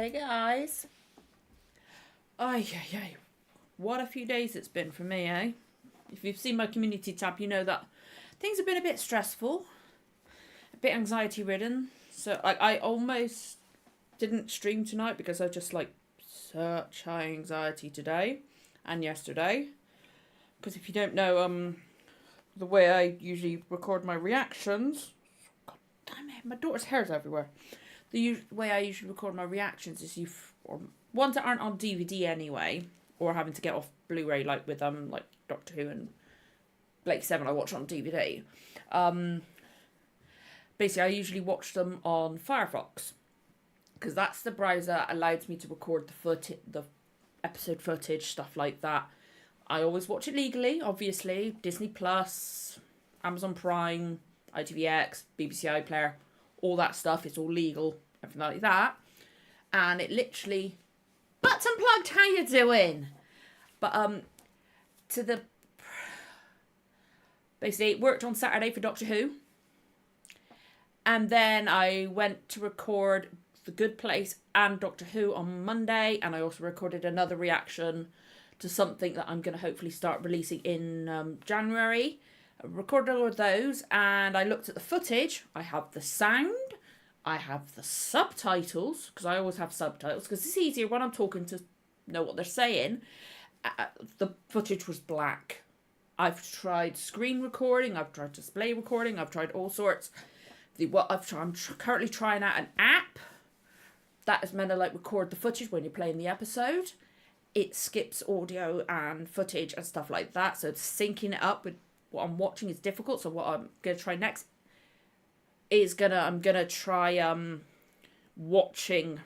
Hey guys. Ay, ay, ay. What a few days it's been for me, eh? If you've seen my community tab, you know that things have been a bit stressful, a bit anxiety ridden. So I almost didn't stream tonight because I just such high anxiety today and yesterday. Because if you don't know, the way I usually record my reactions, God damn it, my daughter's hair's everywhere. The way I usually record my reactions is or ones that aren't on DVD anyway, or having to get off Blu-ray like with like Doctor Who and Blake 7 I watch on DVD. Basically I usually watch them on Firefox because that's the browser that allows me to record the episode footage, stuff like that. I always watch it legally, obviously. Disney Plus, Amazon Prime, ITVX, BBC iPlayer, all that stuff. It's all legal, everything like that. And it literally, butts unplugged, how you doing? But basically it worked on Saturday for Doctor Who. And then I went to record The Good Place and Doctor Who on Monday, and I also recorded another reaction to something that I'm going to hopefully start releasing in January. I recorded all of those, and I looked at the footage. I have the sound, I have the subtitles, because I always have subtitles, because it's easier when I'm talking to know what they're saying. The footage was black. I've tried screen recording, I've tried display recording, I've tried all sorts. I'm currently trying out an app that is meant to record the footage when you're playing the episode. It skips audio and footage and stuff like that, so syncing it up with what I'm watching is difficult. So what I'm gonna try next is I'm gonna try watching.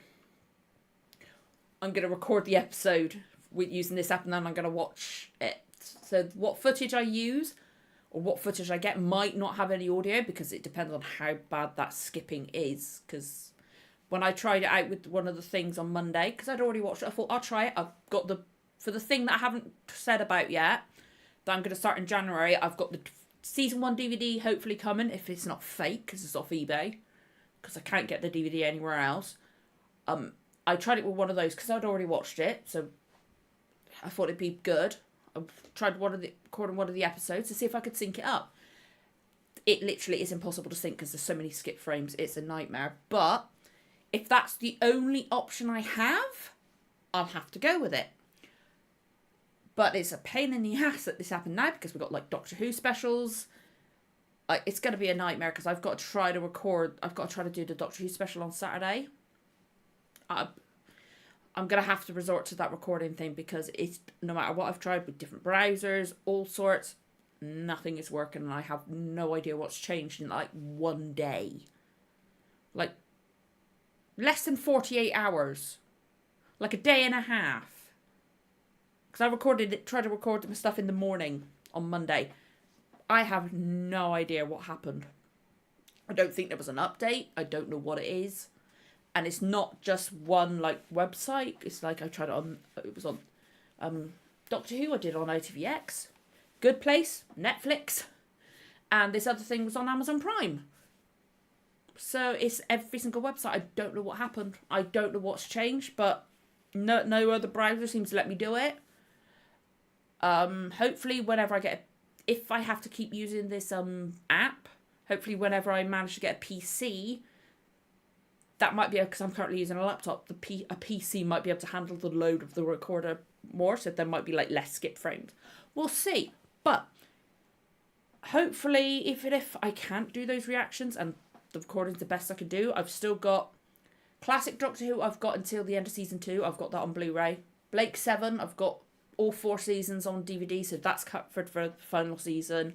I'm gonna record the episode with using this app, and then I'm gonna watch it. So what footage I use or what footage I get might not have any audio because it depends on how bad that skipping is. Because when I tried it out with one of the things on Monday, because I'd already watched it, I thought I'll try it. I've got for the thing that I haven't said about yet, that I'm going to start in January, I've got the season 1 DVD hopefully coming, if it's not fake, because it's off eBay, because I can't get the DVD anywhere else. I tried it with one of those because I'd already watched it, so I thought it'd be good. I tried recording one of the episodes to see if I could sync it up. It literally is impossible to sync because there's so many skip frames. It's a nightmare. But if that's the only option I have, I'll have to go with it. But it's a pain in the ass that this happened now because we've got Doctor Who specials. It's going to be a nightmare because I've got to try to record. I've got to try to do the Doctor Who special on Saturday. I'm going to have to resort to that recording thing because it's no matter what I've tried with different browsers, all sorts, nothing is working, and I have no idea what's changed in one day. Less than 48 hours. A day and a half. Because I tried to record my stuff in the morning on Monday. I have no idea what happened. I don't think there was an update. I don't know what it is. And it's not just one website. It's I tried it was on Doctor Who, I did it on ITVX, Good Place, Netflix, and this other thing was on Amazon Prime. So it's every single website. I don't know what happened. I don't know what's changed, but no other browser seems to let me do it. Hopefully whenever if I have to keep using this app, hopefully whenever I manage to get a PC, that might be because I'm currently using a laptop. A PC might be able to handle the load of the recorder more, so there might be less skip frames. We'll see. But hopefully, if I can't do those reactions and the recording's the best I can do, I've still got classic Doctor Who. I've got until the end of season 2. I've got that on Blu-ray. Blake 7. I've got all 4 seasons on DVD, so that's covered for the final season.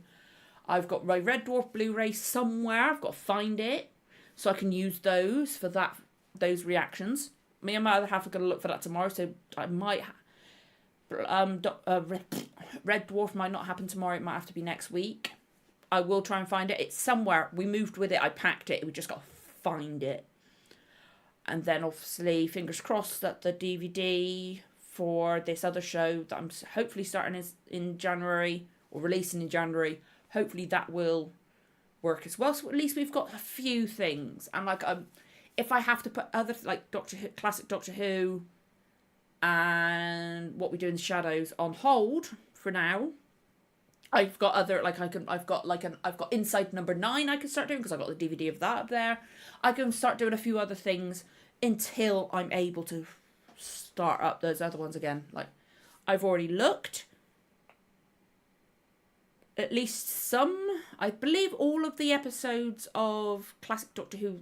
I've got my Red Dwarf Blu-ray somewhere. I've got to find it, so I can use those for those reactions. Me and my other half are going to look for that tomorrow, so I might... Red Dwarf might not happen tomorrow. It might have to be next week. I will try and find it. It's somewhere. We moved with it. I packed it. We just got to find it. And then, obviously, fingers crossed that the DVD for this other show that I'm hopefully starting in January, or releasing in January, hopefully that will work as well. So at least we've got a few things. And if I have to put other, like Doctor Who, classic Doctor Who, and What We Do in the Shadows on hold for now, I've got other, like I've got Inside Number 9 I can start doing, because I've got the DVD of that up there. I can start doing a few other things until I'm able to start up those other ones again. Like, I've already looked. At least some, I believe all of the episodes of classic Doctor Who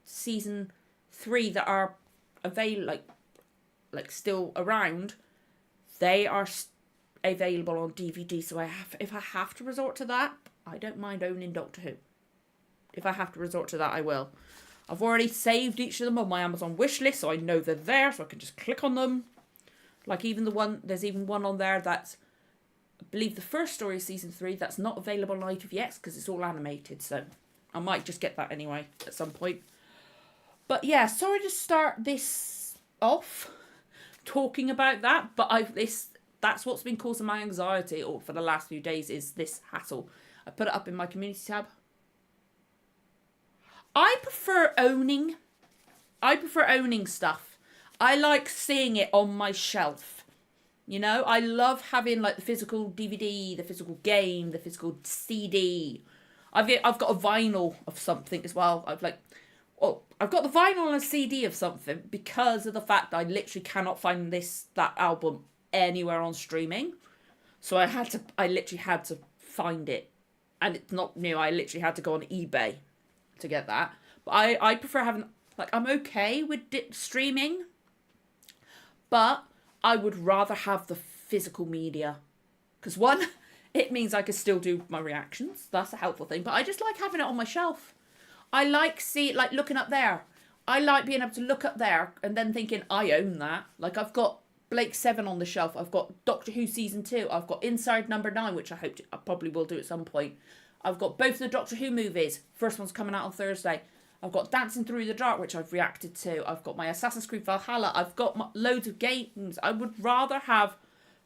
season 3 that are available, like still around, they are available on DVD. So if I have to resort to that, I don't mind owning Doctor Who. If I have to resort to that, I will. I've already saved each of them on my Amazon wish list, so I know they're there, so I can just click on them. Like there's even one on there that's, I believe the first story of season 3, that's not available on ITVX because it's all animated, so I might just get that anyway at some point. But yeah, sorry to start this off talking about that, but that's what's been causing my anxiety for the last few days, is this hassle. I put it up in my community tab. I prefer owning stuff. I like seeing it on my shelf. You know, I love having like the physical DVD, the physical game, the physical CD. I've got a vinyl of something as well. I've got the vinyl and a CD of something because of the fact that I literally cannot find that album anywhere on streaming. So I literally had to find it. And it's not new. I literally had to go on eBay to get that. But I prefer having, like, I'm okay with streaming, but I would rather have the physical media. Because one, it means I can still do my reactions. That's a helpful thing. But I just like having it on my shelf. I like looking up there. I like being able to look up there and then thinking, I own that. Like, I've got Blake 7 on the shelf. I've got Doctor Who Season 2. I've got Inside Number 9, which I probably will do at some point. I've got both the Doctor Who movies. First one's coming out on Thursday. I've got Dancing Through the Dark, which I've reacted to. I've got my Assassin's Creed Valhalla. I've got loads of games. I would rather have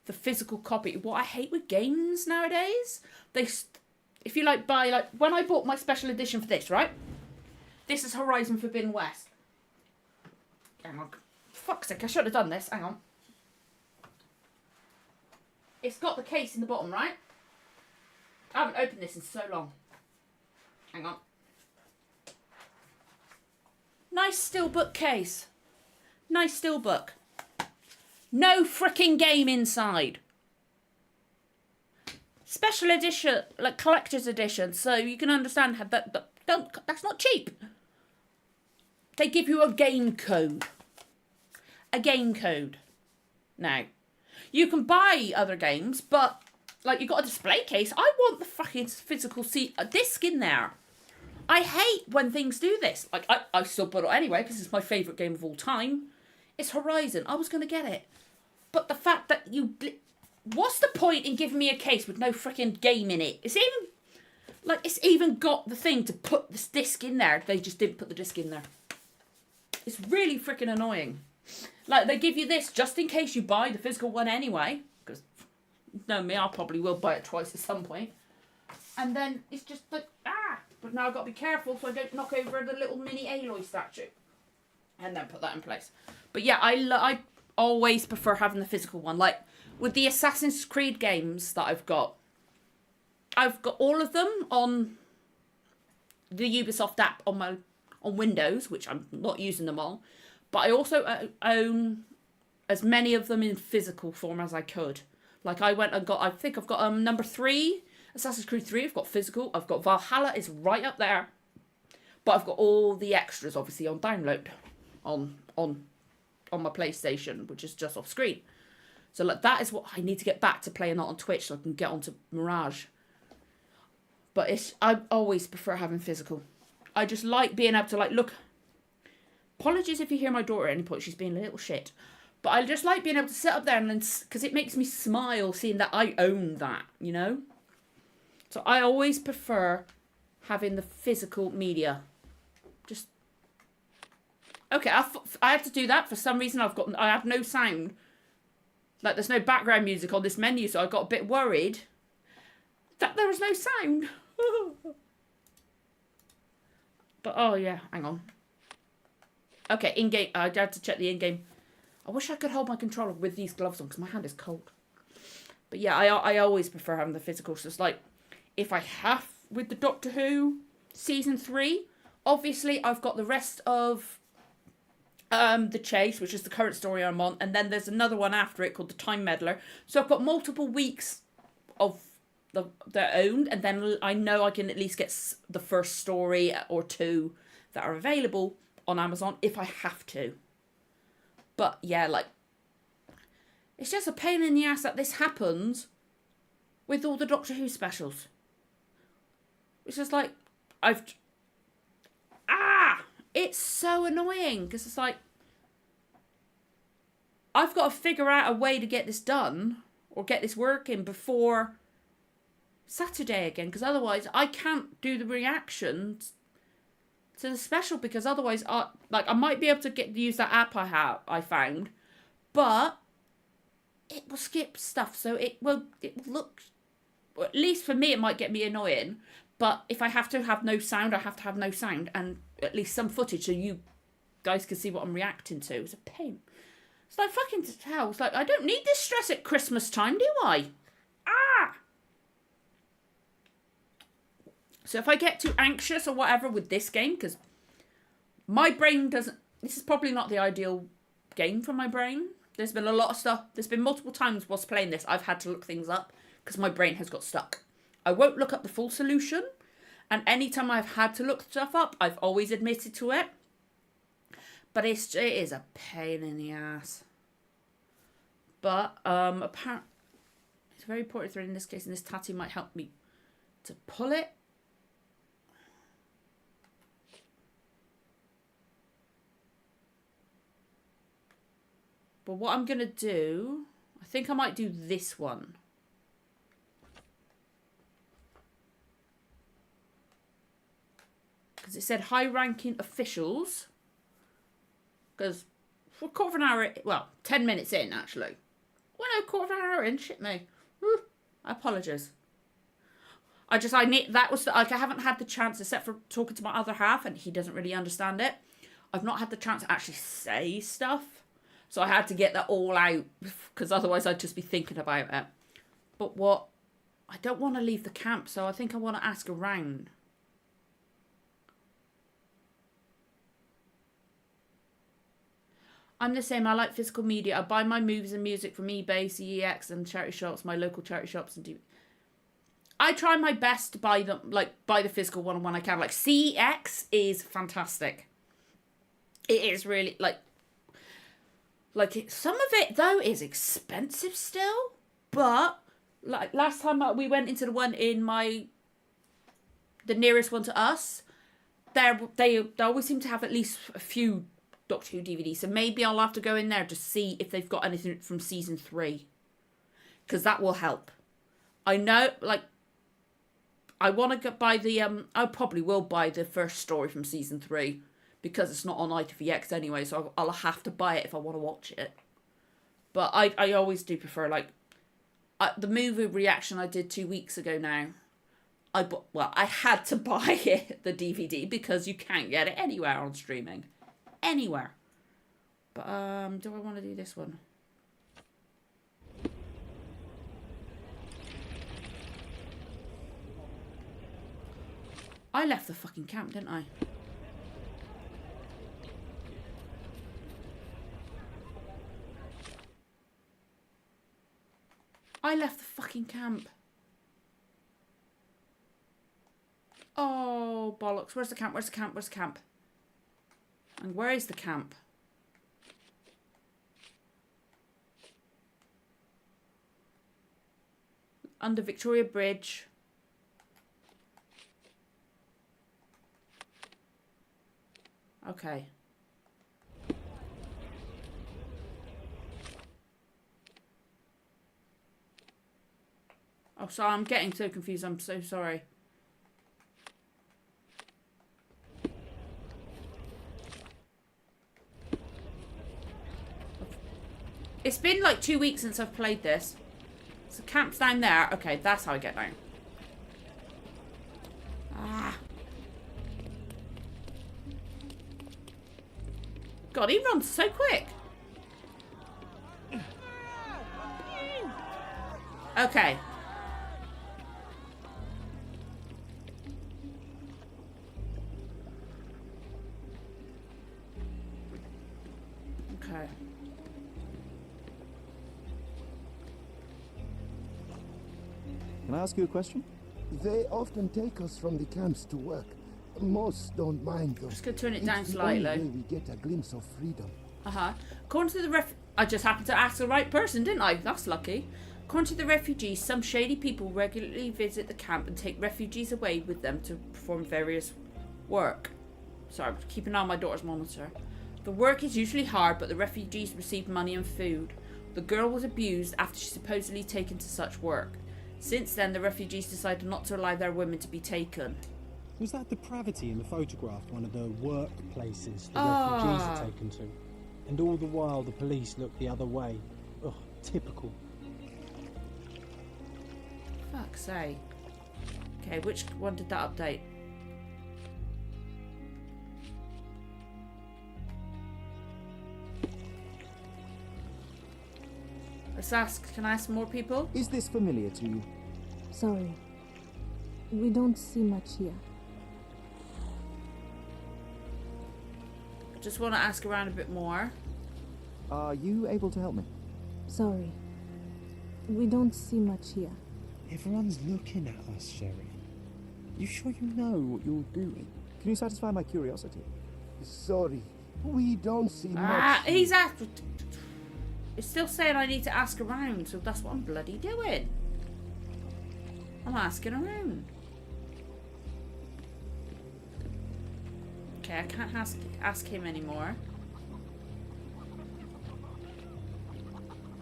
the physical copy. What I hate with games nowadays, if you buy, when I bought my special edition for this, right? This is Horizon Forbidden West. Hang on. Fuck's sake, I should have done this. Hang on. It's got the case in the bottom, right? I haven't opened this in so long. Hang on. Nice steel book case. Nice steel book. No fricking game inside. Special edition, like collector's edition, so you can understand how that's not cheap. They give you a game code. A game code. Now, you can buy other games, but like, you got a display case. I want the fucking physical disc in there. I hate when things do this. Like, I still bought it anyway because it's my favourite game of all time. It's Horizon. I was going to get it. But the fact that what's the point in giving me a case with no freaking game in it? It's even got the thing to put this disc in there. They just didn't put the disc in there. It's really freaking annoying. Like, they give you this just in case you buy the physical one anyway. Because, no, me, I probably will buy it twice at some point. And then it's just like, but now I've got to be careful so I don't knock over the little mini Aloy statue. And then put that in place. But yeah, I always prefer having the physical one. Like, with the Assassin's Creed games that I've got all of them on the Ubisoft app on Windows, which I'm not using them all. But I also own as many of them in physical form as I could. Like, I went and got, I think I've got number 3, Assassin's Creed 3, I've got physical. I've got Valhalla is right up there. But I've got all the extras, obviously, on download on my PlayStation, which is just off screen. So, like, that is what I need to get back to playing that on Twitch so I can get onto Mirage. But I always prefer having physical. I just like being able to, like, look. Apologies if you hear my daughter at any point. She's being a little shit. But I just like being able to sit up there and then, because it makes me smile seeing that I own that, you know? So I always prefer having the physical media. Just, okay, I have to do that. For some reason, I have no sound. Like, there's no background music on this menu, so I got a bit worried that there was no sound. But, oh yeah, hang on. Okay, in-game. I had to check the in-game. I wish I could hold my controller with these gloves on because my hand is cold. But yeah, I always prefer having the physical. So it's like, if I have with the Doctor Who season 3, obviously I've got the rest of The Chase, which is the current story I'm on, and then there's another one after it called The Time Meddler. So I've got multiple weeks of their own, and then I know I can at least get the first story or 2 that are available on Amazon if I have to. But yeah, like, it's just a pain in the ass that this happens with all the Doctor Who specials. It's just like, it's so annoying because it's like, I've got to figure out a way to get this done or get this working before Saturday again, because otherwise I can't do the reactions to the special, because otherwise I might be able to use that app I found, but it will skip stuff, so it will look, well, at least for me it might get me annoying. But if I have to have no sound, I have to have no sound and at least some footage so you guys can see what I'm reacting to. It's a pain. It's like fucking hell. It's like, I don't need this stress at Christmas time, do I? So if I get too anxious or whatever with this game, because my brain doesn't... This is probably not the ideal game for my brain. There's been a lot of stuff. There's been multiple times whilst playing this, I've had to look things up because my brain has got stuck. I won't look up the full solution. And anytime I've had to look stuff up, I've always admitted to it. But it is a pain in the ass. But apparently, it's a very important thread in this case, and this tattoo might help me to pull it. But what I'm going to do, I think I might do this one. Because it said high-ranking officials. Because for a quarter of an hour, well, 10 minutes in, actually. Well, no, quarter of an hour in, shit me. I apologise. I need, that was, like, I haven't had the chance, except for talking to my other half, and he doesn't really understand it. I've not had the chance to actually say stuff. So I had to get that all out, because otherwise I'd just be thinking about it. But what, I don't want to leave the camp, so I think I want to ask around. I'm the same. I like physical media. I buy my movies and music from eBay, CEX, and charity shops, my local charity shops, and I try my best to buy them, like, buy the physical one when I can. Like, CEX is fantastic. It is really, like some of it, though, is expensive still. But, like, last time we went into the one in the nearest one to us, they always seem to have at least a few Doctor Who DVDs. So maybe I'll have to go in there to see if they've got anything from season 3. Because that will help. I know, like, I want to buy the, I probably will buy the first story from season 3. Because it's not on ITVX anyway, so I'll have to buy it if I want to watch it. But I always do prefer, like, the movie reaction I did 2 weeks ago now. I had to buy it, the DVD, because you can't get it anywhere on streaming. Anywhere. But, do I want to do this one? I left the fucking camp, didn't I? I left the fucking camp. Oh, bollocks. Where's the camp? Where's the camp? Where's the camp? And where is the camp? Under Victoria Bridge. Okay. Oh, sorry, I'm getting so confused. I'm so sorry. It's been like 2 weeks since I've played this. So camp's down there. Okay, that's how I get down. Ah. God, he runs so quick. Okay. Okay. Can I ask you a question? They often take us from the camps to work. Most don't mind though. Just gonna turn it It's down the only slightly. way we get a glimpse of freedom. According to the I just happened to ask the right person, didn't I? That's lucky. According to the refugees, some shady people regularly visit the camp and take refugees away with them to perform various work. Sorry, keep an eye on my daughter's monitor. The work is usually hard, but the refugees receive money and food. The girl was abused after she supposedly taken to such work. Since then, the refugees decided not to allow their women to be taken. Was that depravity in the photograph one of the workplaces the refugees are taken to? And all the while the police look the other way. Ugh, typical. Fuck's sake. Okay, which one did that update? Let's ask, can I ask more people? Is this familiar to you? Sorry. We don't see much here. I just want to ask around a bit more. Are you able to help me? Sorry. We don't see much here. Everyone's looking at us, Sherry. You sure you know what you're doing? Can you satisfy my curiosity? Sorry, we don't see much. He's asked. It's still saying I need to ask around, so that's what I'm bloody doing. I'm asking around. Okay, I can't ask him anymore.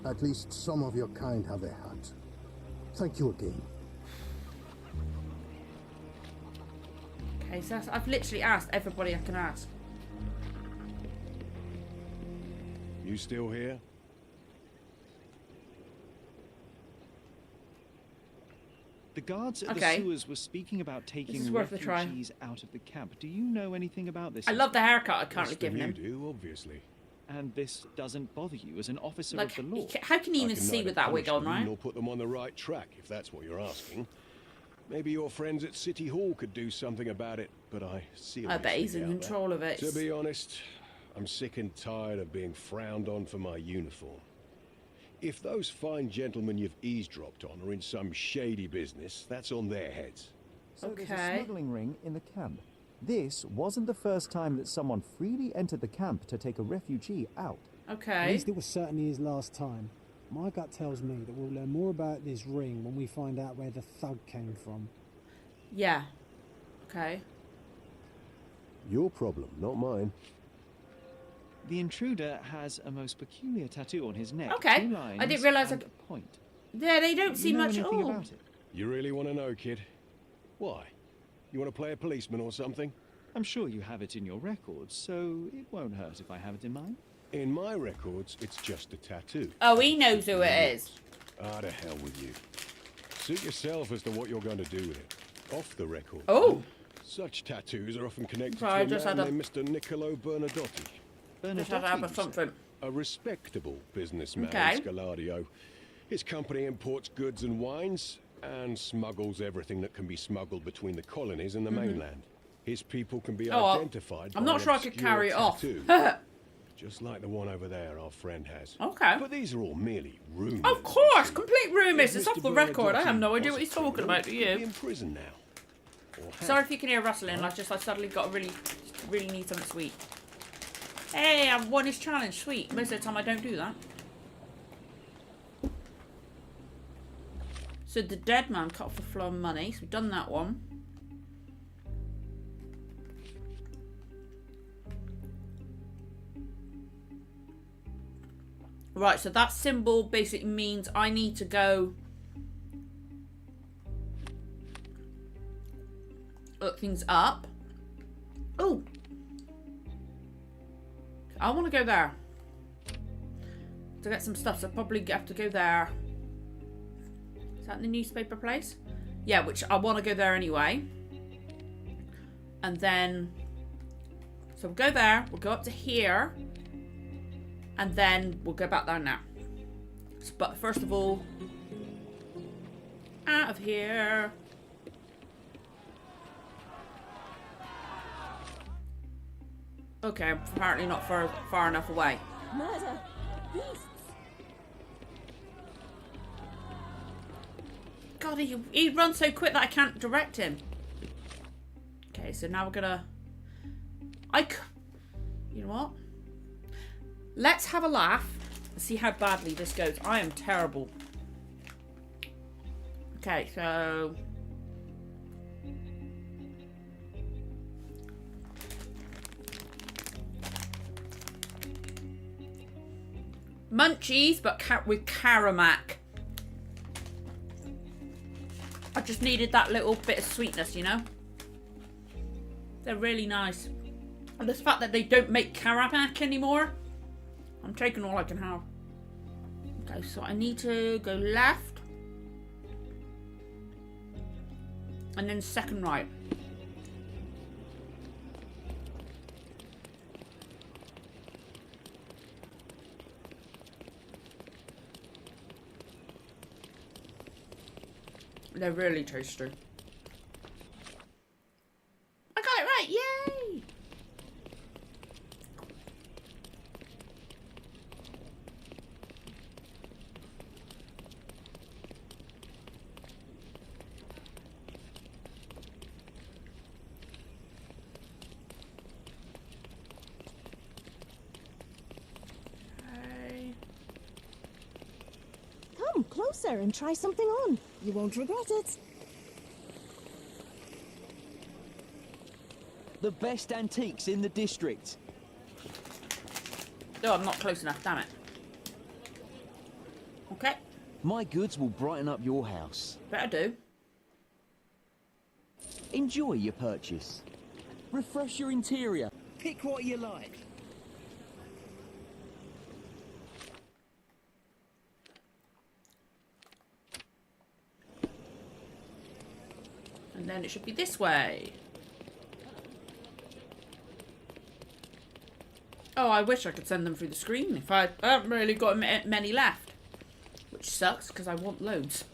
At least some of your kind have a heart. Thank you again. Okay, so I've literally asked everybody I can ask. You still here? The guards at Okay. the sewers were speaking about taking is worth a try. refugees out of the camp. Do you know anything about this? I love the haircut I'm currently Less than giving you him. do, obviously. And this doesn't bother you as an officer Like, of the law? how can you I even can see neither with that wig punish on, them right? nor put them on the right track, if that's what you're asking. Maybe your friends at City Hall could do something about it, but I seriously I bet he's in doubt that. control of it. To be honest, I'm sick and tired of being frowned on for my uniform. If those fine gentlemen you've eavesdropped on are in some shady business, that's on their heads. So there's a Okay. smuggling ring in the camp. This wasn't the first time that someone freely entered the camp to take a refugee out. At Okay. least it was certainly his last time. My gut tells me that we'll learn more about this ring when we find out where the thug came from. Yeah. Okay. Your problem, not mine. The intruder has a most peculiar tattoo on his neck. Okay. 2 lines I didn't realise and I- a point. Yeah, they don't Do see you know much at anything all. about it? You really want to know, kid? Why? You want to play a policeman or something? I'm sure you have it in your records, so it won't hurt if I have it in mine. In my records, it's just a tattoo. Oh, he knows who it is. Ah, to hell with you. Suit yourself as to what you're going to do with it. Off the record. Oh. Such tattoos are often connected Sorry, I to just a man had a- named Mr. Niccolo Bernadotti. Just had to have a Bernadotti, something. A respectable businessman Okay. in Scaladio. His company imports goods and wines and smuggles everything that can be smuggled between the colonies and the mainland. His people can be Mm-hmm. Oh, identified I'm by not an sure I could obscure carry it off. tattoo, just like the one over there our friend has. Okay. But these are all merely rumours. Of course, you see. complete rumours. It's If off the Mr. record. I have Bernadotti no idea was what a he's talking criminal, about, do he'd be you? in prison now. Or Sorry if you can hear rustling. I suddenly got really need something sweet. Hey, I've won his challenge. Sweet. Most of the time I don't do that. So the dead man cut off the flow of money. So we've done that one. Right, so that symbol basically means I need to go look things up. Oh, I want to go there to get some stuff, so I probably have to go there. Is that the newspaper place? Yeah, which I want to go there anyway. And then, so we'll go there, we'll go up to here, And then we'll go back down now. But first of all, out of here. Okay, I'm apparently not far enough away. Murder! Beasts! God, he runs so quick that I can't direct him. Okay, so now we're gonna... You know what? Let's have a laugh and see how badly this goes. I am terrible. Okay, so... Munchies, but with Karamak. I just needed that little bit of sweetness, you know? They're really nice. And the fact that they don't make Karamak anymore, I'm taking all I can have. Okay, so I need to go left. And then second right. They're really tasty. I got it right, yay! Okay. Come closer and try something on. You won't regret it. The best antiques in the district. Oh, I'm not close enough, damn it. Okay, My goods will brighten up your house. better do. Enjoy your purchase. Refresh your interior. Pick what you like. And then it should be this way. Oh, I wish I could send them through the screen. If I haven't really got many left. Which sucks, because I want loads.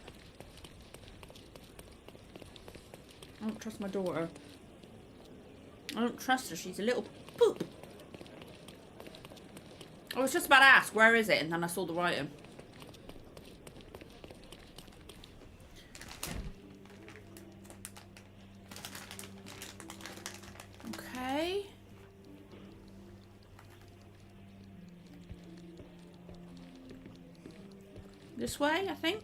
I don't trust my daughter. I don't trust her. She's a little poop. I was just about to ask, where is it? And then I saw the writing. Okay. This way, I think.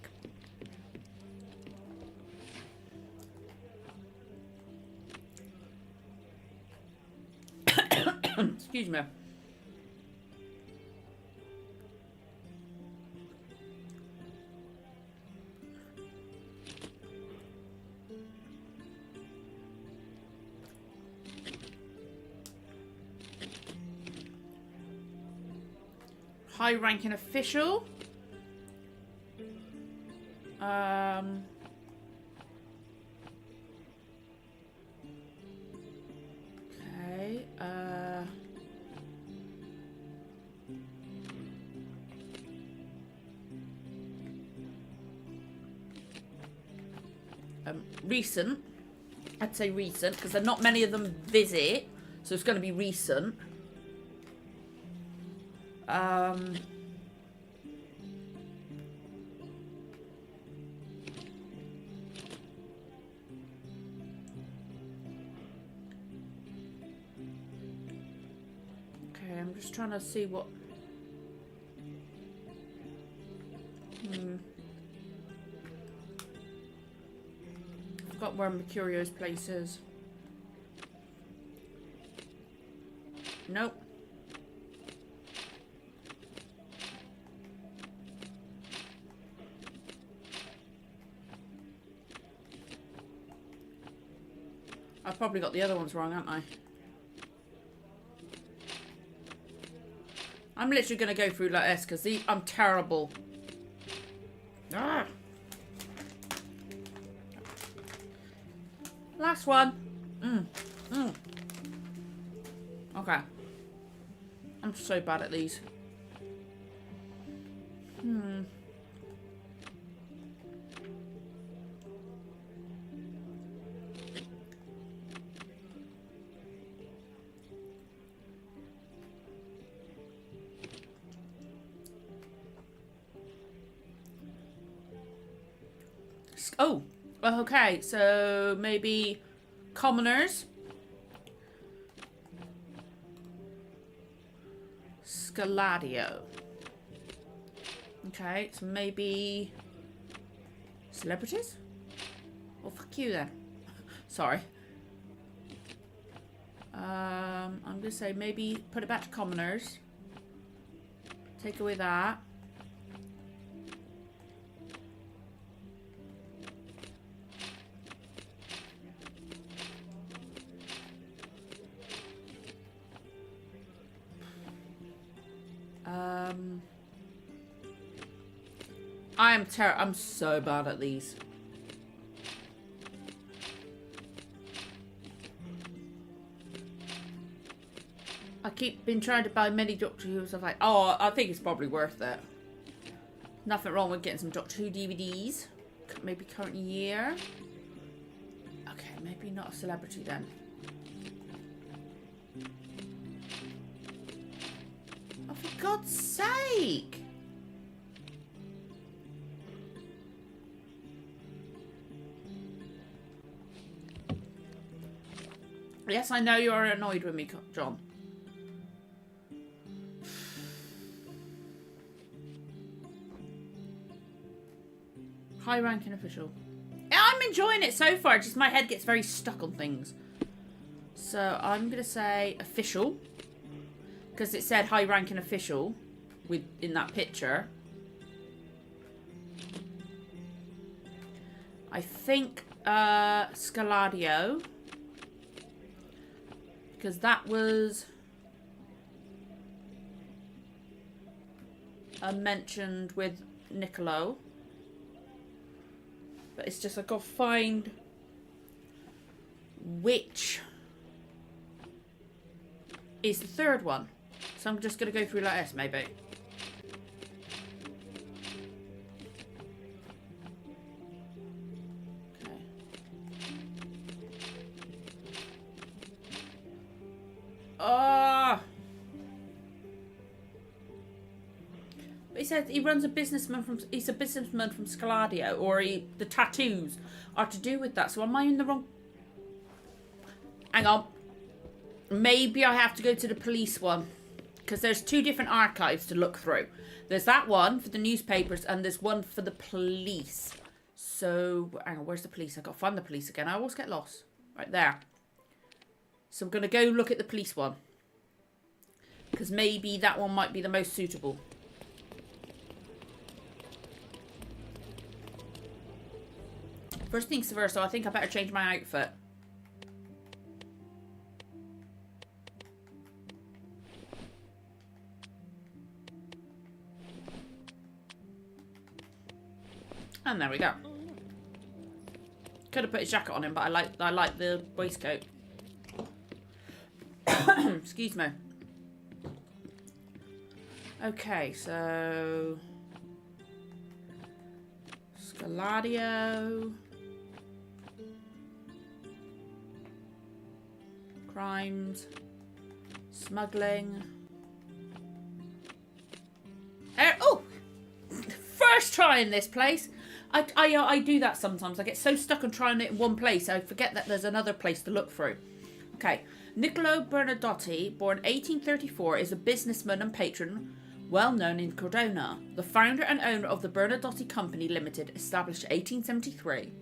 Excuse me. High-ranking official. Okay. Recent. I'd say recent because there are not many of them visit, so it's going to be recent. Okay, I'm just trying to see what. Forgot where Mercurio's place is. Nope. I've probably got the other ones wrong, haven't I? I'm literally going to go through like this because I'm terrible. Ah. Last one. Okay. I'm so bad at these. Oh, okay. So maybe commoners. Scaladio. Okay, so maybe celebrities? Well, fuck you then. Sorry. I'm gonna say maybe put it back to commoners. Take away that. I'm so bad at these. I keep been trying to buy many Doctor Who's. I'm like, oh, I think it's probably worth it. Nothing wrong with getting some Doctor Who DVDs. Maybe current year. Okay, maybe not a celebrity then. Oh, for God's sake! Yes, I know you are annoyed with me, John. High-ranking official. Yeah, I'm enjoying it so far. Just my head gets very stuck on things. So I'm gonna say official, because it said high-ranking official in that picture. I think Scaladio, because that was mentioned with Niccolo. But it's just I've got to find which is the third one. So I'm just going to go through like this, maybe. Okay. Ah! He said he runs a businessman from. He's a businessman from Scaladio, or the tattoos are to do with that. So am I in the wrong? Hang on. Maybe I have to go to the police one, because there's two different archives to look through. There's that one for the newspapers, and there's one for the police. So hang on, where's the police? I got to find the police again. I always get lost. Right there. So I'm gonna go look at the police one, because maybe that one might be the most suitable. First things first, so I think I better change my outfit. And there we go. Could have put his jacket on him, but I like the waistcoat. Excuse me. Okay, so Scaladio. Crimes, smuggling. Oh, first try in this place. I do that sometimes. I get so stuck on trying it in one place, I forget that there's another place to look through. Okay, Niccolo Bernadotti, born 1834, is a businessman and patron, well known in Cordona. The founder and owner of the Bernadotti Company Limited, established 1873.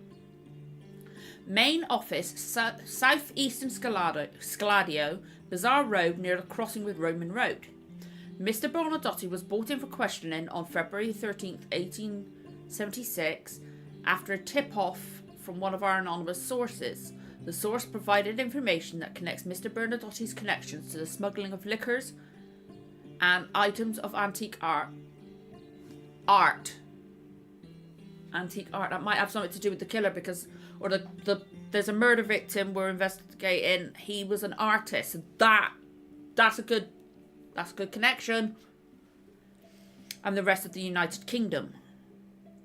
Main office, southeastern Scaladio, Bazaar Road near the crossing with Roman Road. Mr. Bernadotti was brought in for questioning on February 13th, 1876, after a tip-off from one of our anonymous sources. The source provided information that connects Mr. Bernadotti's connections to the smuggling of liquors and items of antique art. Antique art. That might have something to do with the killer, because there's a murder victim we're investigating. He was an artist. So that's a good connection. And the rest of the United Kingdom.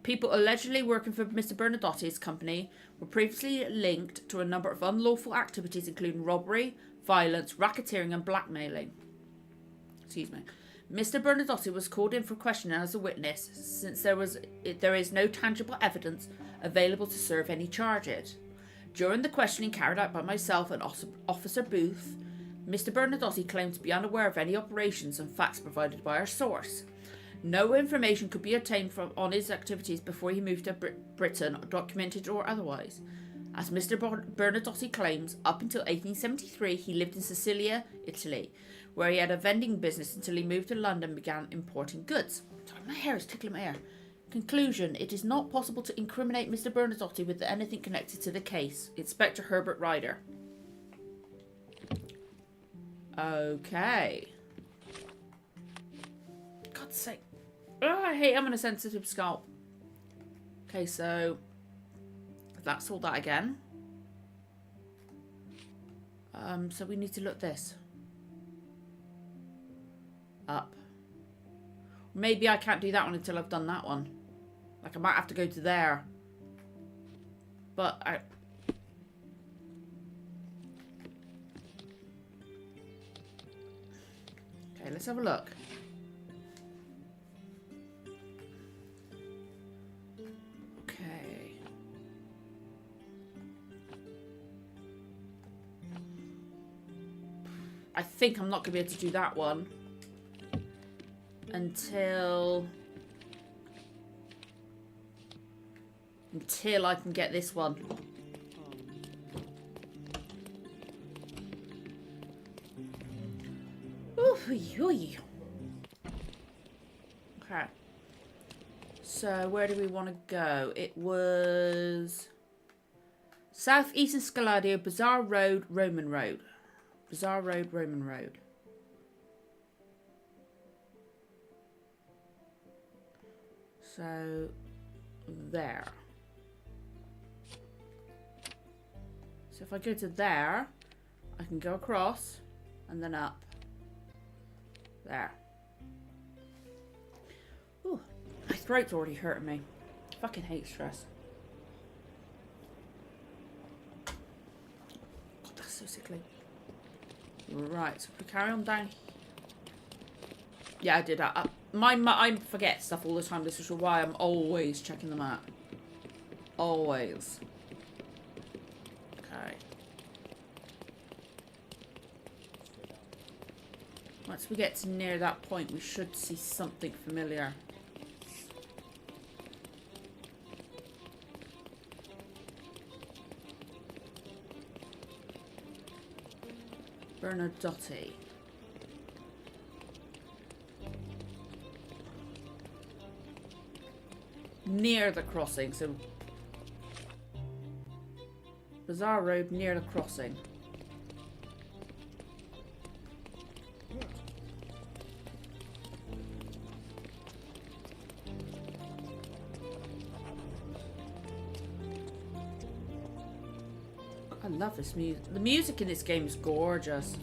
People allegedly working for Mr. Bernadotti's company were previously linked to a number of unlawful activities, including robbery, violence, racketeering, and blackmailing. Excuse me. Mr. Bernadotte was called in for questioning as a witness since there is no tangible evidence available to serve any charges. During the questioning carried out by myself and Officer Booth, Mr. Bernadotte claimed to be unaware of any operations and facts provided by our source. No information could be obtained on his activities before he moved to Britain, documented or otherwise. As Mr. Bernadotte claims, up until 1873 he lived in Sicilia, Italy, where he had a vending business until he moved to London and began importing goods. Sorry, my hair is tickling my ear. Conclusion: it is not possible to incriminate Mr. Bernadotte with anything connected to the case. Inspector Herbert Ryder. Okay. God's sake. Oh, I hate having a sensitive scalp. Okay, so that's all that again. So we need to look this up. Maybe I can't do that one until I've done that one. Like I might have to go to there. But I... Okay, let's have a look. Okay. I think I'm not going to be able to do that one until I can get this one. Okay. So where do we want to go? It was Southeastern Scaladio, Bazaar Road, Roman Road. Bazaar Road, Roman Road. So there. So if I go to there, I can go across and then up. There. Ooh, my throat's already hurting me. I fucking hate stress. God, that's so sickly. Right, so if we carry on down. Yeah, I did that. I forget stuff all the time. This is why I'm always checking the map. Always. Okay. Once we get to near that point, we should see something familiar. Bernadotte. Near the crossing, so Bazaar Road near the crossing. I love this music. The music in this game is gorgeous.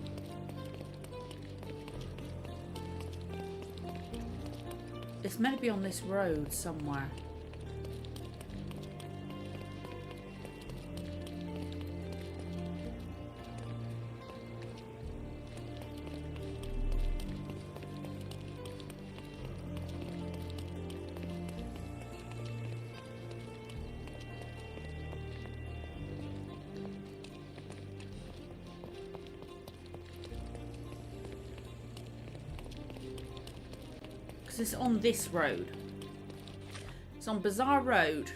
It's meant to be on this road somewhere. It's on this road. It's on Bazaar Road,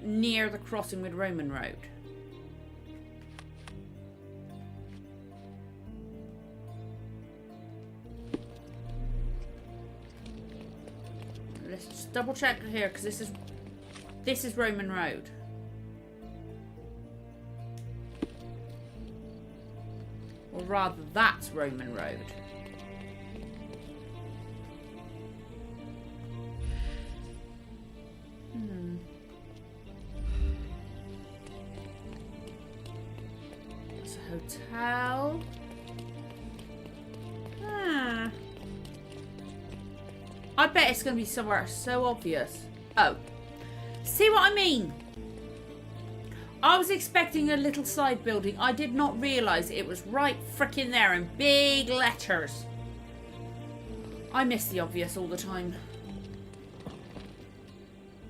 near the crossing with Roman Road. Let's just double check here, because this is Roman Road. Or rather, that's Roman Road. Hotel. I bet it's going to be somewhere so obvious. Oh. See what I mean? I was expecting a little side building. I did not realise it was right frickin' there in big letters. I miss the obvious all the time.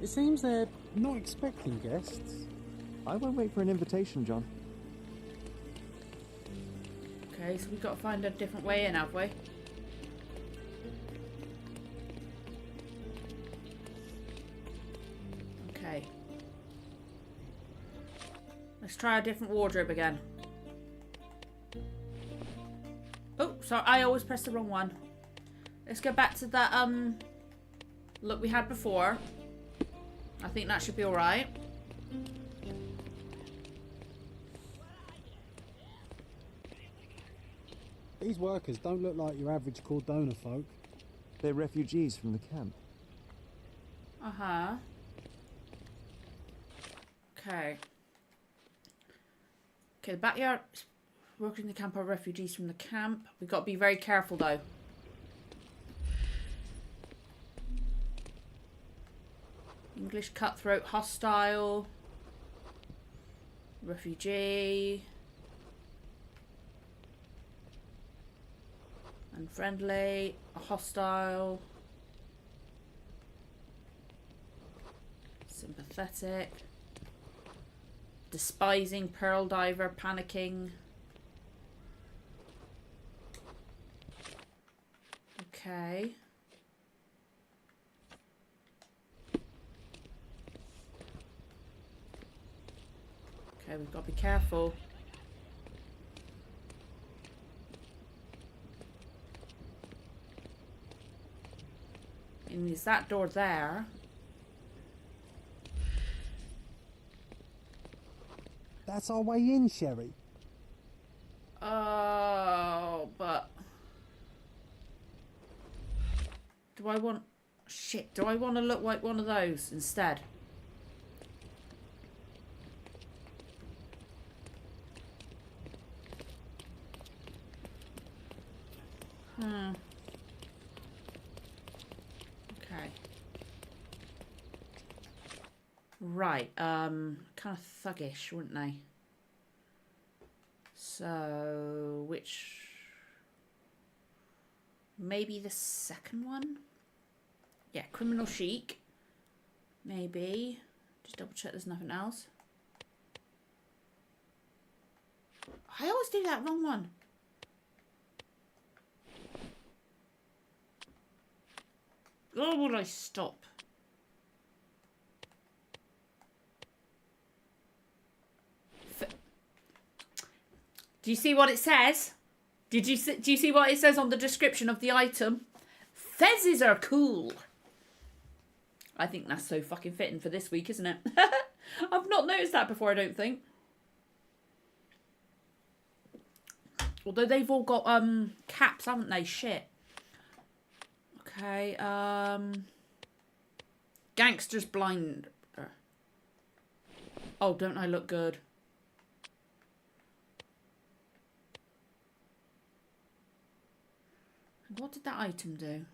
It seems they're not expecting guests. I won't wait for an invitation, John. Okay, so we've got to find a different way in, have we? Okay. Let's try a different wardrobe again. Oh, sorry, I always press the wrong one. Let's go back to that look we had before. I think that should be alright. These workers don't look like your average Cordona folk. They're refugees from the camp. Uh-huh. Okay. Okay, the backyard workers in the camp are refugees from the camp. We've got to be very careful though. English cutthroat, hostile, refugee, unfriendly, hostile, sympathetic, despising, pearl diver, panicking. Okay. Okay, we've got to be careful. And is that door there? That's our way in, Sherry. Oh, but... Do I want... Shit, do I want to look like one of those instead? Okay. Right, kind of thuggish, wouldn't they? So, which... Maybe the second one? Yeah, criminal chic. Maybe. Just double check there's nothing else. I always do that wrong one. Oh, will I stop? Do you see what it says? Do you see what it says on the description of the item? Fezzes are cool. I think that's so fucking fitting for this week, isn't it? I've not noticed that before, I don't think. Although they've all got caps, haven't they? Shit. Okay, gangster's blind. Oh, don't I look good? What did that item do?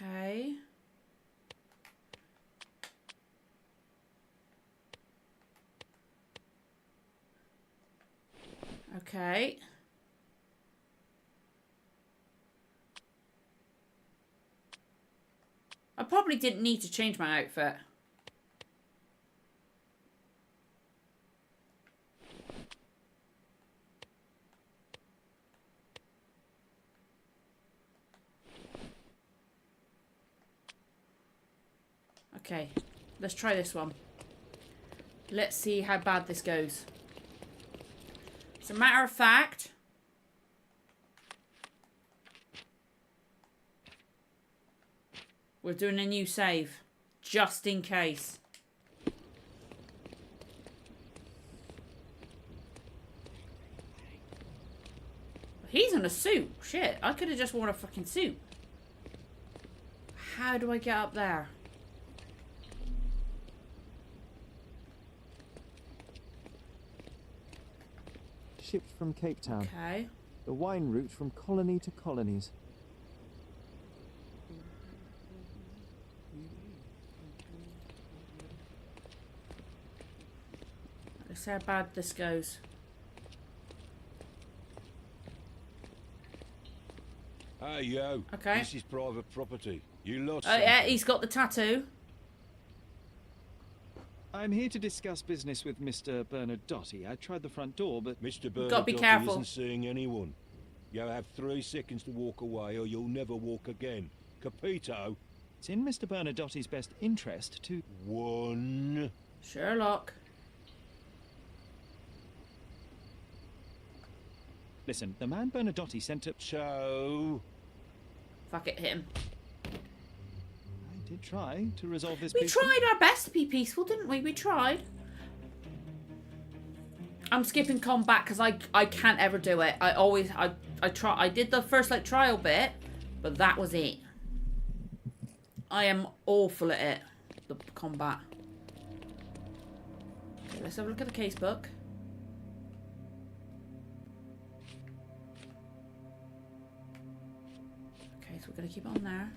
Okay. Okay. I probably didn't need to change my outfit. Okay, let's try this one. Let's see how bad this goes. As a matter of fact, we're doing a new save, just in case. He's in a suit. Shit, I could have just worn a fucking suit. How do I get up there? Shipped from Cape Town. Okay. The wine route from colony to colonies. Let's see how bad this goes. Hey, yo. Okay. This is private property. You lot. Oh yeah, he's got the tattoo. I'm here to discuss business with Mr. Bernadotti. I tried the front door, but... Mr. Gotta be Bernadotti careful. isn't seeing anyone. You have 3 seconds to walk away or you'll never walk again. Capito? It's in Mr. Bernadotti's best interest to... 1. Sherlock. Listen, the man Bernadotti sent up... So... Fuck it, hit him. I did try to resolve this We peacefully. tried our best to be peaceful, didn't we? We tried. I'm skipping combat because I can't ever do it. I did the first like trial bit, but that was it. I am awful at it. The combat. Okay, let's have a look at the casebook. Okay, so we're gonna keep it on there.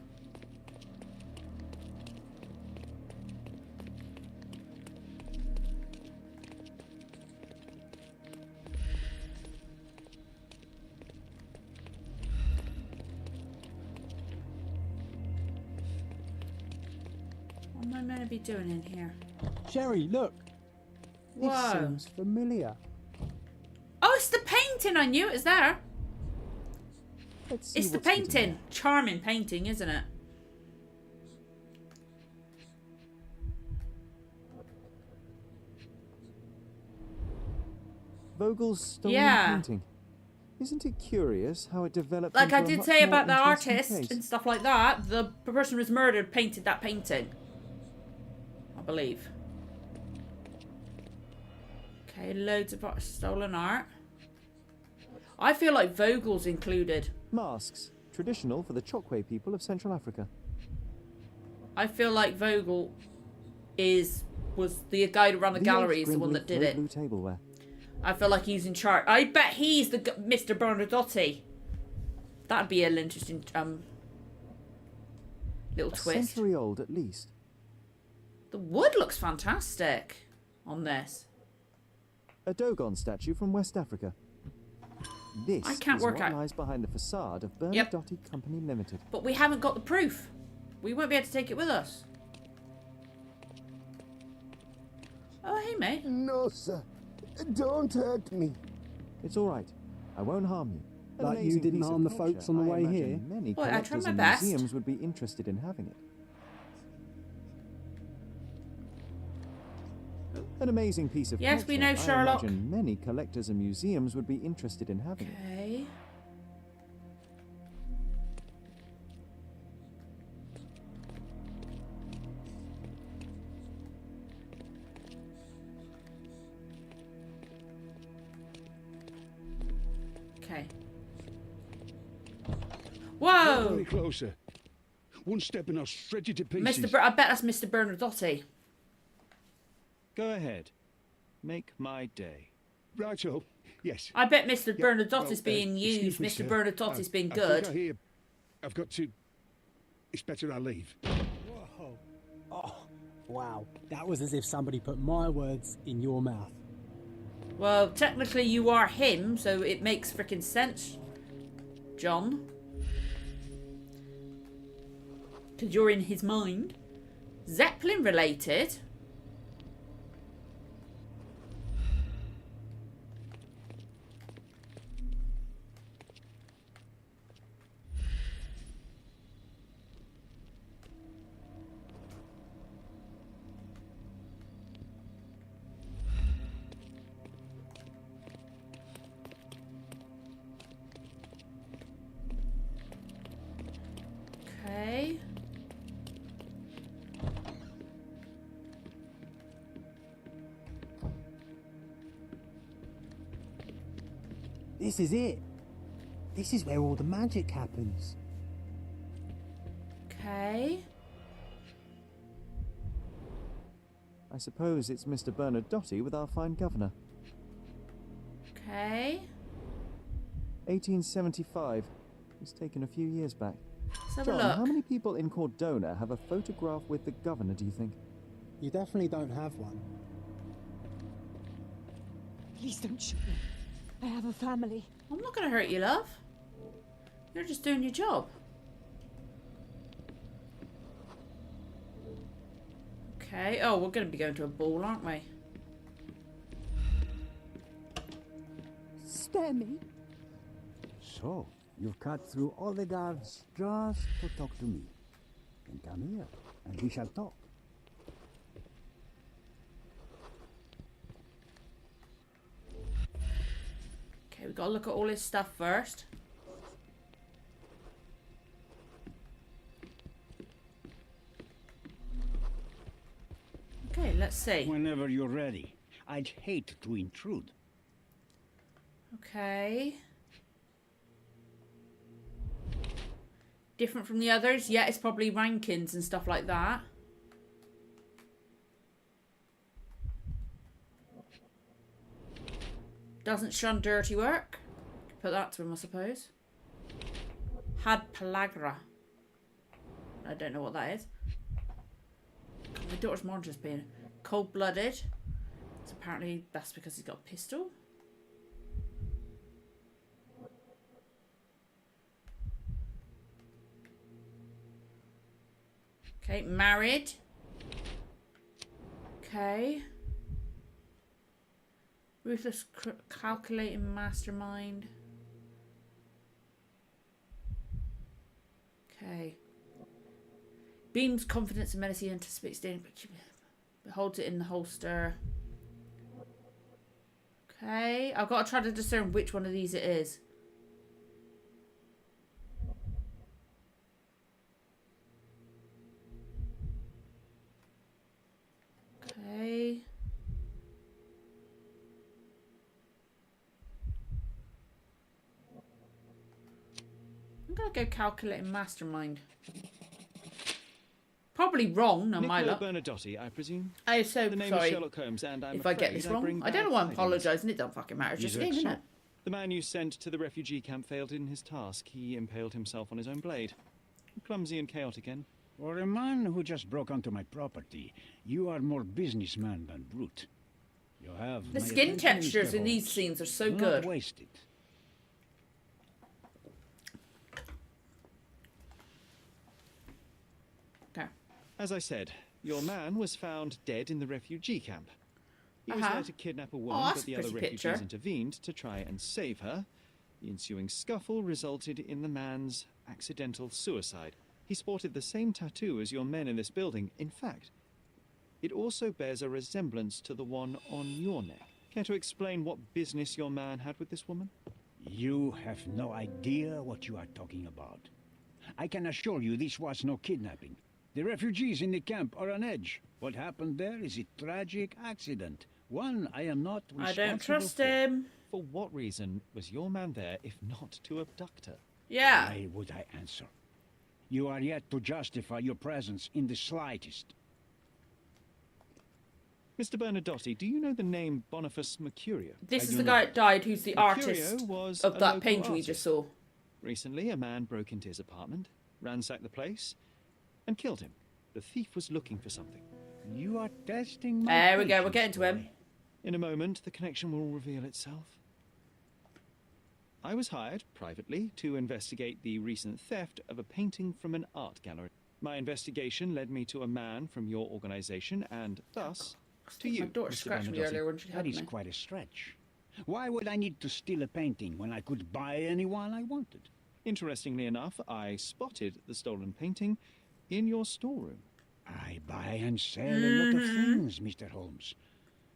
What am I meant to be doing in here? Sherry, look. This Whoa. seems familiar. Oh, it's the painting. I knew it was there. Let's see It's the what's hidden painting. Charming painting, isn't it? Vogel's stolen Yeah. painting. Isn't it curious how it developed Like into I a did much say more about the interesting artist case? and stuff like that, the person who was murdered painted that painting. I believe. Okay, loads of stolen art. I feel like Vogel's included. Masks, traditional for the Chokwe people of Central Africa. I feel like Vogel was the guy who ran the gallery, is the one that did it. Blue tableware. I feel like he's in charge. I bet he's the Mr. Bernadotti. That'd be an interesting little A twist. century old at least. The wood looks fantastic on this. A Dogon statue from West Africa. This I can't is work what out. lies behind the facade of Yep. Bernadotti Company Limited. But we haven't got the proof. We won't be able to take it with us. Oh, hey, mate. No, sir. Don't hurt me. It's all right. I won't harm you. An Like you amazing didn't piece of harm the culture. folks on the I way imagine here. Many Well, I tried collectors my and best. museums would be interested in having it. An amazing piece of Yes, culture. we know, Sherlock. I imagine many collectors and museums would be interested in having it. Okay. Okay. Not Whoa! very closer. One step and I'll shred you to pieces. I bet that's Mr. Bernadotti. Go ahead. Make my day. Righto. Yes. I bet Mr. Yeah, Bernadotti's well, being excuse used. me, Mr. sir. Bernadotti's been I good. think I hear... I've got to... It's better I leave. Whoa. Oh, wow. That was as if somebody put my words in your mouth. Well, technically you are him, so it makes freaking sense, John. Because you're in his mind. Zeppelin related. Okay. This is it. This is where all the magic happens. Okay. I suppose it's Mr. Bernadotti with our fine governor. Okay. 1875. It's taken a few years back. Let's have a John, look. how many people in Cordona have a photograph with the governor, do you think? You definitely don't have one. Please don't shoot me. I have a family. I'm not going to hurt you, love. You're just doing your job. Okay. Oh, we're going to be going to a ball, aren't we? Spare me. So, you've cut through all the guards just to talk to me. Then come here, and we shall talk. Okay, we've got to look at all his stuff first. Okay, let's see. Whenever you're ready. I'd hate to intrude. Okay. Different from the others? Yeah, it's probably rankings and stuff like that. Doesn't shun dirty work. Put that to him, I suppose. Had pellagra. I don't know what that is. My daughter's monitor's being cold-blooded. So apparently that's because he's got a pistol. Okay, married. Okay. Ruthless, calculating mastermind. Okay. Beams confidence and menacing, anticipates danger, but holds it in the holster. Okay. I've got to try to discern which one of these it is. Okay. I'm gonna go calculating mastermind. Probably wrong, no my Nicola luck. Bernadotte, I presume. I'm so The name sorry is Sherlock Holmes, and I'm if I get this afraid wrong. bring I don't know bad why I'm tidings. apologising. It don't fucking matter. It's just a game, isn't it? The man you sent to the refugee camp failed in his task. He impaled himself on his own blade. Clumsy and chaotic end. For a man who just broke onto my property, you are more businessman than brute. You have The my skin attention, textures Mr. in these Holmes. scenes are so Do good. Not waste it. Okay. As I said, your man was found dead in the refugee camp. He was there to kidnap a woman, that's but the a other pretty refugees picture. intervened to try and save her. The ensuing scuffle resulted in the man's accidental suicide. He sported the same tattoo as your men in this building. In fact, it also bears a resemblance to the one on your neck. Care to explain what business your man had with this woman? You have no idea what you are talking about. I can assure you this was no kidnapping. The refugees in the camp are on edge. What happened there is a tragic accident. One I am not I responsible don't trust for. him. For what reason was your man there if not to abduct her? Yeah. Why would I answer? You are yet to justify your presence in the slightest. Mr. Bernadotte, do you know the name Boniface Mercurio? This is do the not. guy that died who's the Mercurio artist was of a that local painting we artist. just saw. Recently, a man broke into his apartment, ransacked the place, and killed him. The thief was looking for something. You are testing my There we go, we're patience, getting to him. boy. In a moment, the connection will reveal itself. I was hired, privately, to investigate the recent theft of a painting from an art gallery. My investigation led me to a man from your organization, and thus, to you, My daughter Mr. scratched me Bernadotte. earlier when she That had is me. quite a stretch. Why would I need to steal a painting when I could buy anyone I wanted? Interestingly enough, I spotted the stolen painting in your storeroom. I buy and sell a lot of things, Mr. Holmes.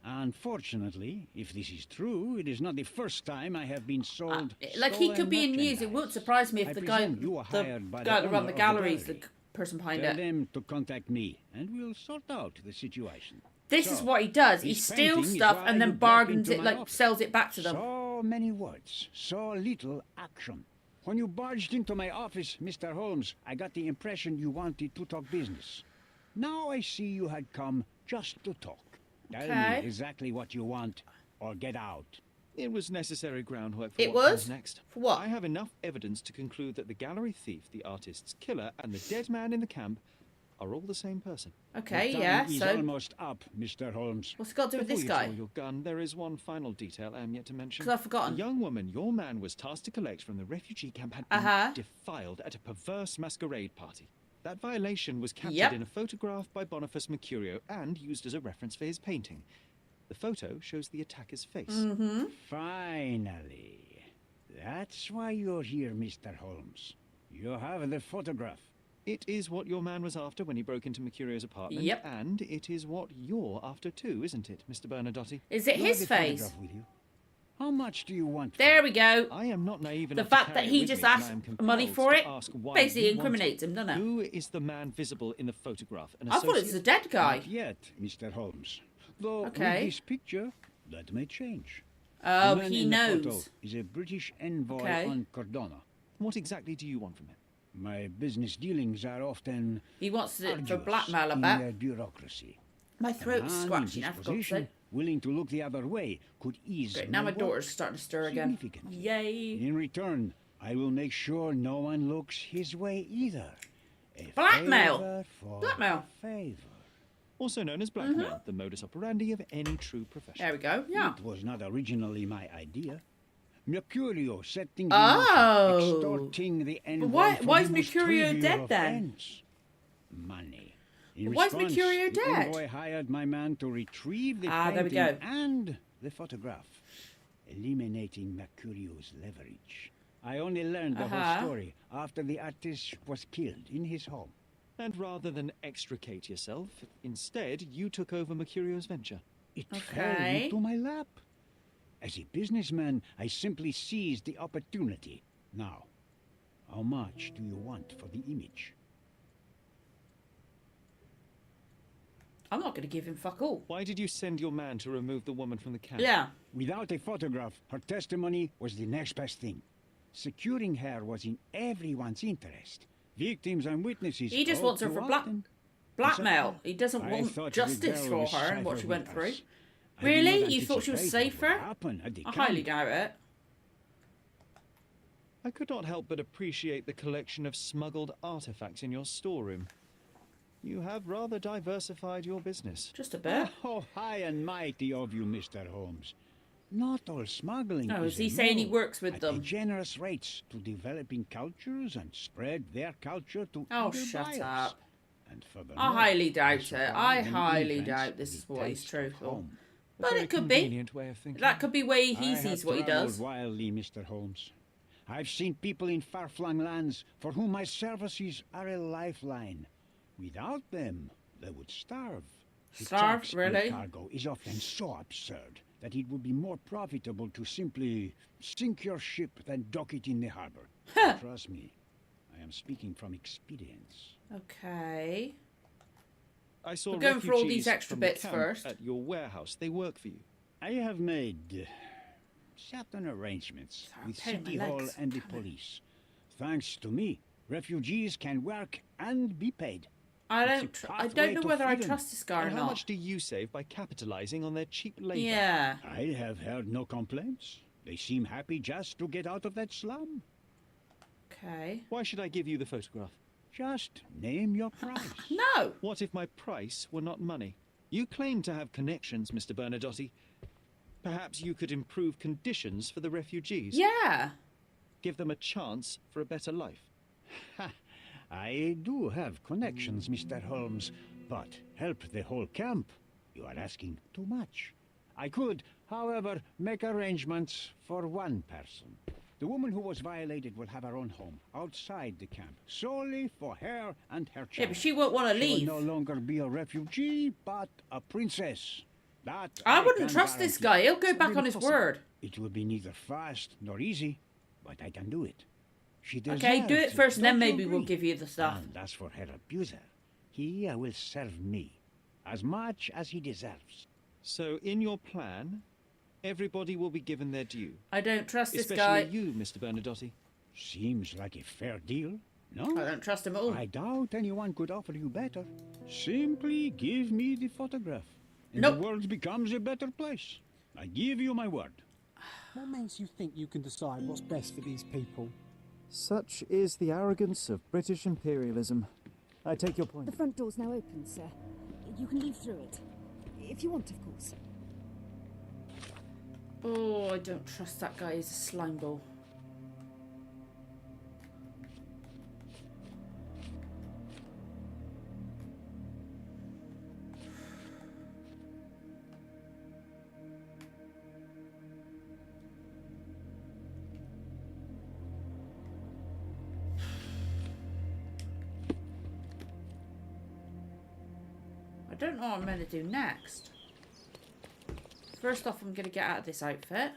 Unfortunately, if this is true, it is not the first time I have been sold. Like he could be in stolen news. It won't surprise me if I the guy, presume you were the hired by the guy that run owner the of the gallery is the gallery. person behind Tell it. them to contact me, and we'll sort out the situation. This is what he does. He this steals painting is stuff why and then you broke bargains into it, my like office. sells it back to them. So many words, so little action. When you barged into my office, Mr. Holmes, I got the impression you wanted to talk business. Now I see you had come just to talk. Tell Okay. me exactly what you want, or get out. It was necessary groundwork for It what was? comes next. For what? I have enough evidence to conclude that the gallery thief, the artist's killer, and the dead man in the camp are all the same person. Okay, The yeah, time is so almost up, Mr. Holmes. what's it got to do with Before this you guy? draw your gun, there is one final detail I am yet to mention. Because I've forgotten. The young woman your man was tasked to collect from the refugee camp had been defiled at a perverse masquerade party. That violation was captured in a photograph by Boniface Mercurio and used as a reference for his painting. The photo shows the attacker's face. Finally. That's why you're here, Mr. Holmes. You have the photograph. It is what your man was after when he broke into Mercurio's apartment. Yep. And it is what you're after too, isn't it, Mr. Bernadotti? Is it You have his the face? photograph with you? How much do you want? There we go. I am not naive The enough fact to that carry he with just me, and asked I am money compelled for to it ask why basically you want incriminates it. him, doesn't it? Who is the man visible in the photograph? An I thought it was a associate? dead guy. Not yet, Mr. Holmes. Though Okay. with this picture, that may change. Oh, The man he in the photo knows. is a British envoy Okay. on Cordona. What exactly do you want from him? My business dealings are often He wants it for arduous blackmail, I in bet. their bureaucracy. My A throat's man in scratchy, his I forgot to position, say. willing to look the other way, could ease Great, now my work daughter's starting to stir again. significantly. Yay. In return, I will make sure no one looks his way either. A Blackmail. favor for Blackmail. a favor. Also known as blackmail, the modus operandi of any true professional. There we go. Yeah. It was not originally my idea. Mercurio set things in Oh. motion, extorting the envoy why from is the most Mercurio trivial dead of then? ends. Money. In But why is response, Mercurio the dead? envoy hired my man to retrieve the Ah, there we painting go. and the photograph, eliminating Mercurio's leverage. I only learned the whole story after the artist was killed in his home. And rather than extricate yourself, instead you took over Mercurio's venture. It fell Okay. into my lap. As a businessman, I simply seized the opportunity. Now, how much do you want for the image? I'm not going to give him fuck all. Why did you send your man to remove the woman from the camp? Yeah. Without a photograph, her testimony was the next best thing. Securing her was in everyone's interest. Victims and witnesses. He just all wants her too for often blackmail. He doesn't I want thought justice the for girl was her and what safer she went with through. us. I did Really? not You thought she was anticipate what safer? would happen at the I highly camp. doubt it. I could not help but appreciate the collection of smuggled artifacts in your storeroom. You have rather diversified your business. Just a bit. Oh, high and mighty of you, Mr. Holmes. Not all smuggling Oh, is a he saying he no. works with I them? pay generous rates to developing cultures and spread their culture to Oh, other shut buyers. up. And furthermore, I highly doubt it. supply I many highly immigrants doubt this the is what he's taste of truthful. home. But Very it could be. convenient way of thinking. That could be way he I sees have what he traveled does. wildly, Mr. Holmes. I've seen people in far-flung lands for whom my services are a lifeline. Without them, they would starve. The Starve? tax on Really? cargo is often so absurd that it would be more profitable to simply sink your ship than dock it in the harbor. Trust me, I am speaking from experience. Okay. I saw We're going for all refugees these extra from the bits camp first. at your warehouse. They work for you. I have made certain arrangements Sorry, I'm with paining my City Hall legs. and the police. Thanks to me, refugees can work and be paid. I It's a don't pathway know to whether I freedom. trust this guy or And how not. much do you save by capitalizing on their cheap labor? Yeah. I have heard no complaints. They seem happy just to get out of that slum. Okay. Why should I give you the photograph? Just name your price. No. What if my price were not money? You claim to have connections, Mr. Bernadotti. Perhaps you could improve conditions for the refugees. Yeah. Give them a chance for a better life. I do have connections, Mr. Holmes, but help the whole camp? You are asking too much. I could, however, make arrangements for one person. The woman who was violated will have her own home outside the camp, solely for her and her child. Yeah, but she won't want to She leave. will no longer be a refugee, but a princess. That I wouldn't can trust this guarantee. guy. He'll go back on his word. It will be neither fast nor easy, but I can do it. She Okay, do deserves it first and then Don't you maybe we'll agree? give you the stuff. And as for her abuser, he will serve me as much as he deserves. So, in your plan, everybody will be given their due. I don't trust this Especially guy. you, Mr. Bernadotti. Seems like a fair deal, no? I don't trust him at all. I doubt anyone could offer you better. Simply give me the photograph, and Nope. the world becomes a better place. I give you my word. What makes you think you can decide what's best for these people? Such is the arrogance of British imperialism. I take your point. The front door's now open, sir. You can leave through it. If you want, of course. Oh, I don't trust that guy. He's a slime ball. I don't know what I'm going to do next. First off, I'm going to get out of this outfit.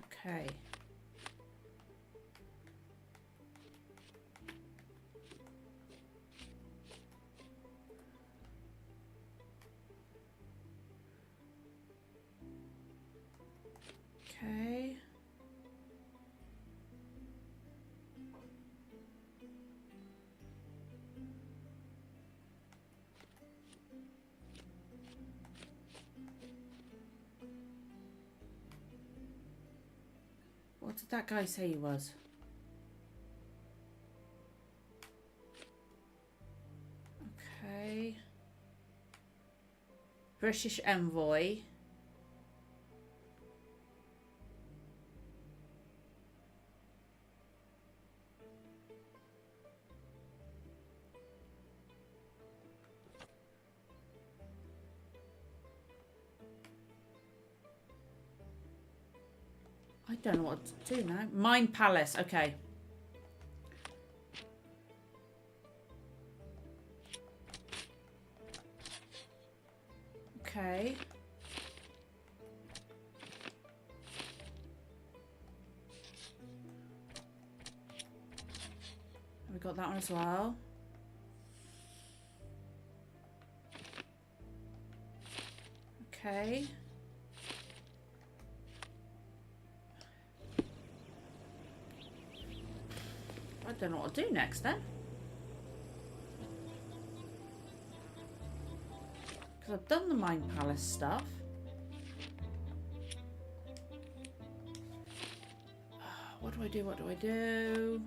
Okay. Okay. What did that guy say he was? Okay. British envoy. I don't know what to do now. Mine Palace, okay. Okay. We got that one as well. Okay. I don't know what to do next then. Because I've done the Mind Palace stuff. What do I do? What do I do?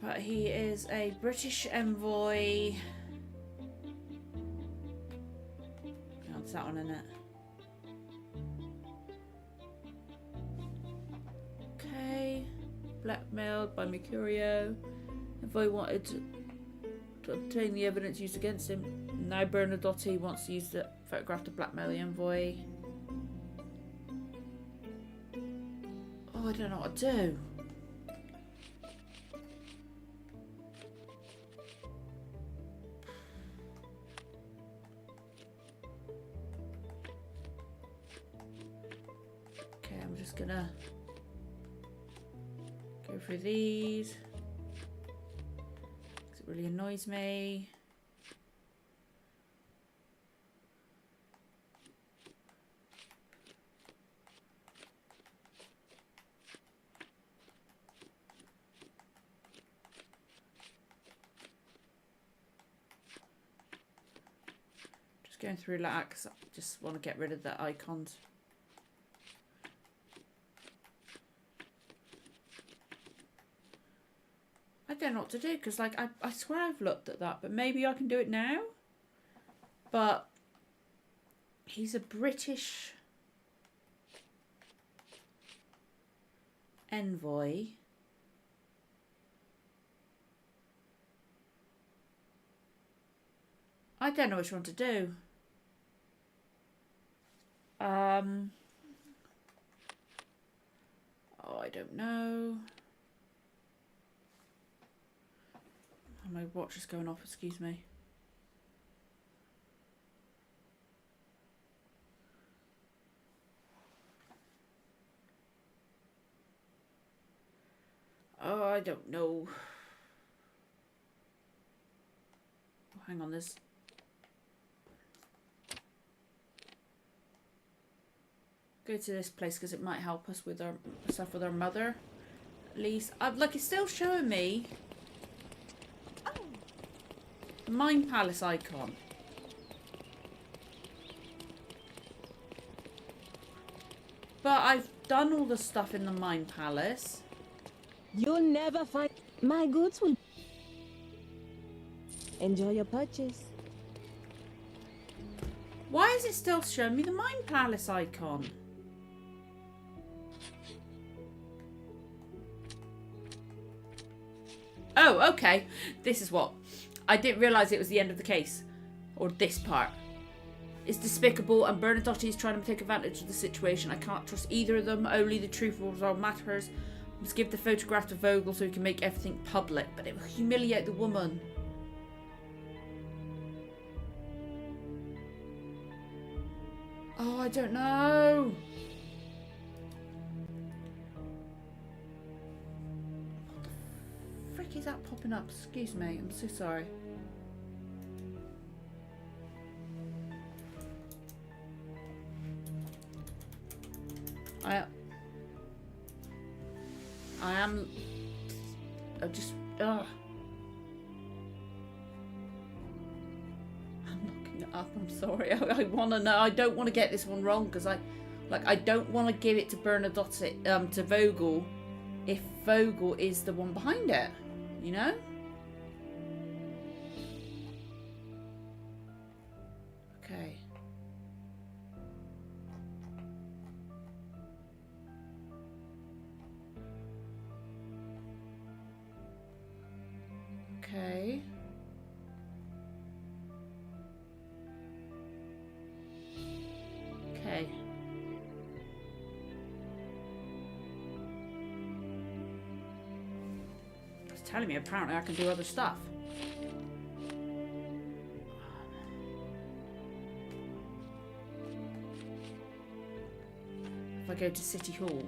But he is a British envoy. That's that one, isn't it? Okay. Blackmailed by Mercurio. Envoy wanted to obtain the evidence used against him. Now Bernadotte wants to use the photograph to blackmail the envoy. Oh, I don't know what to do. Okay, I'm just gonna go through these. Because it really annoys me. Just going through that because I just want to get rid of the icons. I don't know what to do because, like, I swear I've looked at that, but maybe I can do it now. But he's a British envoy. I don't know which one to do. Oh, I don't know. Oh, my watch is going off, excuse me. Oh, I don't know. Oh, hang on, there's... Go to this place because it might help us with our stuff with our mother. At least, look, it's still showing me. The Mind Palace icon. But I've done all the stuff in the Mind Palace. You'll never find... My goods will... Enjoy your purchase. Why is it still showing me the Mind Palace icon? Oh, okay. This is what. I didn't realise it was the end of the case. Or this part. It's despicable and Bernadotte is trying to take advantage of the situation. I can't trust either of them. Only the truth will resolve matters. I must give the photograph to Vogel so he can make everything public. But it will humiliate the woman. Oh, I don't know. What the frick is that popping up? Excuse me, I'm so sorry. I just, I'm looking it up, I'm sorry. I want to know, I don't want to get this one wrong because I don't want to give it to Bernadotte, to Vogel if Vogel is the one behind it, you know? Okay. Okay. Okay. It's telling me apparently I can do other stuff. If I go to City Hall.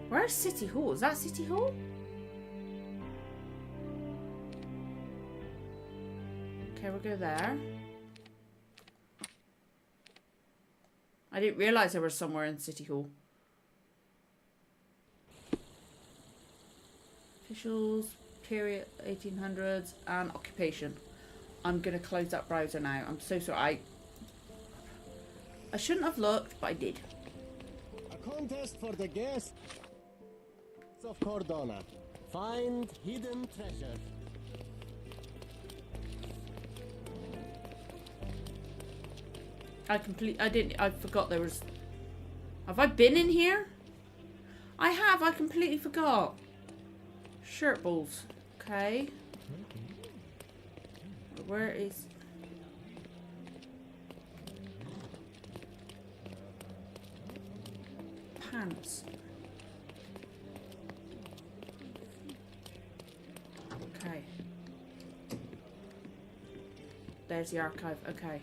Where's City Hall? Is that City Hall? Okay, we'll go there. I didn't realise there was somewhere in City Hall. Officials, period, 1800s, and occupation. I'm going to close that browser now. I'm so sorry. I shouldn't have looked, but I did. A contest for the guests of Cordona. Find hidden treasure. I forgot there was... Have I been in here? I have, I completely forgot. Shirt balls. Okay. Where is... Pants. Okay. There's the archive. Okay.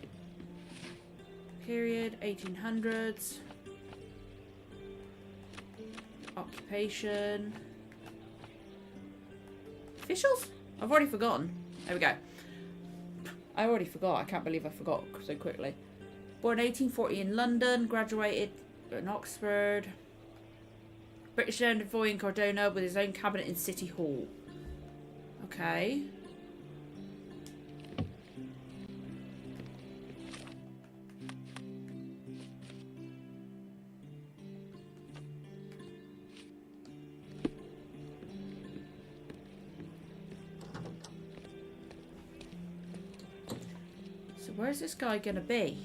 Period, 1800s. Occupation. Officials? I've already forgotten. There we go. I already forgot. I can't believe I forgot so quickly. Born 1840 in London. Graduated in Oxford. British envoy in Cordona with his own cabinet in City Hall. Okay. So where's this guy gonna be?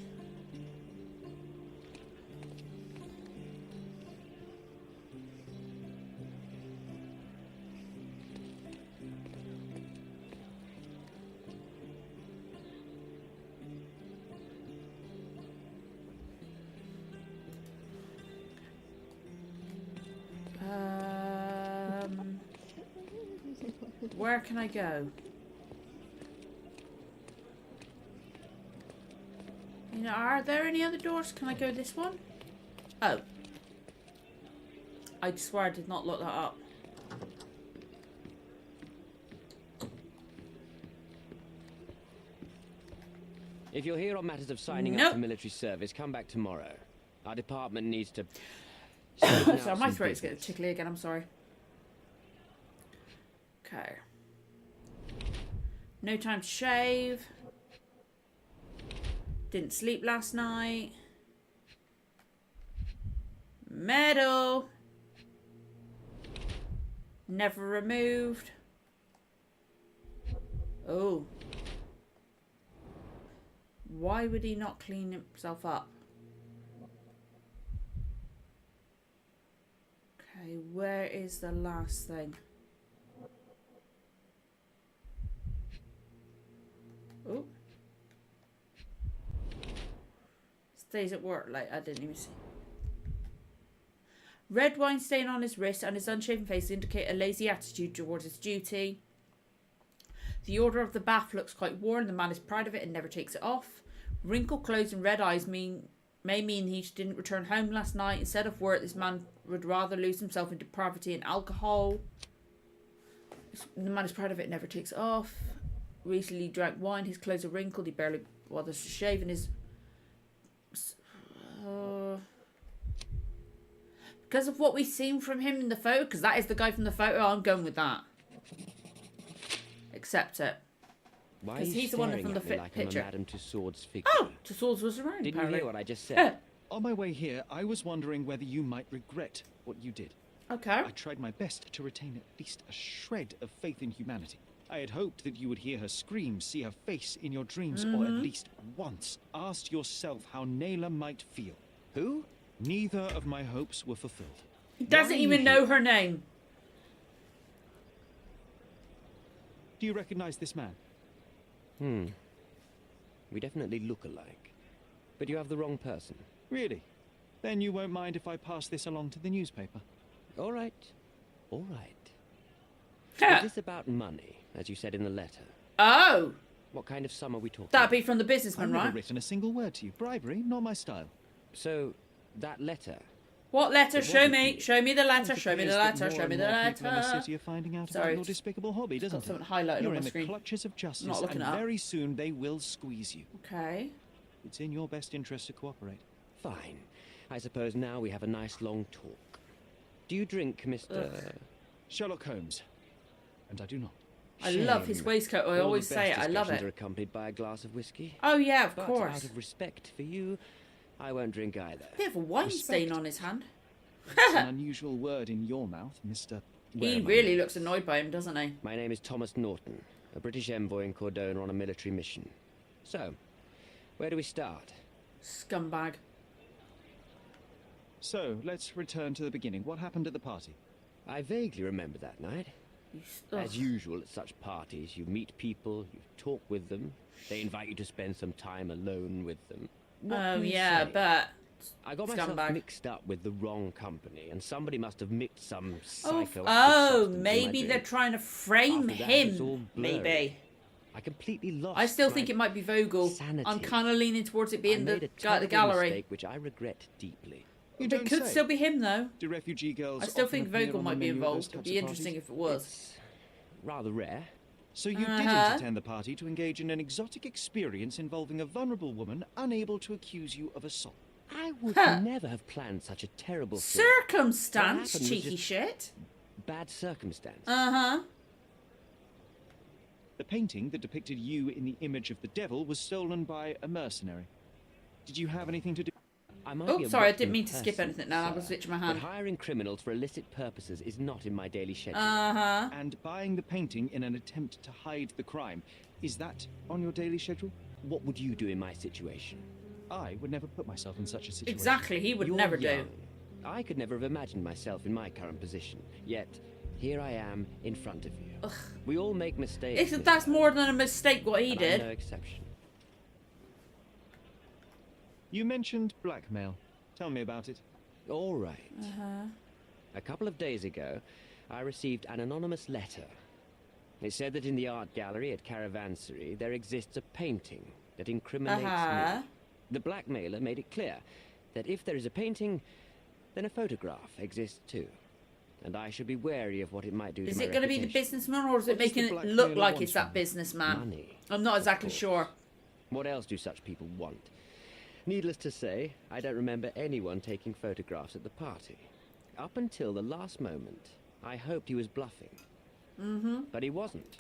Where can I go? You know, are there any other doors? Can I go this one? Oh. I swear I did not look that up. If you're here on matters of signing up for military service, come back tomorrow. Our department needs to... Sorry, my throat's getting tickly again, I'm sorry. Okay. No time to shave. Didn't sleep last night. Medal. Never removed. Oh. Why would he not clean himself up? Okay, where is the last thing? Oh. Stays at work like I didn't even see. Red wine stain on his wrist and his unshaven face indicate a lazy attitude towards his duty. The order of the bath looks quite worn. The man is proud of it and never takes it off. Wrinkled clothes and red eyes may mean he didn't return home last night. Instead of work, this man would rather lose himself in depravity and alcohol. The man is proud of it and never takes it off. Recently drank wine. His clothes are wrinkled. He barely bothers to shave. And his... because of what we've seen from him in the photo, because that is the guy from the photo, I'm going with that. Accept it. Why he's the one from the like picture. I'm a Madame Tussauds figure? Oh, Tussauds was around. Didn't apparently. you hear what I just said? On my way here, I was wondering whether you might regret what you did. Okay. I tried my best to retain at least a shred of faith in humanity. I had hoped that you would hear her scream, see her face in your dreams, or at least once ask yourself how Nayla might feel. Who? Neither of my hopes were fulfilled. He doesn't even know her name. Do you recognize this man? We definitely look alike. But you have the wrong person. Really? Then you won't mind if I pass this along to the newspaper? All right. All right. Is this about money, as you said in the letter? Oh! What kind of sum are we talking? That'd be from the businessman, I've right? never written a single word to you. Bribery, not my style. So, that letter... What letter? It Show wasn't me. you. Show me the letter. It Show me the appears that letter. more Show me and the more people in the letter. city are finding out Sorry. about your despicable hobby, Got doesn't something it? highlighted You're on my in the screen. clutches of justice, Not looking and it up. very soon they will squeeze you. Okay. It's in your best interest to cooperate. Fine. I suppose now we have a nice long talk. Do you drink, Mr... Sherlock Holmes. And I do not. I love his waistcoat. I All always the say best it. I love discussions it. are accompanied by a glass of whiskey. Oh yeah, of But course. out of respect for you, I won't drink either. Bit of a wine Respect. stain on his hand. That's an unusual word in your mouth, Mr. He really looks annoyed by him, doesn't he? My name is Thomas Norton, a British envoy in Cordona on a military mission. So, where do we start? Scumbag. So, let's return to the beginning. What happened at the party? I vaguely remember that night. As usual at such parties, you meet people, you talk with them, they invite you to spend some time alone with them. What Oh can you yeah, say? but I got myself scumbag. mixed up with the wrong company, and somebody must have mixed some psycho. Oh, maybe they're trying to frame After that, it's all him. blurry. Maybe. I completely lost. I still my think it might be Vogel. sanity. I'm kind of leaning towards it I being made the a guy at the terrible gallery. mistake, which I regret deeply. You It don't could say. still be him though. Do refugee girls I still often think appear Vogel on the might be menu at those involved. It'd types be of interesting parties? if it was. It's rather rare. So you didn't attend the party to engage in an exotic experience involving a vulnerable woman unable to accuse you of assault. I would never have planned such a terrible thing. Circumstance, What happened was cheeky just shit. Bad circumstance. Uh-huh. The painting that depicted you in the image of the devil was stolen by a mercenary. Did you have anything to do? I might Oh, be a sorry, I rotten didn't mean to skip person, anything now. I was sir, switching my but hand. hiring criminals for illicit purposes is not in my daily schedule. Uh-huh. And buying the painting in an attempt to hide the crime, is that on your daily schedule? What would you do in my situation? I would never put myself in such a situation. Exactly, he would You're never young. do. I could never have imagined myself in my current position. Yet, here I am in front of you. Ugh. We all make mistakes. If that's more than a mistake what he and I'm did. no exception. You mentioned blackmail. Tell me about it. All right. Uh-huh. A couple of days ago, I received an anonymous letter. It said that in the art gallery at Caravansary there exists a painting that incriminates me. The blackmailer made it clear that if there is a painting, then a photograph exists too. And I should be wary of what it might do Is to my it going to be the reputation. businessman or is it What does the making it blackmailer look like want it's that from you? businessman? Money. I'm not of exactly course. sure. What else do such people want? Needless to say, I don't remember anyone taking photographs at the party. Up until the last moment, I hoped he was bluffing. But he wasn't,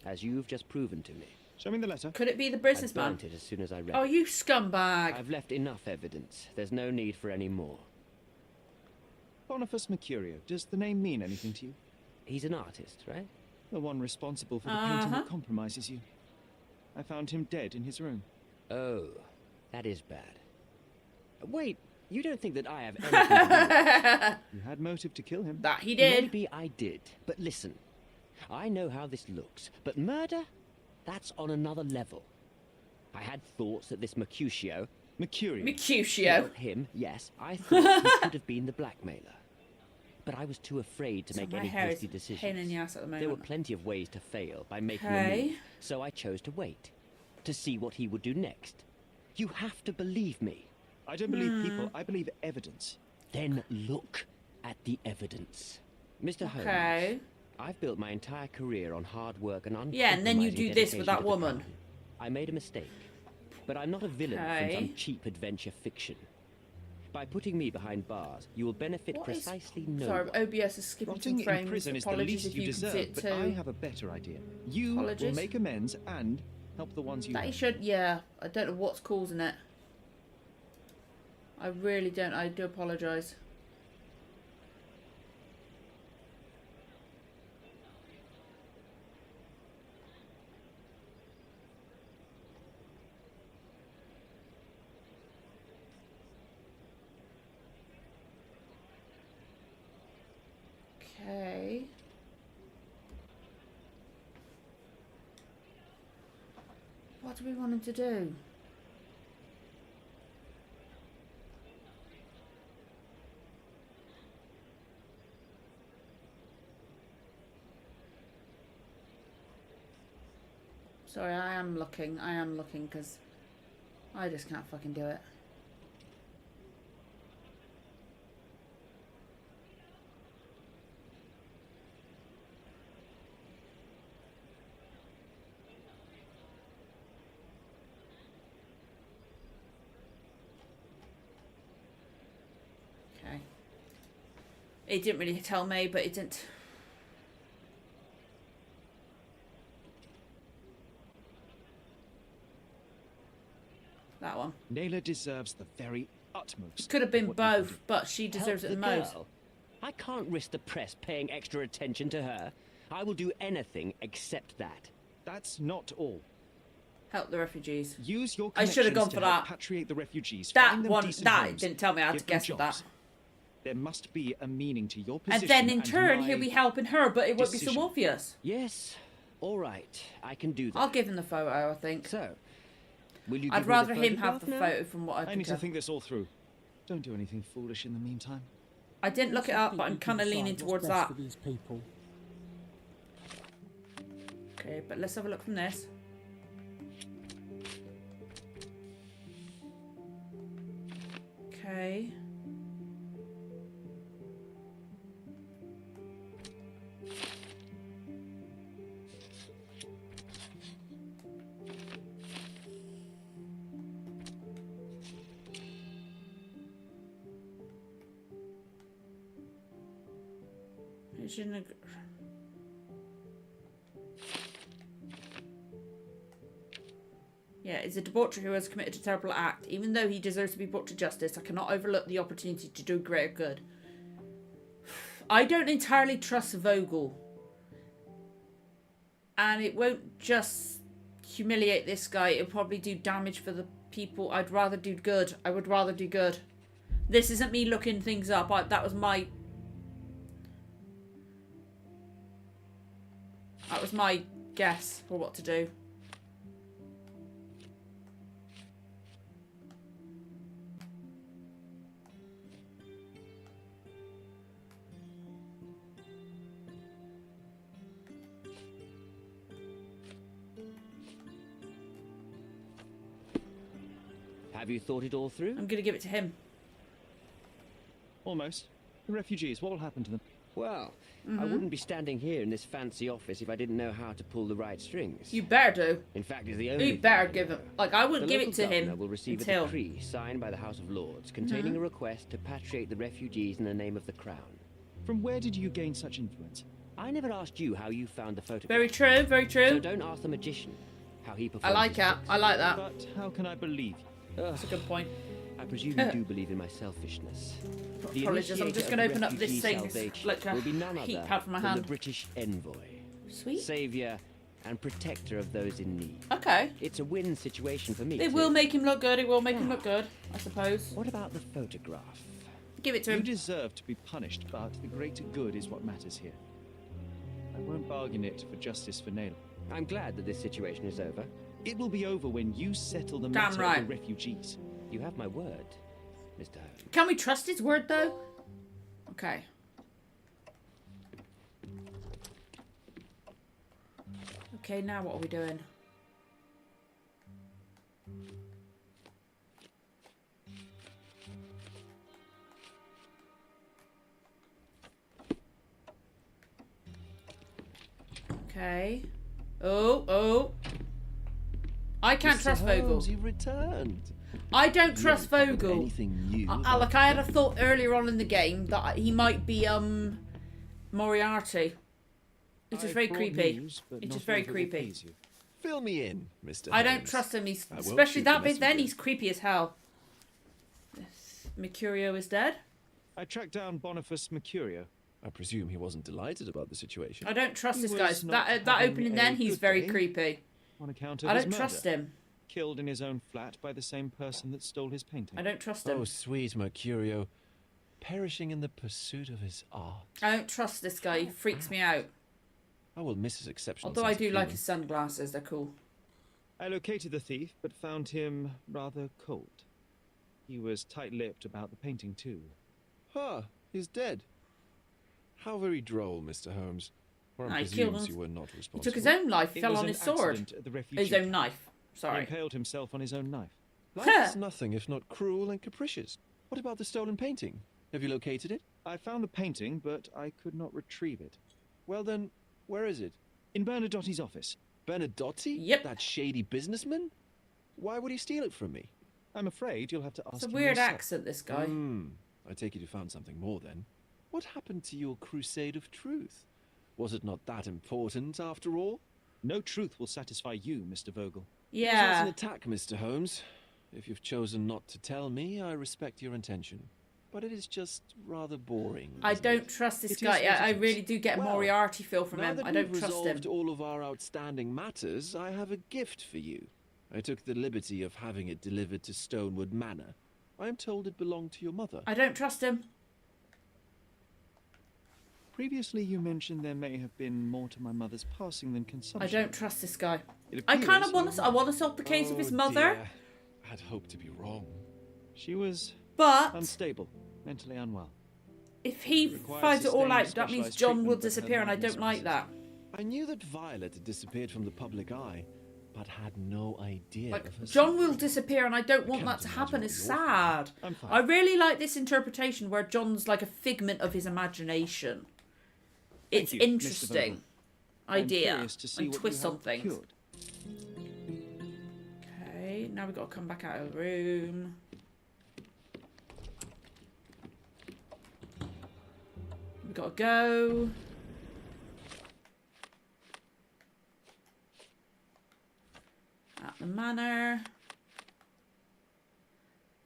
as you've just proven to me. Show me the letter. Could it be the I businessman? burnt it as soon as I read Oh, it. you scumbag. I've left enough evidence. There's no need for any more. Boniface Mercurio. Does the name mean anything to you? He's an artist, right? The one responsible for the painting that compromises you. I found him dead in his room. Oh, that is bad. Wait, you don't think that I have anything to do with it? You had motive to kill him. That he did. Maybe I did, but listen. I know how this looks, but murder? That's on another level. I had thoughts that this Mercutio... Mercutio. Not him, yes. I thought he could have been the blackmailer. But I was too afraid to make my any hair hasty is decisions. pain in the ass at the moment. There were plenty of ways to fail by making a move, so I chose to wait, to see what he would do next. You have to believe me. I don't believe people, I believe evidence. Then look at the evidence. Mr. Holmes, I've built my entire career on hard work and uncompromising Yeah, and then you do this with that dedication to the woman. crown. I made a mistake, but I'm not a villain from some cheap adventure fiction. By putting me behind bars, you will benefit precisely no Sorry, one. OBS is skipping Rotting some frames. in prison is the Apologies least if you you can see deserve, it but too. I have a better idea. You will Apologies. make amends and help the ones you That he love. should, yeah. I don't know what's causing it. I really don't. I do apologise. Okay. What do we want him to do? Sorry, I am looking because I just can't fucking do it. Okay. It didn't really tell me, but it didn't. That one. Naylor deserves the very utmost. Could have been of what you can both, but she deserves it Help the the most. girl. I can't risk the press paying extra attention to her. I will do anything except that. That's not all. Help the refugees. Use your I should have connections gone to for help that. Patriate the refugees. That find them one, decent that homes, didn't tell me how to give them guess with that. jobs. There must be a meaning to your position. And then in turn, my he'll be helping her, but it won't be so decision. obvious. Yes, all right, I can do that. I'll give him the photo, I think. So, will you I'd give me rather the him have the photograph now? photo from what I I can need tell. to think this all through. Don't do anything foolish in the meantime. I didn't look it up, but I'm You can kind of decide leaning what's towards best that. for these people. Okay, but let's have a look from this. Okay. It shouldn't have... Yeah, is a debaucher who has committed a terrible act. Even though he deserves to be brought to justice, I cannot overlook the opportunity to do greater good. I don't entirely trust Vogel. And it won't just humiliate this guy. It'll probably do damage for the people. I'd rather do good. I would rather do good. This isn't me looking things up. That was my... That was my guess for what to do. Have you thought it all through? I'm going to give it to him. Almost. The refugees, what will happen to them? Well, I wouldn't be standing here in this fancy office if I didn't know how to pull the right strings. You better do. In fact, it's the only. You better give him. Like, I wouldn't The give local it to governor him will receive until. a decree signed by the House of Lords containing a request to patriate the refugees in the name of the Crown. From where did you gain such influence? I never asked you how you found the photograph. Very true, very true. So don't ask the magician how he performed. I like his that. tricks. I like that. But how can I believe you? That's a good point. I presume you do believe in my selfishness. The Apologies, I'm just initiator going to of open up this refugee thing. salvation Like a will be none heat other pad for my than hand. the British envoy, Sweet. saviour, and protector of those in need. Okay. It's a win situation for me. It too. will make him look good. It will make him look good, I suppose. What about the photograph? Give it to You him. deserve to be punished, but the greater good is what matters here. I won't bargain it for justice for Naylor. I'm glad that this situation is over. It will be over when you settle the Damn matter right. of the refugees. You have my word, Mr. Holmes. Can we trust his word, though? Okay. Okay, now what are we doing? Okay. Oh. I can't trust Vogel. You returned. I don't trust Vogel. Anything new? Like I had a thought earlier on in the game that he might be Moriarty. It's just very creepy. It's just very creepy. Fill me in, Mr. I don't Holmes. trust him. He's I won't especially shoot that the bit. Then messenger. he's creepy as hell. Mercurio is dead. I tracked down Boniface Mercurio. I presume he wasn't delighted about the situation. I don't trust He this guy. was not That having opening a then, he's good very day. creepy. On account of I his don't murder. trust him. Killed in his own flat by the same person that stole his painting. I don't trust him. Oh, sweet Mercurio, perishing in the pursuit of his art. I don't trust this guy. He freaks me out. I will miss his exceptional. Although I sense do of like humour. his sunglasses. They're cool. I located the thief, but found him rather cold. He was tight-lipped about the painting, too. Ah, he's dead. How very droll, Mr. Holmes. One No, he killed presumes him. you were not He responsible. took his own life. He It fell was on an his sword. accident at the refugee His own camp. knife. He Sorry. impaled himself on his own knife. Life is nothing if not cruel and capricious. What about the stolen painting? Have you located it? I found the painting, but I could not retrieve it. Well then, where is it? In Bernadotti's office. Bernadotti? Yep. That shady businessman? Why would he steal it from me? I'm afraid you'll have to ask It's a him weird yourself. accent, this guy. I take it you found something more then. What happened to your crusade of truth? Was it not that important after all? No truth will satisfy you, Mr. Vogel. It was not Yeah. an attack, Mr. Holmes. If you've chosen not to tell me, I respect your intention. But it is just rather boring. I isn't don't it? trust this It is guy. what I it is. really do get a Well, Moriarty feel from Now him. that I don't we've trust him. resolved all of our outstanding matters, I have a gift for you. I took the liberty of having it delivered to Stonewood Manor. I am told it belonged to your mother. I don't trust him. Previously, you mentioned there may have been more to my mother's passing than consumption. I don't trust this guy. It I kind of appears want to. I want to solve the case of his mother, Dear. I'd hoped to be wrong. She was but unstable, mentally unwell. if he Requires finds it all sustained out, that means specialised John treatment, will but her disappear, and I mind don't is like that. I knew that Violet had disappeared from the public eye, but had no idea Like, of her John will secret. disappear, and I don't want can't that to imagine happen. what It's you're sad. I'm fine. I really like this interpretation where John's like a figment of his imagination. It's you, Mr. interesting Vogel. I'm idea curious to see and what twist you on have things. procured. Okay, now we've got to come back out of the room. We've got to go. At the manor.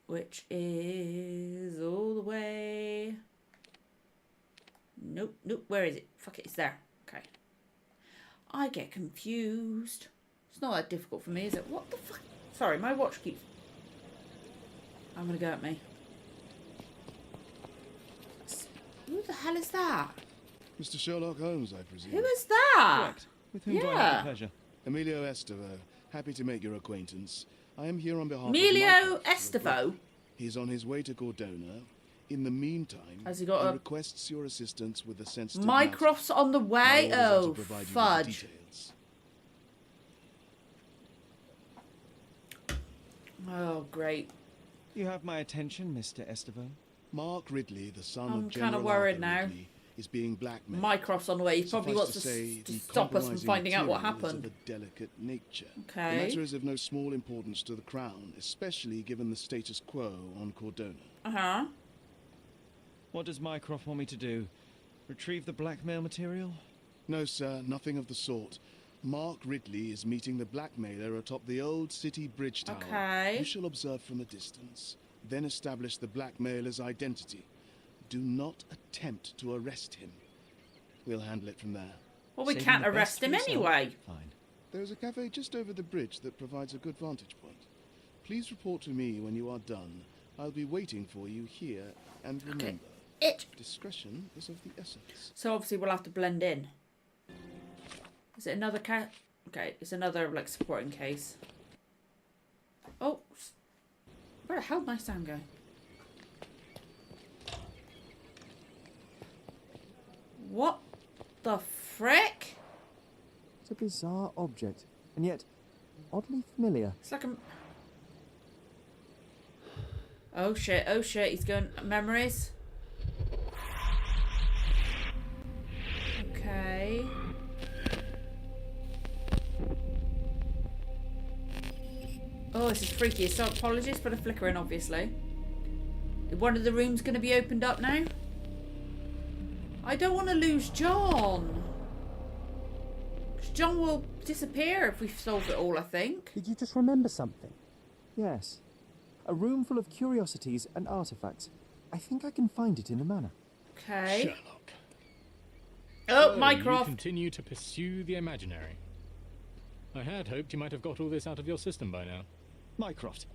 Which is all the way. Nope, where is it? Fuck it, it's there. Okay. I get confused. It's not that difficult for me, is it? What the fuck? Sorry, my watch keeps... I'm gonna go at me. Who the hell is that? Mr. Sherlock Holmes, I presume. Who is that? Correct. With whom do I have Yeah. the pleasure? Emilio Estevao. Happy to make your acquaintance. I am here on behalf of Emilio Mycroft. Estevao? He's on his way to Cordona. In the meantime, Has he got a- requests your assistance with the sensitive Mycroft's on the way? matter. I always Oh, like to provide you with the fudge. details. Oh, great. You have my attention, Mr. Estevao. Mark Ridley, the son I'm of General kinda worried Arthur now. Ridley, is being blackmailed. Mycroft's on the way. He probably wants Suffice to, say, to the stop us from compromising finding out what material is happened. of a delicate nature. Okay. The matter is of no small importance to the Crown, especially given the status quo on Cordona. Uh-huh. What does Mycroft want me to do? Retrieve the blackmail material? No, sir, nothing of the sort. Mark Ridley is meeting the blackmailer atop the old city bridge tower. Okay. You shall observe from a distance, then establish the blackmailer's identity. Do not attempt to arrest him. We'll handle it from there. Well, we can't arrest him anyway. Fine. There is a cafe just over the bridge that provides a good vantage point. Please report to me when you are done. I'll be waiting for you here, and remember, discretion is of the essence. So obviously we'll have to blend in. Is it another cat? Okay, it's another like supporting case. Oh, where the hell did my sound go? What the frick? It's a bizarre object, and yet oddly familiar. It's like a... Oh shit, he's going... Memories? Okay. Oh, this is freaky. So apologies for the flickering, obviously. Is one of the rooms going to be opened up now? I don't want to lose John. 'Cause John will disappear if we solve it all, I think. Did you just remember something? Yes. A room full of curiosities and artifacts. I think I can find it in the manor. Okay. Sherlock. Oh, So Mycroft. You continue to pursue the imaginary. I had hoped you might have got all this out of your system by now. Mycroft,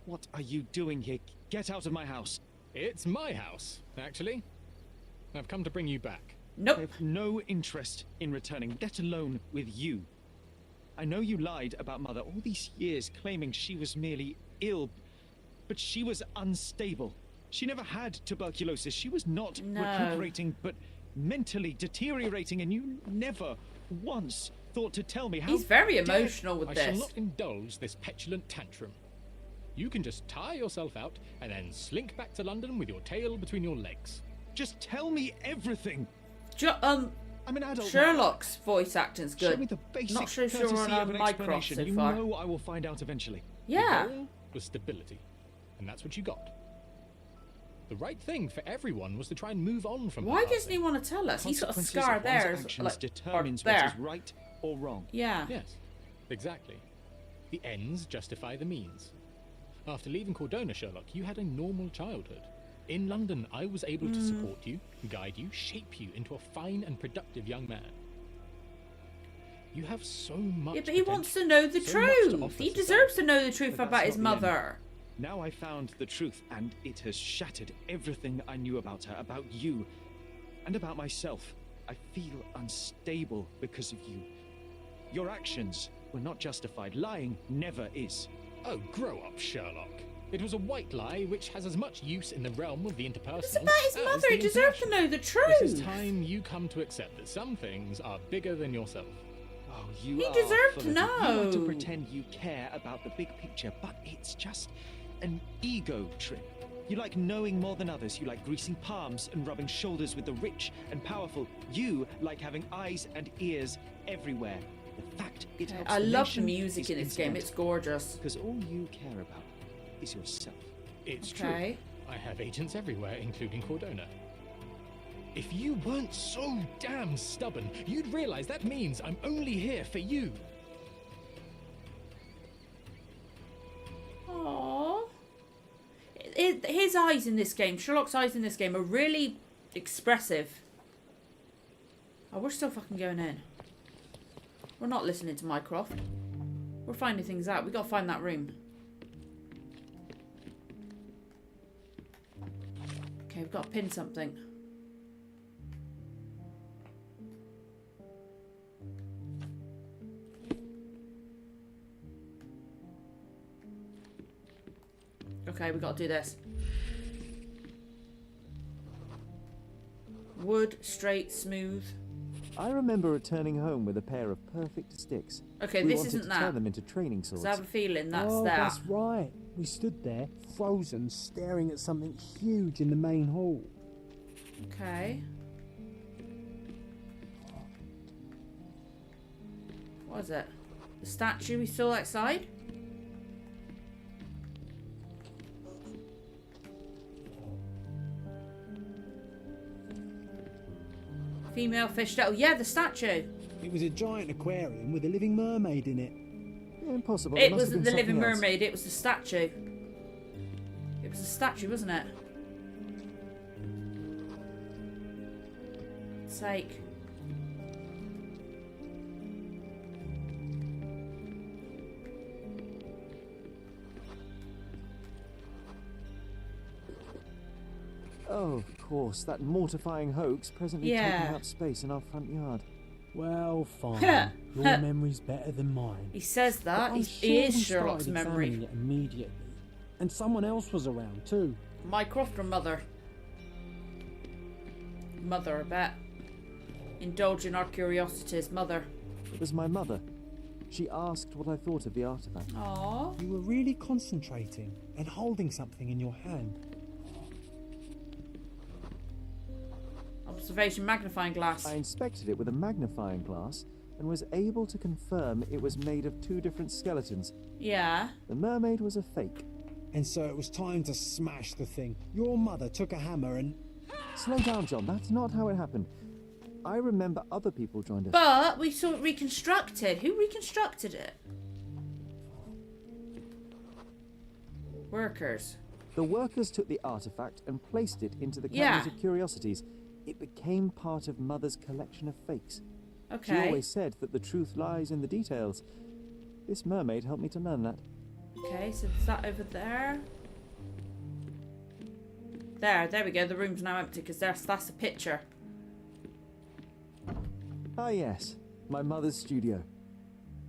what are you doing here? Get out of my house. It's my house, actually. I've come to bring you back. Nope. I have no interest in returning, let alone with you. I know you lied about Mother all these years, claiming she was merely ill, but she was unstable. She never had tuberculosis. She was not recuperating, but mentally deteriorating, and you never once thought to tell me how. He's very emotional with I this. shall not indulge this petulant tantrum. You can just tire yourself out and then slink back to London with your tail between your legs. Just tell me everything. I'm an adult. Sherlock's voice acting's good. Show me the basic Not sure if you're courtesy on of an Mycroft explanation. so You far. know I will find out eventually. Yeah. The goal was stability, and that's what you got. The right thing for everyone was to try and move on from Why the doesn't he want to tell us? He's got a Consequences scar of one's there. actions Like, or determines there. what is right or wrong. Yeah. Yes, exactly. The ends justify the means. After leaving Cordona, Sherlock, you had a normal childhood. In London, I was able to support you, guide you, shape you into a fine and productive young man. You have so much. Yeah, but he potential, wants to know the so much to truth. offer He society. deserves to know the truth But about that's his not the end. mother. Now I found the truth, and it has shattered everything I knew about her, about you, and about myself. I feel unstable because of you. Your actions were not justified. Lying never is. Oh, grow up, Sherlock. It was a white lie which has as much use in the realm of the interpersonal. It's about his as mother. the He deserves to know the It is truth. time you come to accept that some things are bigger than yourself. Oh, you He are deserved full to of it. You want to know. pretend you care about the big picture, but it's just an ego trip. You like knowing more than others. You like greasing palms and rubbing shoulders with the rich and powerful. You like having eyes and ears everywhere. The fact it helps I the love the nation music is in this game. incidental. It's gorgeous. Because all you care about is yourself. It's Okay. true. I have agents everywhere, including Cordona. If you weren't so damn stubborn, you'd realize that means I'm only here for you. Aww. His eyes in this game, Sherlock's eyes in this game, are really expressive. Oh, we're still fucking going in. We're not listening to Mycroft. We're finding things out. We gotta find that room. Okay, we've got to pin something. Okay, we got to do this. Wood, straight, smooth. I remember returning home with a pair of perfect sticks. Okay, we this wanted isn't to that. turn them into training swords. So I have a feeling that's oh, that. that's right. We stood there, frozen, staring at something huge in the main hall. Okay. What is it? The statue we saw outside? Female fish tail. Yeah, the statue. It was a giant aquarium with a living mermaid in it. Impossible. It wasn't the living mermaid, it was the statue. It was the statue, wasn't it? Sake. Oh, of course, that mortifying hoax presently taking up space in our front yard. Well, fine. Your memory's better than mine. He says that. But He is Sherlock's memory. It immediately. And someone else was around too. Mycroft or Mother? Mother, I bet. Indulging our curiosities. Mother. It was my mother. She asked what I thought of the artifact. Aww. You were really concentrating and holding something in your hand. Observation magnifying glass. I inspected it with a magnifying glass and was able to confirm it was made of 2 different skeletons. Yeah. The mermaid was a fake. And so it was time to smash the thing. Your mother took a hammer and... Slow down, John. That's not how it happened. I remember other people joined us. But we saw it reconstructed. Who reconstructed it? Workers. The workers took the artifact and placed it into the cabinet of curiosities. It became part of Mother's collection of fakes. Okay. She always said that the truth lies in the details. This mermaid helped me to learn that. Okay, so is that over there? There we go. The room's now empty because that's a picture. Ah yes, my mother's studio.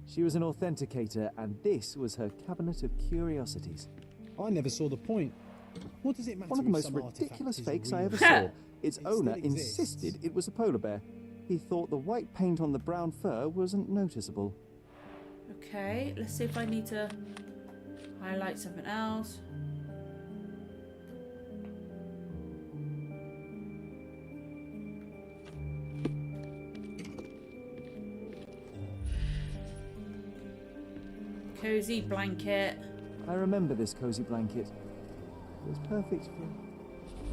She was an authenticator and this was her cabinet of curiosities. I never saw the point. What does it matter? One of the most ridiculous fakes I ever saw. Its owner insisted it was a polar bear. He thought the white paint on the brown fur wasn't noticeable. Okay, let's see if I need to highlight something else. Cozy blanket. I remember this cozy blanket. It was perfect for...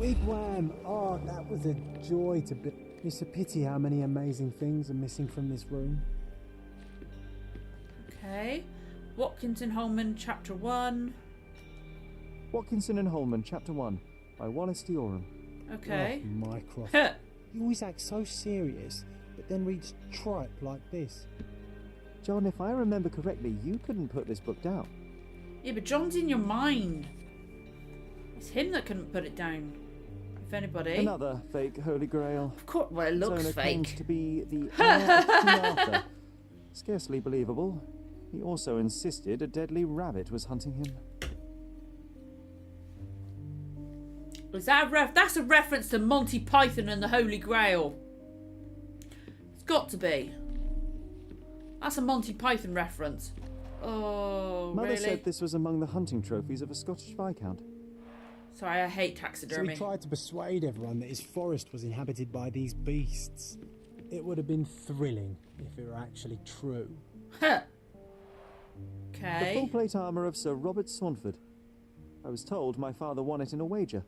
Wigwam! Oh, that was a joy to be... It's a pity how many amazing things are missing from this room. Okay. Watkins and Holman, Chapter 1. Watkinson and Holman, Chapter 1, by Wallace Dioram. Okay. Oh, Mycroft. You always act so serious, but then reads tripe like this. John, if I remember correctly, you couldn't put this book down. Yeah, but John's in your mind. It's him that couldn't put it down. If anybody. Another fake Holy Grail. Of course, well, it looks owner fake. claims to be the heir of King Arthur. Scarcely believable. He also insisted a deadly rabbit was hunting him. Is that that's a reference to Monty Python and the Holy Grail. It's got to be. That's a Monty Python reference. Oh, Mother really? said this was among the hunting trophies of a Scottish Viscount. Sorry, I hate So taxidermy. he tried to persuade everyone that his forest was inhabited by these beasts. It would have been thrilling if it were actually true. Huh. The Okay. full plate armour of Sir Robert Swanford. I was told my father won it in a wager.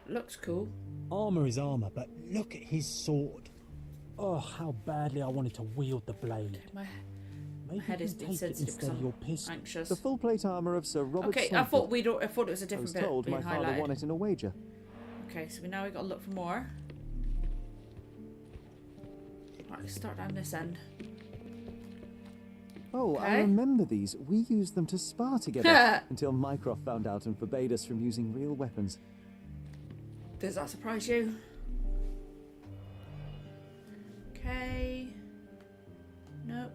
Looks cool. Armour is armour, but look at his sword. Oh, how badly I wanted to wield the blade. My Maybe head you is can take it insensitive instead because of your I'm pistol. anxious. The full plate armour of Sir Robert Okay, Swanford. I thought it was a I different was bit told being my father highlighted. won it in a wager. Okay, so now we've got to look for more. Right, let's start down this end. Oh, I Okay. remember these. We used them to spar together until Mycroft found out and forbade us from using real weapons. Does that surprise you? Okay. Nope.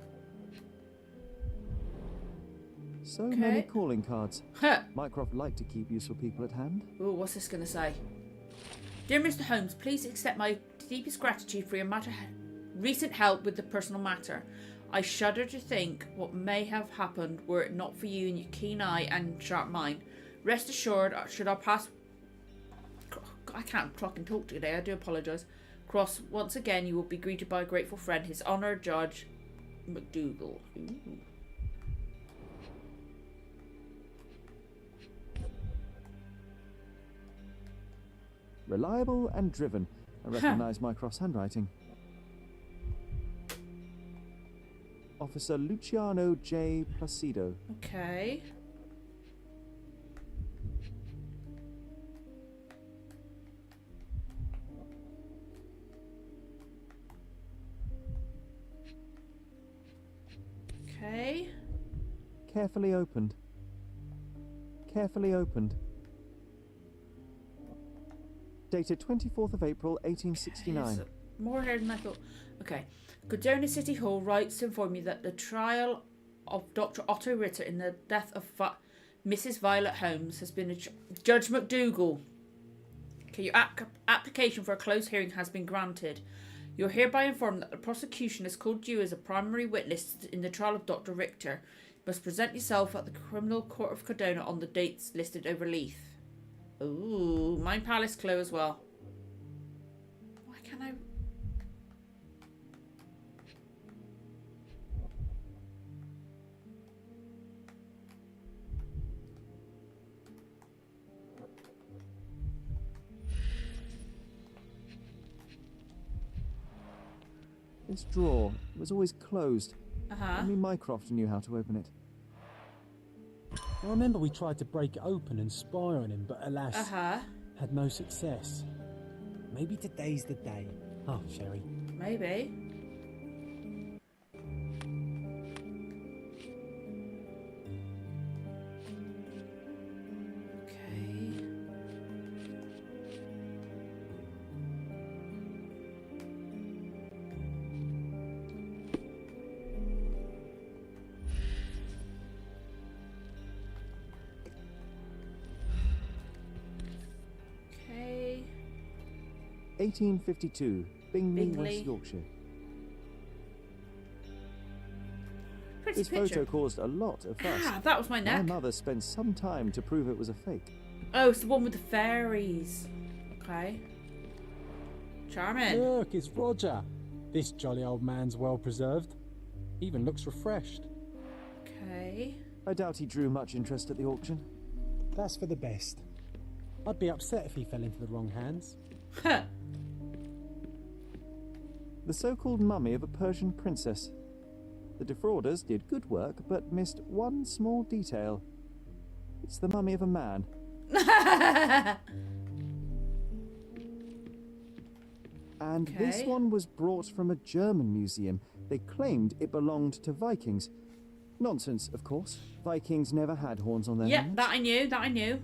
So Okay. many calling cards. Huh. Mycroft liked to keep useful people at hand. Ooh, what's this going to say? Dear Mr. Holmes, please accept my deepest gratitude for your recent help with the personal matter. I shudder to think what may have happened were it not for you and your keen eye and sharp mind. Rest assured, should our pass... I can't fucking talk today, I do apologise. Cross, once again you will be greeted by a grateful friend, His Honour Judge McDougal. Ooh. Reliable and driven. I recognize my cross handwriting. Officer Luciano J. Placido. Okay. Okay. Carefully opened. Carefully opened. Dated 24th of April, 1869. Okay, more here than I thought. Okay. Codona City Hall writes to inform you that the trial of Dr. Otto Ritter in the death of Mrs. Violet Holmes has been Judge McDougal. Okay, your application for a closed hearing has been granted. You're hereby informed that the prosecution has called you as a primary witness in the trial of Dr. Richter. You must present yourself at the Criminal Court of Codona on the dates listed over Leith. Ooh, Mind Palace clue as well. Why can't I... This drawer was always closed. Uh-huh. Only Mycroft knew how to open it. I remember we tried to break it open and spy on him, but alas, had no success. Maybe today's the day. Oh, Sherry. Maybe. Okay. 1852, Bingley, West Yorkshire. Pretty This picture. photo caused a lot of fuss. Ah, that was my neck. My mother spent some time to prove it was a fake. Oh, it's the one with the fairies. Okay. Charming. Look, it's Roger. This jolly old man's well preserved. Even looks refreshed. Okay. I doubt he drew much interest at the auction. That's for the best. I'd be upset if he fell into the wrong hands. The so-called mummy of a Persian princess. The defrauders did good work, but missed one small detail. It's the mummy of a man. And this one was brought from a German museum. They claimed it belonged to Vikings. Nonsense, of course. Vikings never had horns on their Yeah, helmets. that I knew, that I knew.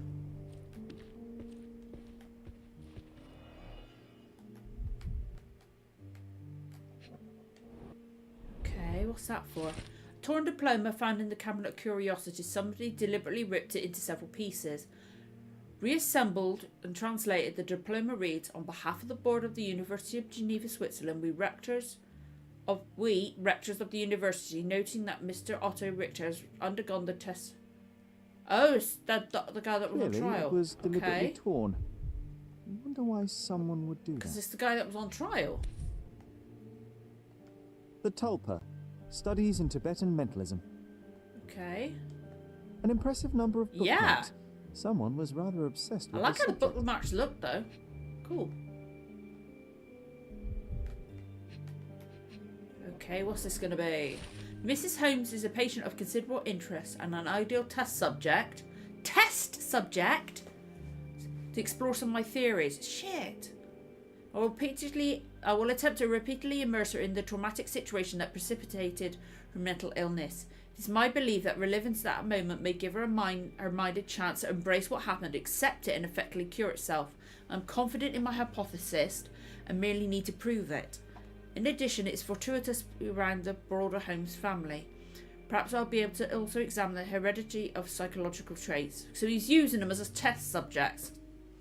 Okay, what's that for? A torn diploma found in the cabinet of curiosities. Somebody deliberately ripped it into several pieces. Reassembled and translated, the diploma reads, on behalf of the board of the University of Geneva, Switzerland, we rectors of the university, noting that Mr. Otto Richter has undergone the test. Oh, it's the guy that was Clearly, on trial. it was deliberately Okay. torn. I wonder why someone would do Because that. it's the guy that was on trial. The Tulpa. Studies in Tibetan mentalism. Okay. An impressive number of bookmarks. Yeah. Someone was rather obsessed I with like the how the subject. bookmarks look, though. Cool. Okay, what's this going to be? Mrs. Holmes is a patient of considerable interest and an ideal test subject. Test subject? To explore some of my theories. Shit. I will attempt to repeatedly immerse her in the traumatic situation that precipitated her mental illness. It is my belief that relevance to that moment may give her a chance to embrace what happened, accept it, and effectively cure itself. I'm confident in my hypothesis and merely need to prove it. In addition, it's fortuitous around the broader Holmes family. Perhaps I'll be able to also examine the heredity of psychological traits. So he's using them as a test subjects.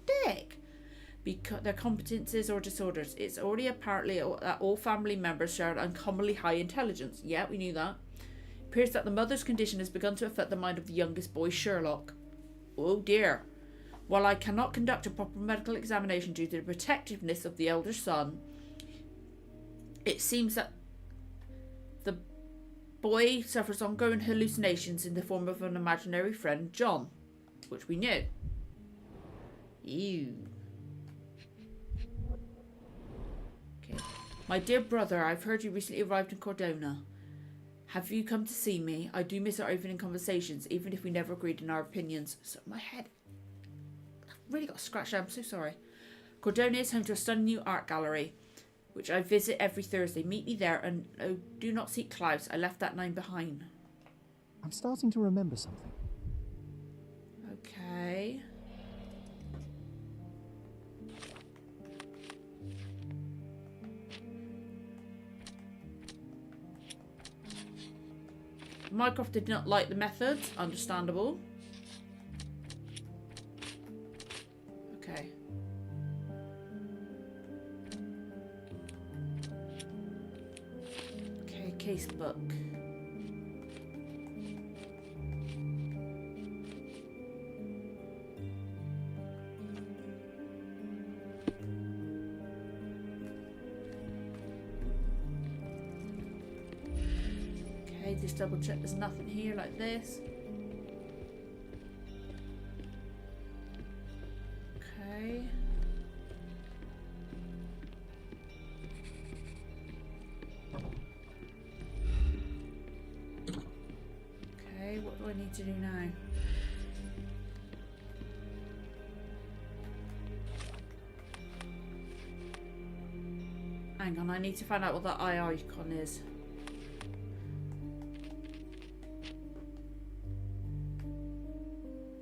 Dick! Because their competences or disorders. It's already apparently that all family members share an uncommonly high intelligence. Yeah, we knew that. It appears that the mother's condition has begun to affect the mind of the youngest boy, Sherlock. Oh dear. While I cannot conduct a proper medical examination due to the protectiveness of the elder son, it seems that the boy suffers ongoing hallucinations in the form of an imaginary friend, John, which we knew. Ew. Okay. My dear brother, I've heard you recently arrived in Cordona. Have you come to see me? I do miss our evening conversations, even if we never agreed in our opinions. So my head really got scratched out. I'm so sorry. Cordona is home to a stunning new art gallery, which I visit every Thursday. Meet me there, and oh, do not seek Klaus. I left that name behind. I'm starting to remember something. Okay. Mycroft did not like the methods. Understandable. Okay. Okay, casebook. Okay, just double check there's nothing here like this. Okay. Okay, what do I need to do now? Hang on, I need to find out what that eye icon is.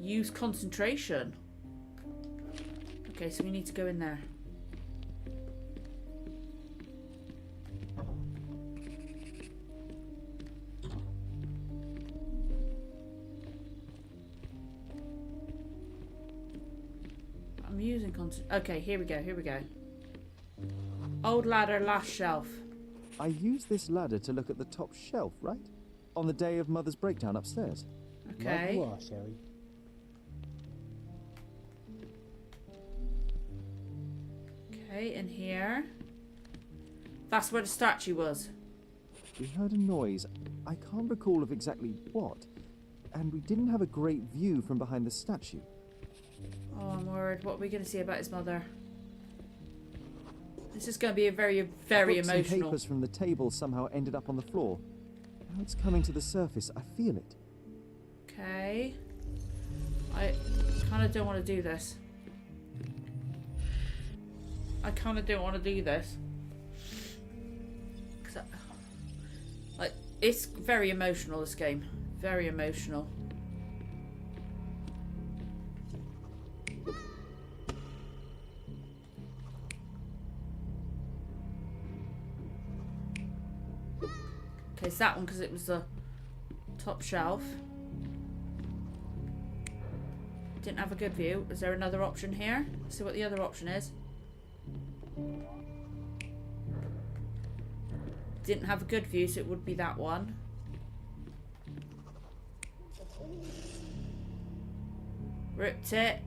Use concentration. Okay, so we need to go in there. I'm using okay, here we go, here we go. Old ladder, last shelf. I used this ladder to look at the top shelf, right? On the day of Mother's breakdown upstairs. Okay. Like you are, Sherry. Okay, in here. That's where the statue was. We heard a noise. I can't recall of exactly what. And we didn't have a great view from behind the statue. Oh, I'm worried. What are we going to see about his mother? This is going to be a very, very Books emotional. and papers from the table somehow ended up on the floor. Now it's coming to the surface. I feel it. Okay. I kind of don't want to do this. I kind of don't want to do this. Like, it's very emotional, this game. Very emotional. Okay, it's that one because it was the top shelf. Didn't have a good view. Is there another option here? Let's see what the other option is. Didn't have a good view, so it would be that one. Ripped it.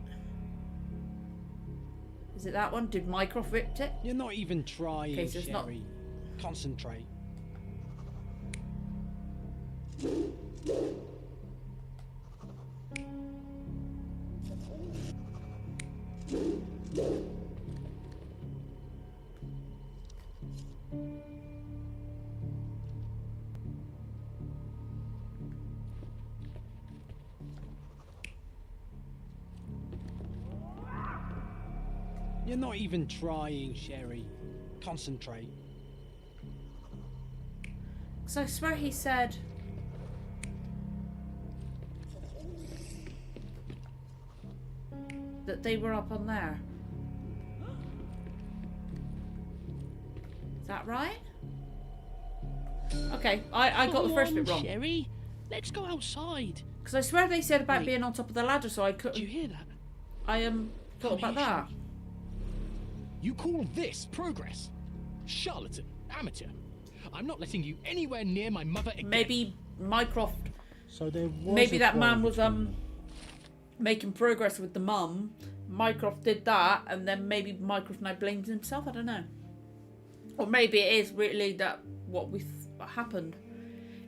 Is it that one? Did Mycroft ripped it? You're not even trying, Okay, so it's not. Sherry. Concentrate. You're not even trying, Sherry. Concentrate. So I swear he said... that they were up on there. Is that right? Okay, I got the first bit wrong. Sherry, let's go outside. Because I swear they said about being on top of the ladder, so I couldn't... Did you hear that? I thought about that. You call this progress? Charlatan, amateur. I'm not letting you anywhere near my mother again. Maybe Mycroft... So there was maybe that man was making progress with the mum. Mycroft did that, and then maybe Mycroft now blames himself. I don't know. Or maybe it is really that what happened.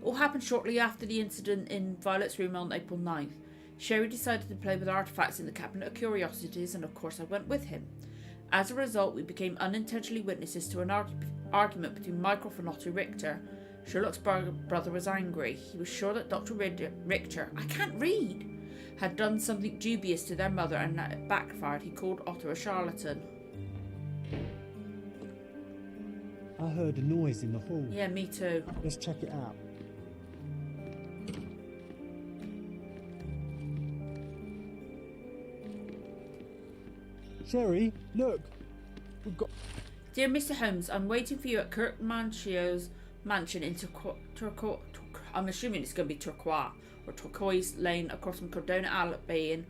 All happened shortly after the incident in Violet's room on April 9th. Sherry decided to play with artifacts in the cabinet of curiosities, and of course I went with him. As a result, we became unintentionally witnesses to an argument between Mycroft and Otto Richter. Sherlock's brother was angry. He was sure that Dr. Richter, I can't read, had done something dubious to their mother, and that it backfired. He called Otto a charlatan. I heard a noise in the hall. Yeah, me too. Let's check it out. Sherry, look. We've got... Dear Mr. Holmes, I'm waiting for you at Kirk Manchio's mansion in Turquoise. I'm assuming it's going to be Turquoise or Turquoise Lane across from Cordona Abbey in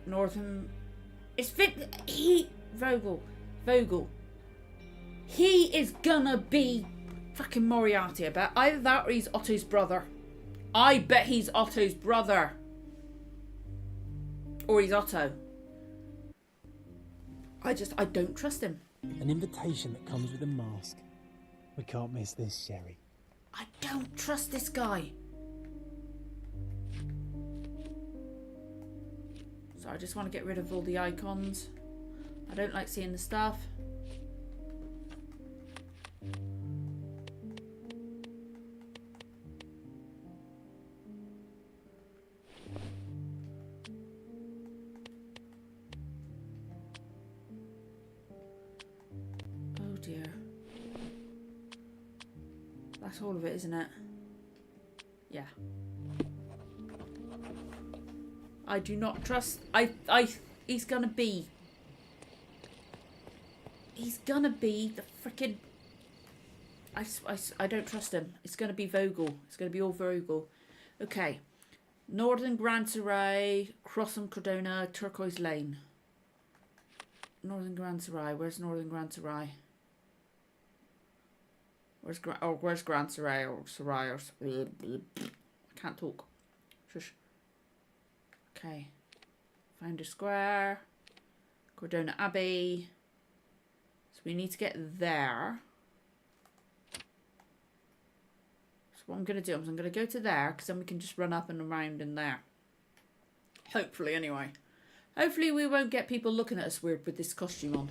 Northern. It's Vogel. He is gonna be fucking Moriarty. I bet either that or he's Otto's brother. I bet he's Otto's brother, or he's Otto. I don't trust him. An invitation that comes with a mask. We can't miss this, Sherry. I don't trust this guy. So I just want to get rid of all the icons. I don't like seeing the stuff. Oh dear. That's all of it, isn't it? Yeah. I do not trust. He's gonna be the frickin'. I don't trust him. It's gonna be Vogel. It's gonna be all Vogel. Okay. Northern Grand Sarai, Crossham Cordona, Turquoise Lane. Northern Grand Sarai. Where's Northern Grand Sarai? Where's Grand Sarai or Sarai or... I can't talk. Shush. Okay. Find a square. Cordona Abbey. So we need to get there. So what I'm going to do is I'm going to go to there, because then we can just run up and around in there. Hopefully, anyway. Hopefully we won't get people looking at us weird with this costume on.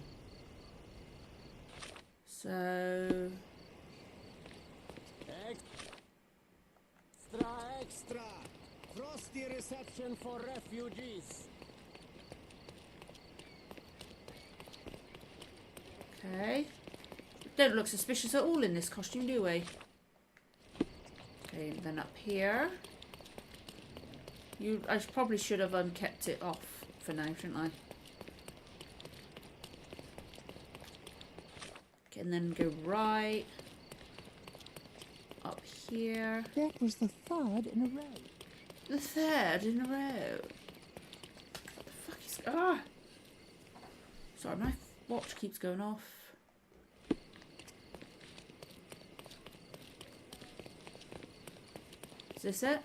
So... Extra! Frosty reception for refugees. Okay. Don't look suspicious at all in this costume, do we? Okay, and then up here. I probably should have unkept it off for now, shouldn't I? Okay, and then go right. Up here. That was the third in a row. The third in a row. What the fuck is... Ah! Sorry, my watch keeps going off. Is this it?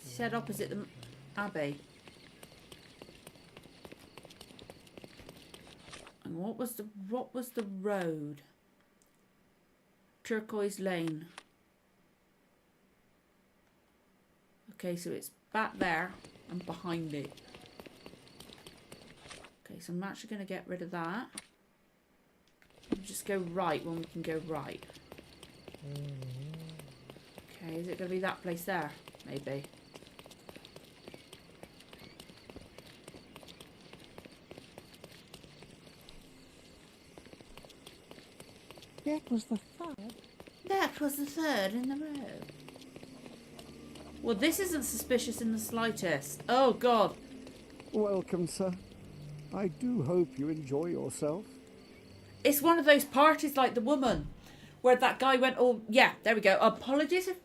He said opposite the Abbey. And what was the road? Turquoise Lane. Okay, so it's back there and behind it. Okay, so I'm actually going to get rid of that. Just go right when we can go right. Okay, is it going to be that place there? Maybe. That was the third. That was the third in the row. Well, this isn't suspicious in the slightest. Oh, God. Welcome, sir. I do hope you enjoy yourself. It's one of those parties like the woman, where that guy went, oh, yeah, there we go. Apologies if...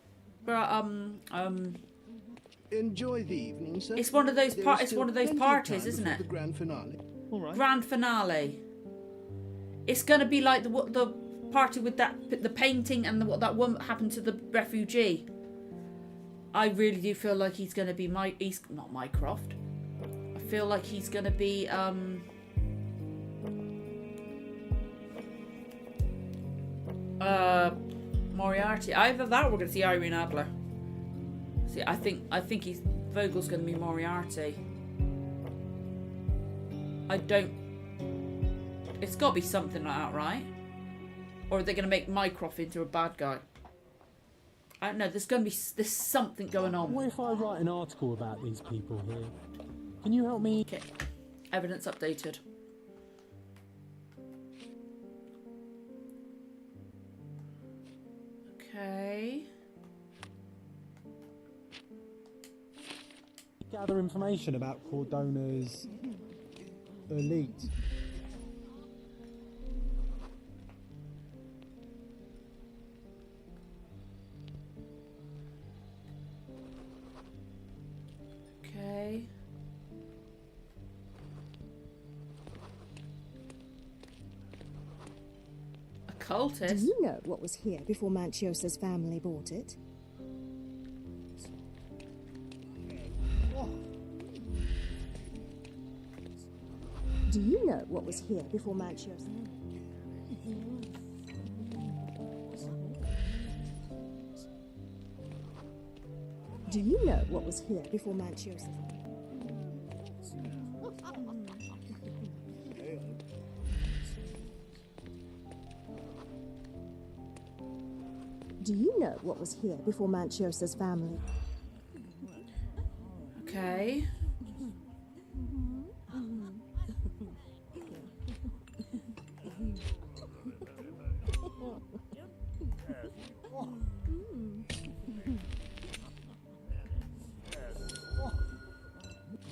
Enjoy the evening, sir. It's one of those parties, isn't it? The grand finale. All right. Grand finale. It's going to be like the party with the painting and what that woman happened to the refugee. I really do feel like he's going to be he's not Mycroft. I feel like he's gonna be Moriarty. Either that or we're gonna see Irene Adler. See, I think he's Vogel's gonna be Moriarty. I don't. It's got to be something like that, right? Or are they gonna make Mycroft into a bad guy? I don't know. There's something going on. What if I write an article about these people here? Can you help me? Okay. Evidence updated. Okay. Gather information about Cordona's elite. Okay. A cultist? Do you know what was here before Manchiosa's family bought it? Do you know what was here before Manchiosa? Do you know what was here before Manchiosa? Do you know what was here before Manchiosa's family? Okay.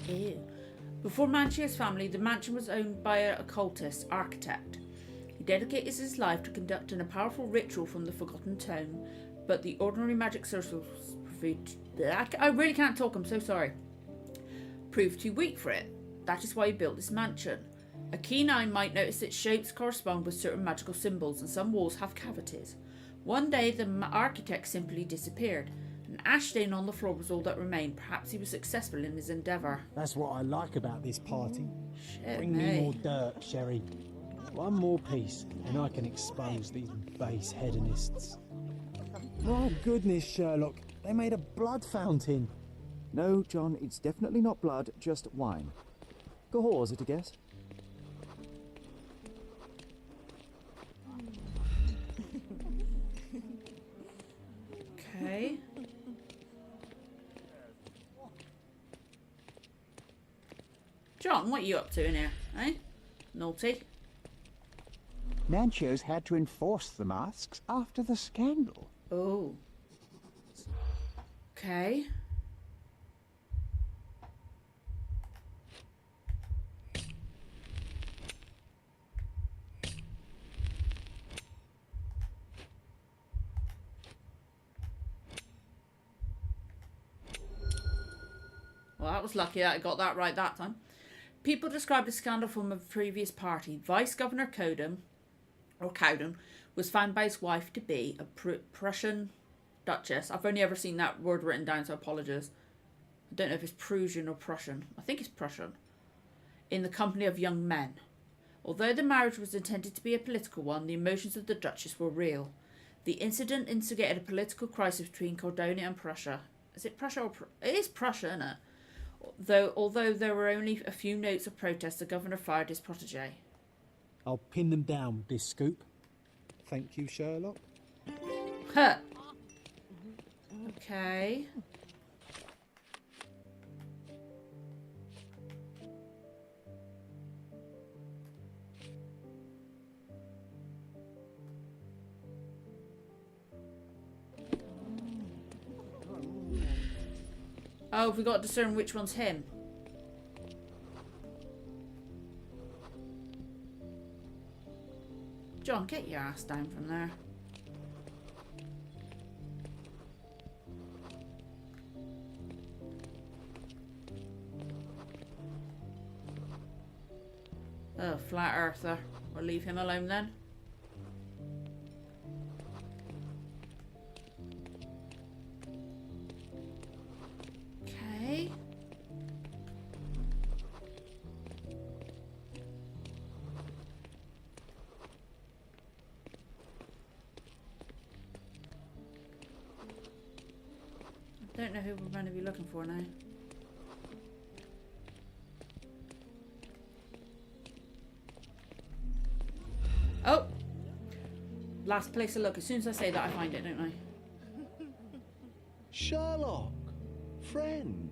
Ew. Before Manchio's family, the mansion was owned by an occultist architect. He dedicated his life to conducting a powerful ritual from the Forgotten Tome, but the ordinary magic sources proved... I really can't talk, I'm so sorry. Proved too weak for it. That is why he built this mansion. A keen eye might notice that shapes correspond with certain magical symbols, and some walls have cavities. One day, the architect simply disappeared. An ash stain on the floor was all that remained. Perhaps he was successful in his endeavour. That's what I like about this party. Shit, Bring me more dirt, Sherry. One more piece, and I can expose these base hedonists. My goodness, Sherlock. They made a blood fountain. No, John, it's definitely not blood, just wine. Cahors, at a guess? Okay. John, what are you up to in here, eh? Naughty. Manchio's had to enforce the masks after the scandal. Oh. Okay. Well, that was lucky that I got that right that time. People described the scandal from a previous party. Vice Governor Cowden was found by his wife to be a Prussian Duchess. I've only ever seen that word written down, so apologies. I don't know if it's Prussian or Prussian. I think it's Prussian. In the company of young men. Although the marriage was intended to be a political one, the emotions of the Duchess were real. The incident instigated a political crisis between Cordonia and Prussia. Is it Prussia or it is Prussia, isn't it? Although there were only a few notes of protest, the governor fired his protege. I'll pin them down with this scoop. Thank you, Sherlock. Huh. Okay. Oh, have we got to discern which one's him? John, get your ass down from there. Oh, flat earther. We'll leave him alone then. Okay. Don't know who we're going to be looking for now. Oh! Last place to look. As soon as I say that, I find it, don't I? Sherlock! Friend!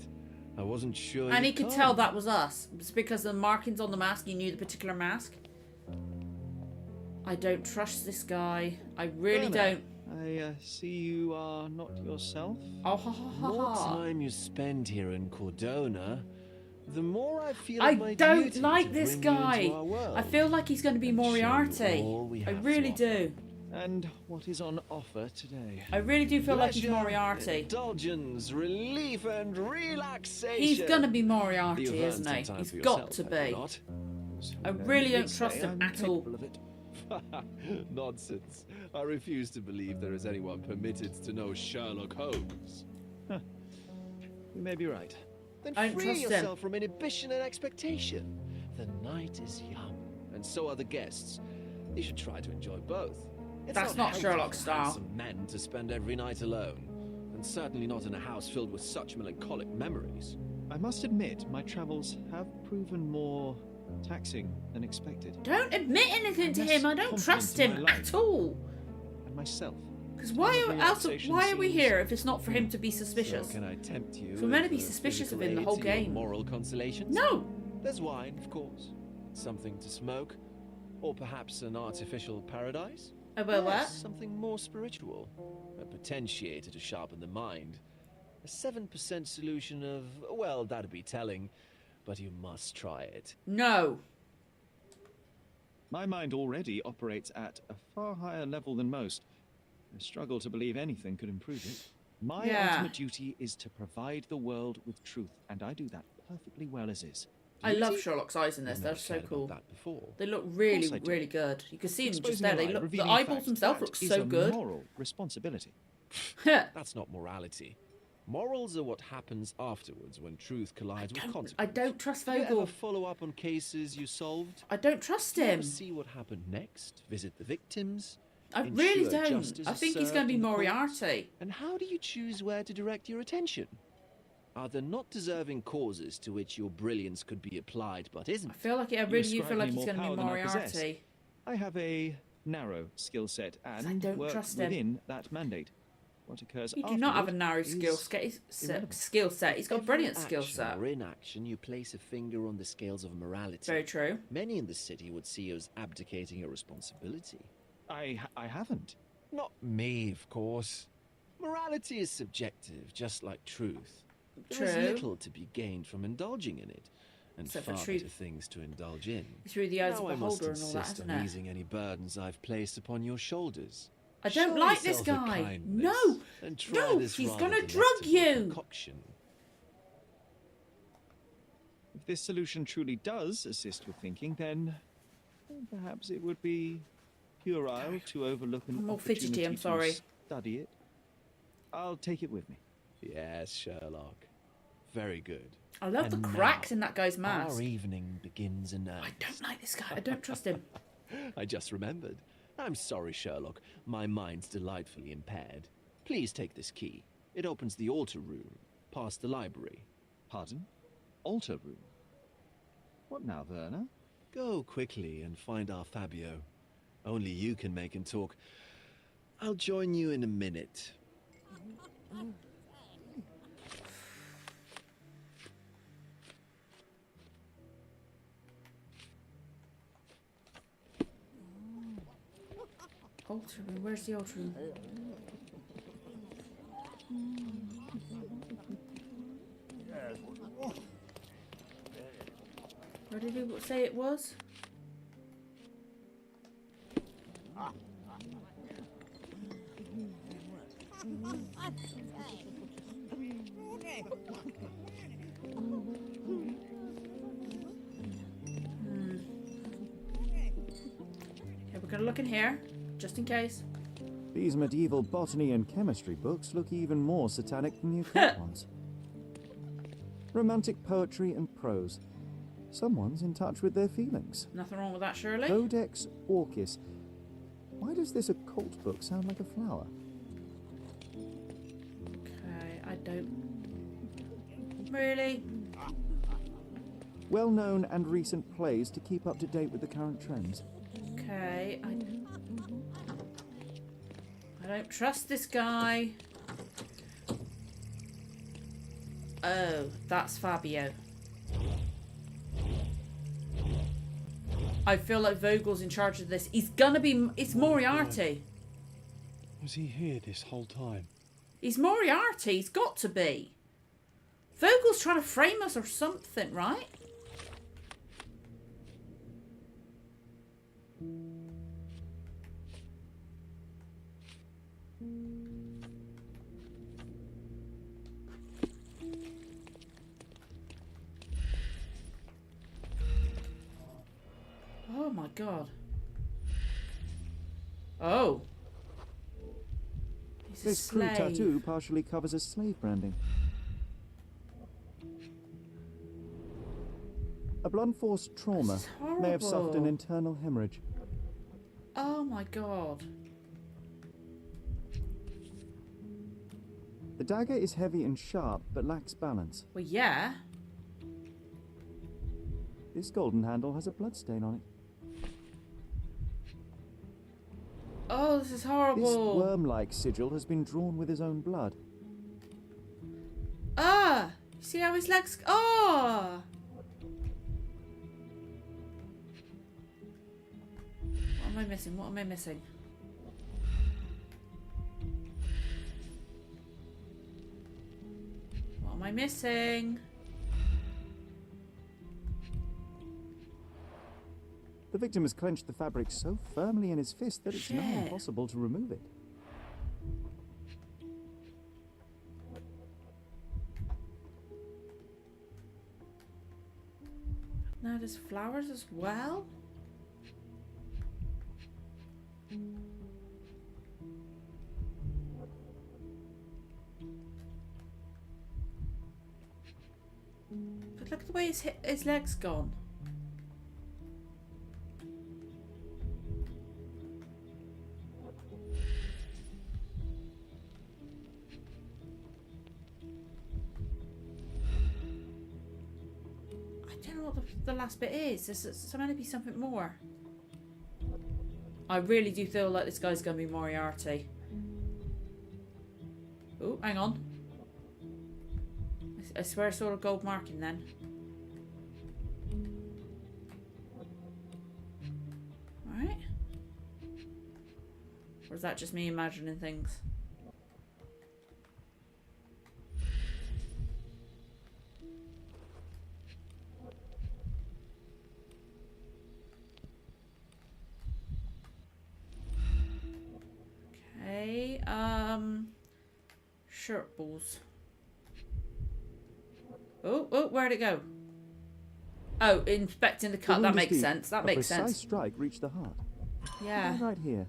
I wasn't sure. And he could tell that was us. It's because the markings on the mask, he knew the particular mask. I don't trust this guy. I really don't. I see you are not yourself. Oh, ha, ha, ha, The more ha. time you spend here in Cordona, the more I feel I my don't duty like to this bring you guy. into our world. I feel like he's going to be Moriarty. all we I have to really offer. do. And what is on offer today? I really do feel like he's Pleasure, Moriarty. Indulgence, relief, and relaxation. He's going to be You've Moriarty, earned isn't some he? time He's for got yourself, to have you be. not? I really don't trust him I'm at all. capable of it. Nonsense. I refuse to believe there is anyone permitted to know Sherlock Holmes. You may be right. Then I don't free trust him. yourself from inhibition and expectation. The night is young, and so are the guests. You should try to enjoy both. It's That's not healthy Sherlock's for style. handsome men to spend every night alone, and certainly not in a house filled with such melancholic memories. I must admit, my travels have proven more taxing than expected. Don't admit anything to I'm him. less I don't confident trust in him my at all. And myself. Because why Every are we seems- here if it's not for him to be suspicious? So can I tempt you? So we're meant to be with a suspicious of physical him the aid whole to your game. Moral consolations? No. There's wine, of course. Something to smoke, or perhaps an artificial paradise. About what? Yes, something more spiritual, a potentiator to sharpen the mind. A 7% solution of, well, that'd be telling, but you must try it. No. My mind already operates at a far higher level than most. I struggle to believe anything could improve it. My ultimate duty is to provide the world with truth, and I do that perfectly well as is. I love Sherlock's eyes in this. They're so cool. Before. They look Of really, course I do. really good. You can see them just Exposing there. a They lie, look. The revealing eyeballs facts, themselves that look is so a good. moral responsibility. That's not morality. Morals are what happens afterwards when truth collides with consequence. I don't trust Do you Vogel. ever follow up on cases you solved? I don't trust Do you ever him. see what happened next? Visit the victims? I really Ensure don't. justice I is think he's served going to be in the courts? Moriarty. And how do you choose where to direct your attention? Are there not deserving causes to which your brilliance could be applied but isn't? I feel like I You really do ascribe feel like me he's more going to be power than I possess. Moriarty. I have a narrow skill set and don't work trust him. within that mandate. What occurs You do not have a afterward narrow is skill set. He's got a Every brilliant skill action set. Or inaction, you place a finger on the scales of morality. Very true. Many in the city would see you as abdicating your responsibility. I haven't. Not me, of course. Morality is subjective, just like truth. There is True. little to be gained from indulging in it, and Except for far truth. better things to indulge in. Through the eyes of Now the I must beholder and all that, insist isn't on it? easing any burdens I've placed upon your shoulders. I don't Show like this yourself a guy. kindness No. and try No. this He's rather going to delectable drug you. concoction. If this solution truly does assist with thinking, then perhaps it would be puerile to overlook an I'm all opportunity fidgety, I'm to sorry. study it. I'll take it with me. Yes, Sherlock. Very good. I love the And cracks now, in that guy's mask. Our evening begins in earnest. I don't like this guy. I don't trust him. I just remembered. I'm sorry, Sherlock. My mind's delightfully impaired. Please take this key. It opens the altar room, past the library. Pardon? Altar room? What now, Werner? Go quickly and find our Fabio. Only you can make him talk. I'll join you in a minute. Altar room. Where's the altar room? Where did he say it was? Okay, we're gonna look in here, just in case. These medieval botany and chemistry books look even more satanic than the occult ones. Romantic poetry and prose. Someone's in touch with their feelings. Nothing wrong with that, surely. Codex Orchis. Why does this occult book sound like a flower? Okay, I don't... Really? Well-known and recent plays to keep up to date with the current trends. Okay, I don't trust this guy. Oh, that's Fabio. I feel like Vogel's in charge of this. He's gonna be... It's Moriarty. Was he here this whole time? He's Moriarty. He's got to be. Vogel's trying to frame us or something, right? Oh my god. Oh. He's This crew tattoo partially covers as slave branding. A blunt-force trauma may have suffered an internal hemorrhage. Oh my god. The dagger is heavy and sharp, but lacks balance. Well, yeah. This golden handle has a bloodstain on it. Oh, this is horrible. This worm-like sigil has been drawn with his own blood. Ah! See how his legs... Oh! What am I missing? What am I missing? What am I missing? The victim has clenched the fabric so firmly in his fist that it's now impossible to remove it. Now there's flowers as well. But look at the way his leg's gone. I don't know what the last bit is. There's meant to be something more. I really do feel like this guy's going to be Moriarty. Oh, hang on. I swear I saw a gold marking then. Alright. Or is that just me imagining things? Okay, shirt balls. Oh, where'd it go? Oh, inspecting the cut. That makes sense. That makes sense. A precise strike reached the heart. Yeah. Right here.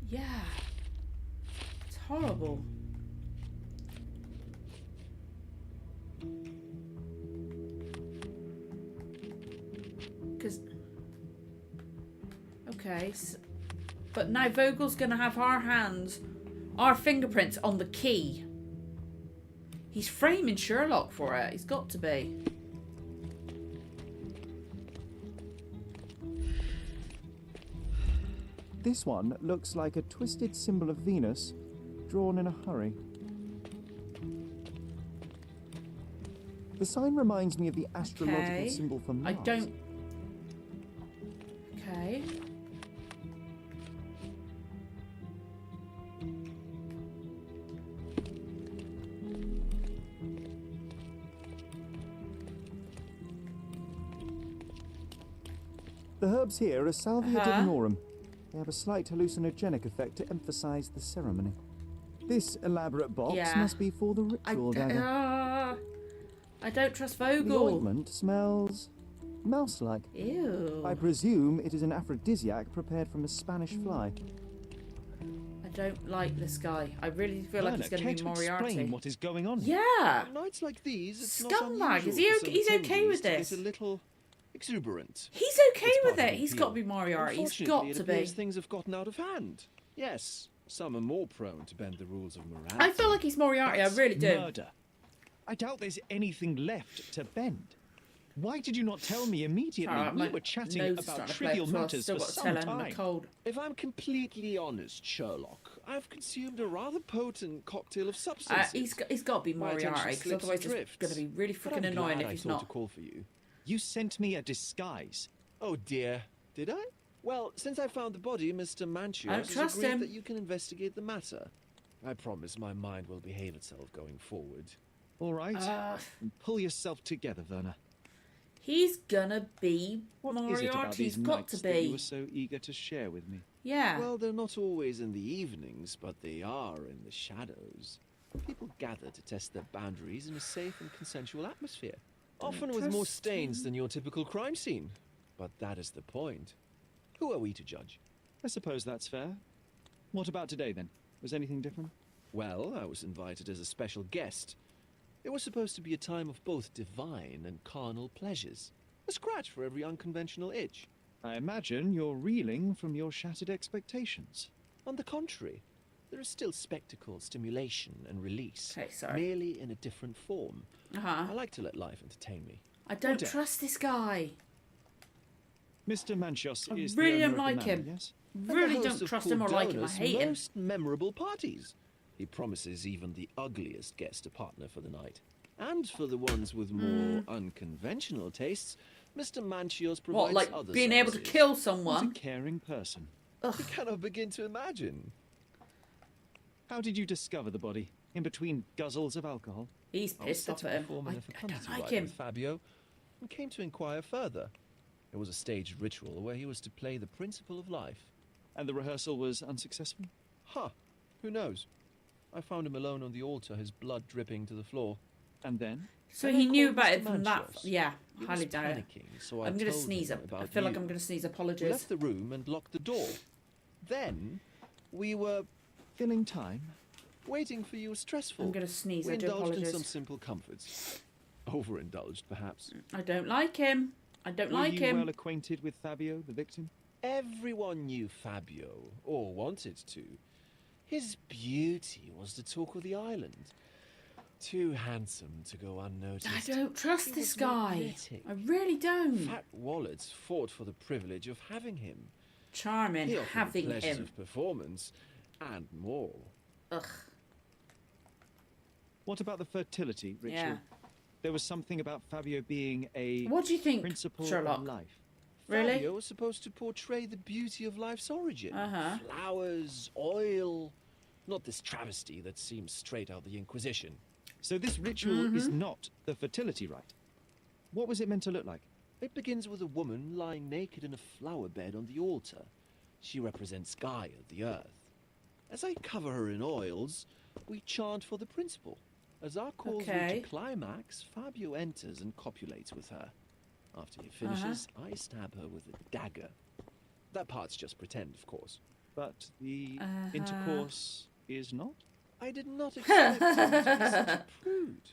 Yeah. It's horrible. Because... Okay, so, but now Vogel's going to have our hands, our fingerprints on the key. He's framing Sherlock for it. He's got to be. This one looks like a twisted symbol of Venus, drawn in a hurry. The sign reminds me of the astrological symbol for Mars. I don't... Okay. The herbs here are Salvia divinorum. They have a slight hallucinogenic effect to emphasize the ceremony. This elaborate box must be for the ritual dagger. I don't trust Vogel. The ointment smells mouse-like. Ew. I presume it is an aphrodisiac prepared from a Spanish fly. I don't like this guy. I really feel like he's going to be Moriarty. Explain what is going on. Yeah. On nights like these, it's Scumbag. not Is he okay? He's okay with this? A little exuberant. He's okay It's with part of it. the He's got to appeal. be Moriarty. He's Unfortunately, got it to appears be. things have gotten out of hand. Yes, some are more prone to bend the rules of morality. I feel like he's Moriarty. I really do. Murder. I doubt there's anything left to bend. Why did you not tell me immediately? We were chatting about trivial matters for some time. If I'm completely honest, Sherlock, I've consumed a rather potent cocktail of substances. He's got to be My attention Moriarty, because slips otherwise and it's going to be really But freaking I'm annoying glad if I he's thought not. to call for you. You sent me a disguise. Oh dear, did I? Well, since I found the body, Mr. Manchios has trust agreed him. that you can investigate the matter. I promise my mind will behave itself going forward. All right. Pull yourself together, Werner. He's gonna be What is it Moriarty. about these He's got nights to that you be. were so eager to share with me? Yeah. Well, they're not always in the evenings, but they are in the shadows. People gather to test their boundaries in a safe and consensual atmosphere. Often with more stains than your typical crime scene. But that is the point. Who are we to judge? I suppose that's fair. What about today, then? Was anything different? Well, I was invited as a special guest. It was supposed to be a time of both divine and carnal pleasures. A scratch for every unconventional itch. I imagine you're reeling from your shattered expectations. On the contrary, there is still spectacle, stimulation, and release. Okay, sorry. Merely in a different form. I like to let life entertain me. I don't trust this guy. Mr. Manchios is really the owner don't of the like manor, him. yes? Really don't trust him or like him. I Cordona's hate him. most memorable parties. He promises even the ugliest guest a partner for the night. And for the ones with more unconventional tastes, Mr. Manchios provides What, like other being able to services. kill What someone? a caring person. I cannot begin to imagine. How did you discover the body? In between guzzles of alcohol? He's I was pissed set off to at him. perform in a I fecundity don't like rite him. with Fabio and came to inquire further. It was a staged ritual where he was to play the principle of life. And the rehearsal was unsuccessful? Huh. Who knows? I found him alone on the altar, his blood dripping to the floor. And then? So And he I knew called about Mr. it from that. Manchios. Yeah, He highly was doubt it. panicking, so I I'm gonna told sneeze. him I about feel like you. I'm gonna sneeze. We Apologies. left the room and locked the door. Then we were filling time. Waiting for you was stressful. I'm gonna sneeze. We I do indulged in apologize. some simple comforts. Overindulged, perhaps. I don't like him. I don't Were like you him. well acquainted with Fabio, the victim? Everyone knew Fabio, or wanted to. His beauty was the talk of the island. Too handsome to go unnoticed. I don't trust He this was guy. magnetic. I really don't. Fat wallets fought for the privilege of having him. Charming, He offered the having pleasures him. of performance, and more. Ugh. What about the fertility ritual? Yeah. There was something about Fabio being a What do you think, principle Sherlock? of life. Really? Fabio was supposed to portray the beauty of life's origin. Uh-huh. Flowers, oil. Not this travesty that seems straight out of the Inquisition. So this ritual is not the fertility rite. What was it meant to look like? It begins with a woman lying naked in a flower bed on the altar. She represents Gaia, the earth. As I cover her in oils, we chant for the principle. As our calls reach a climax, Fabio enters and copulates with her. After he finishes, I stab her with a dagger. That part's just pretend, of course. But the intercourse is not? I did not expect you to be such a prude.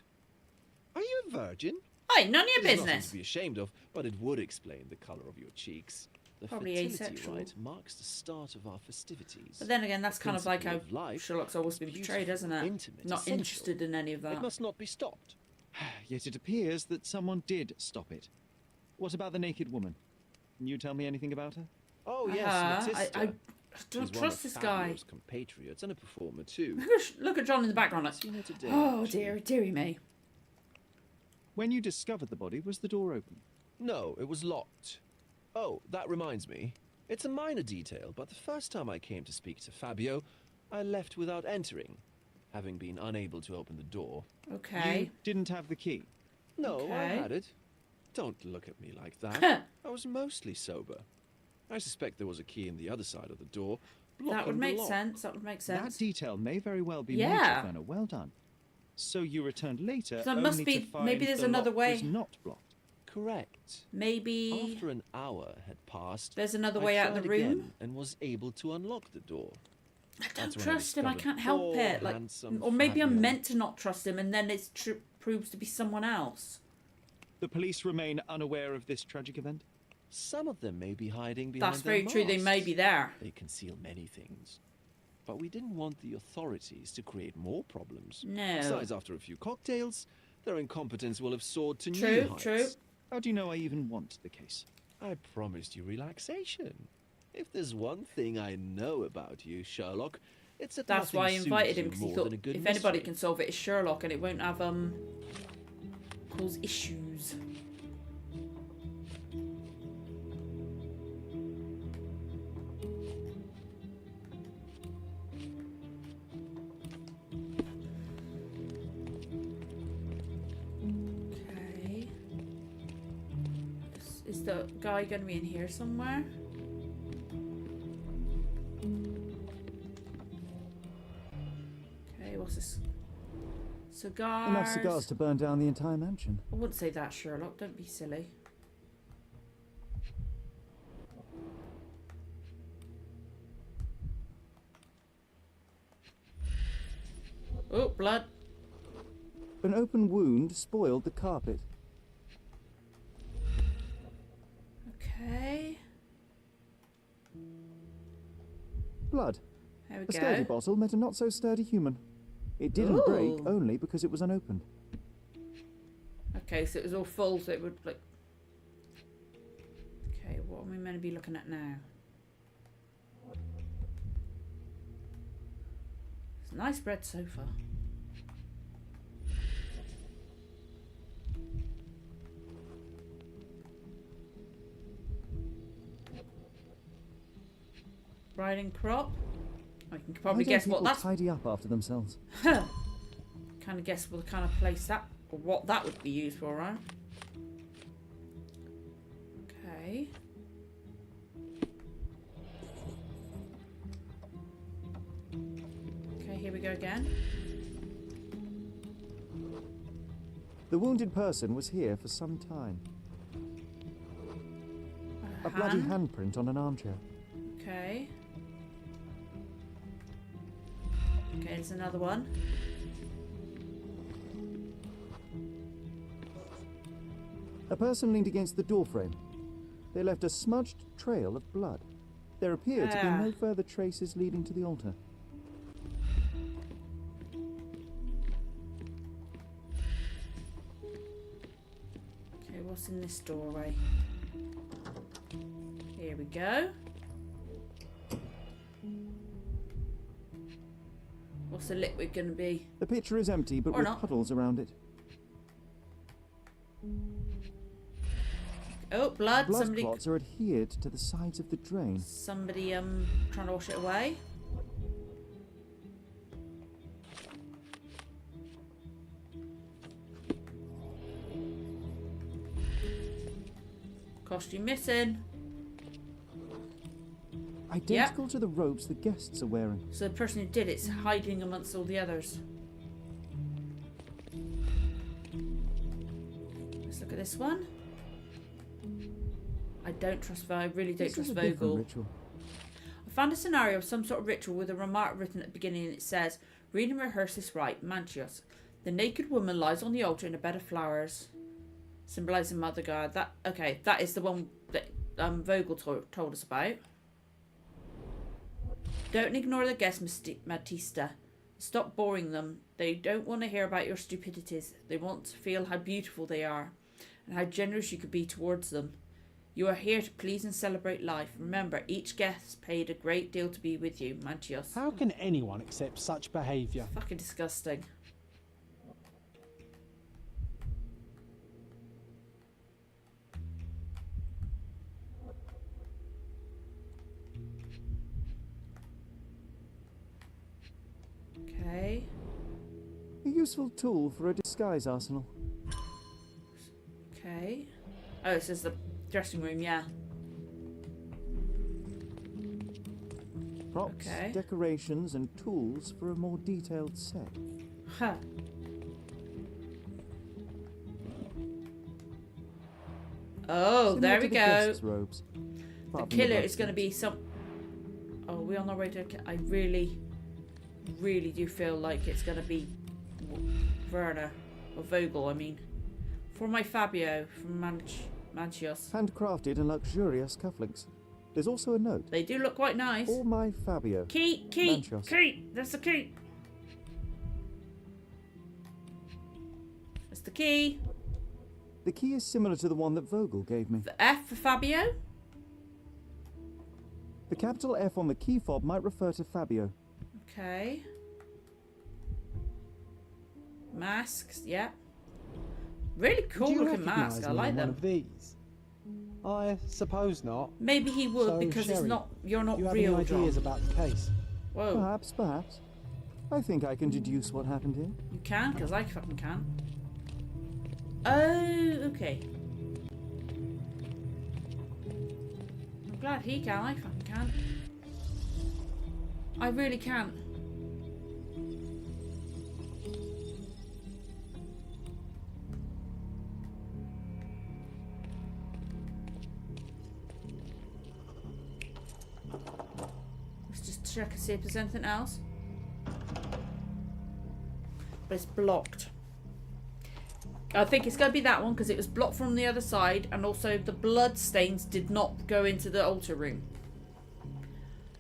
Are you a virgin? Hey, none of your It is nothing business. to be ashamed of, but it would explain the colour of your cheeks. The Probably fertility asexual. rite marks the start of our festivities. But then again, that's The kind of like how principle of life, Sherlock's always been portrayed, beautiful, isn't it? intimate, Not essential. interested in any of that. It must not be stopped. Yet it appears that someone did stop it. What about the naked woman? Can you tell me anything about her? Oh yes, Matista. I don't She's trust this one of guy. Fabio's compatriots and a performer too. Look at John in the background. Like, Seen her today, oh actually. dear, dearie me. When you discovered the body, was the door open? No, it was locked. Oh, that reminds me. It's a minor detail, but the first time I came to speak to Fabio, I left without entering, having been unable to open the door. Okay. You didn't have the key? No, I Okay. had it. Don't look at me like that. I was mostly sober. I suspect there was a key in the other side of the door. That would blocking the make lock. sense. That would make sense. That detail may very well be Yeah. major, Werner. Well done. So you returned later. So there must only be- to find maybe there's the another lock way. Was not blocked. Correct. Maybe After an hour had passed, there's another I way out of the tried room. again and was able to unlock the door. I don't That's when trust him. I discovered can't help poor, it. Like, handsome or maybe I'm Fabio. meant to not trust him, and then it proves to be someone else. The police remain unaware of this tragic event? Some of them may be hiding behind That's very true, they may be there. They conceal many things. But we didn't want the authorities to create more problems. No. Besides, after a few cocktails, their incompetence will have soared to True, new heights. true. How do you know I even want the case? I promised you relaxation. If there's one thing I know about you, Sherlock, it's that That's why I nothing invited soothes him, you because he more thought than a good if anybody mystery. can solve it, it's Sherlock, and it won't have cause issues. Okay. Is the guy going to be in here somewhere? Okay, what's this? Cigars. Enough cigars to burn down the entire mansion. I wouldn't say that, Sherlock. Don't be silly. Oh, blood. An open wound spoiled the carpet. Okay. Blood. There we A sturdy go. bottle met a not so sturdy human. It didn't break Ooh. only because it was unopened. Okay, so it was all full, so it would like. Okay, what are we meant to be looking at now? It's a nice red sofa. Riding crop. I can probably Why don't guess what people that's. tidy up after themselves. Kind of guess what the kind of place that or what that would be used for, right? Okay. Okay, here we go again. The wounded person was here for some time. A bloody handprint on an armchair. Okay. Okay, there's another one. A person leaned against the doorframe. They left a smudged trail of blood. There appeared to be no further traces leading to the altar. Okay, what's in this doorway? Here we go. What's the liquid going to be? The pitcher is empty, but Or with not. puddles around it. Oh, blood. Blood Somebody, clots are adhered to the sides of the drain. somebody, trying to wash it away. Costume missing. Identical to the robes the guests are wearing. So the person who did it's hiding amongst all the others. Let's look at this one. I don't trust. I really don't This trust is a different Vogel. ritual. I found a scenario of some sort of ritual with a remark written at the beginning, and it says, "Read and rehearse this rite, Mantius. The naked woman lies on the altar in a bed of flowers, symbolising Mother God." That okay? That is the one that Vogel told us about. Don't ignore the guests, Matista. Stop boring them. They don't want to hear about your stupidities. They want to feel how beautiful they are, and how generous you could be towards them. You are here to please and celebrate life. Remember, each guest paid a great deal to be with you, Mantius. How can anyone accept such behaviour? Fucking disgusting. Okay. A useful tool for a disguise arsenal. Okay. Oh, this is the dressing room, yeah. Props, Okay. decorations, and tools for a more detailed set. Huh. Oh, Similar there to we the go. guests' robes. The apart from killer blood is going to be some. Oh, are we on our way to? I really do feel like it's going to be Werner or Vogel. I mean, For my Fabio from Manchios. Handcrafted and luxurious cufflinks. There's also a note. They do look quite nice. For my Fabio. Key! Manchios. Key! There's the key! That's the key. The key is similar to the one that Vogel gave me. The F for Fabio? The capital F on the key fob might refer to Fabio. Okay. Masks, yeah. Really cool looking mask. I like them. One of these? I suppose not. Maybe he would so, because Sherry, it's not. You're not do you real, have any ideas John. about the case? Whoa. Perhaps. I think I can deduce what happened here. You can, because I fucking can. Oh, okay. I'm glad he can. I fucking can't. I really can't. Let's just check and see if there's anything else. But it's blocked. I think it's going to be that one because it was blocked from the other side, and also the blood stains did not go into the altar room.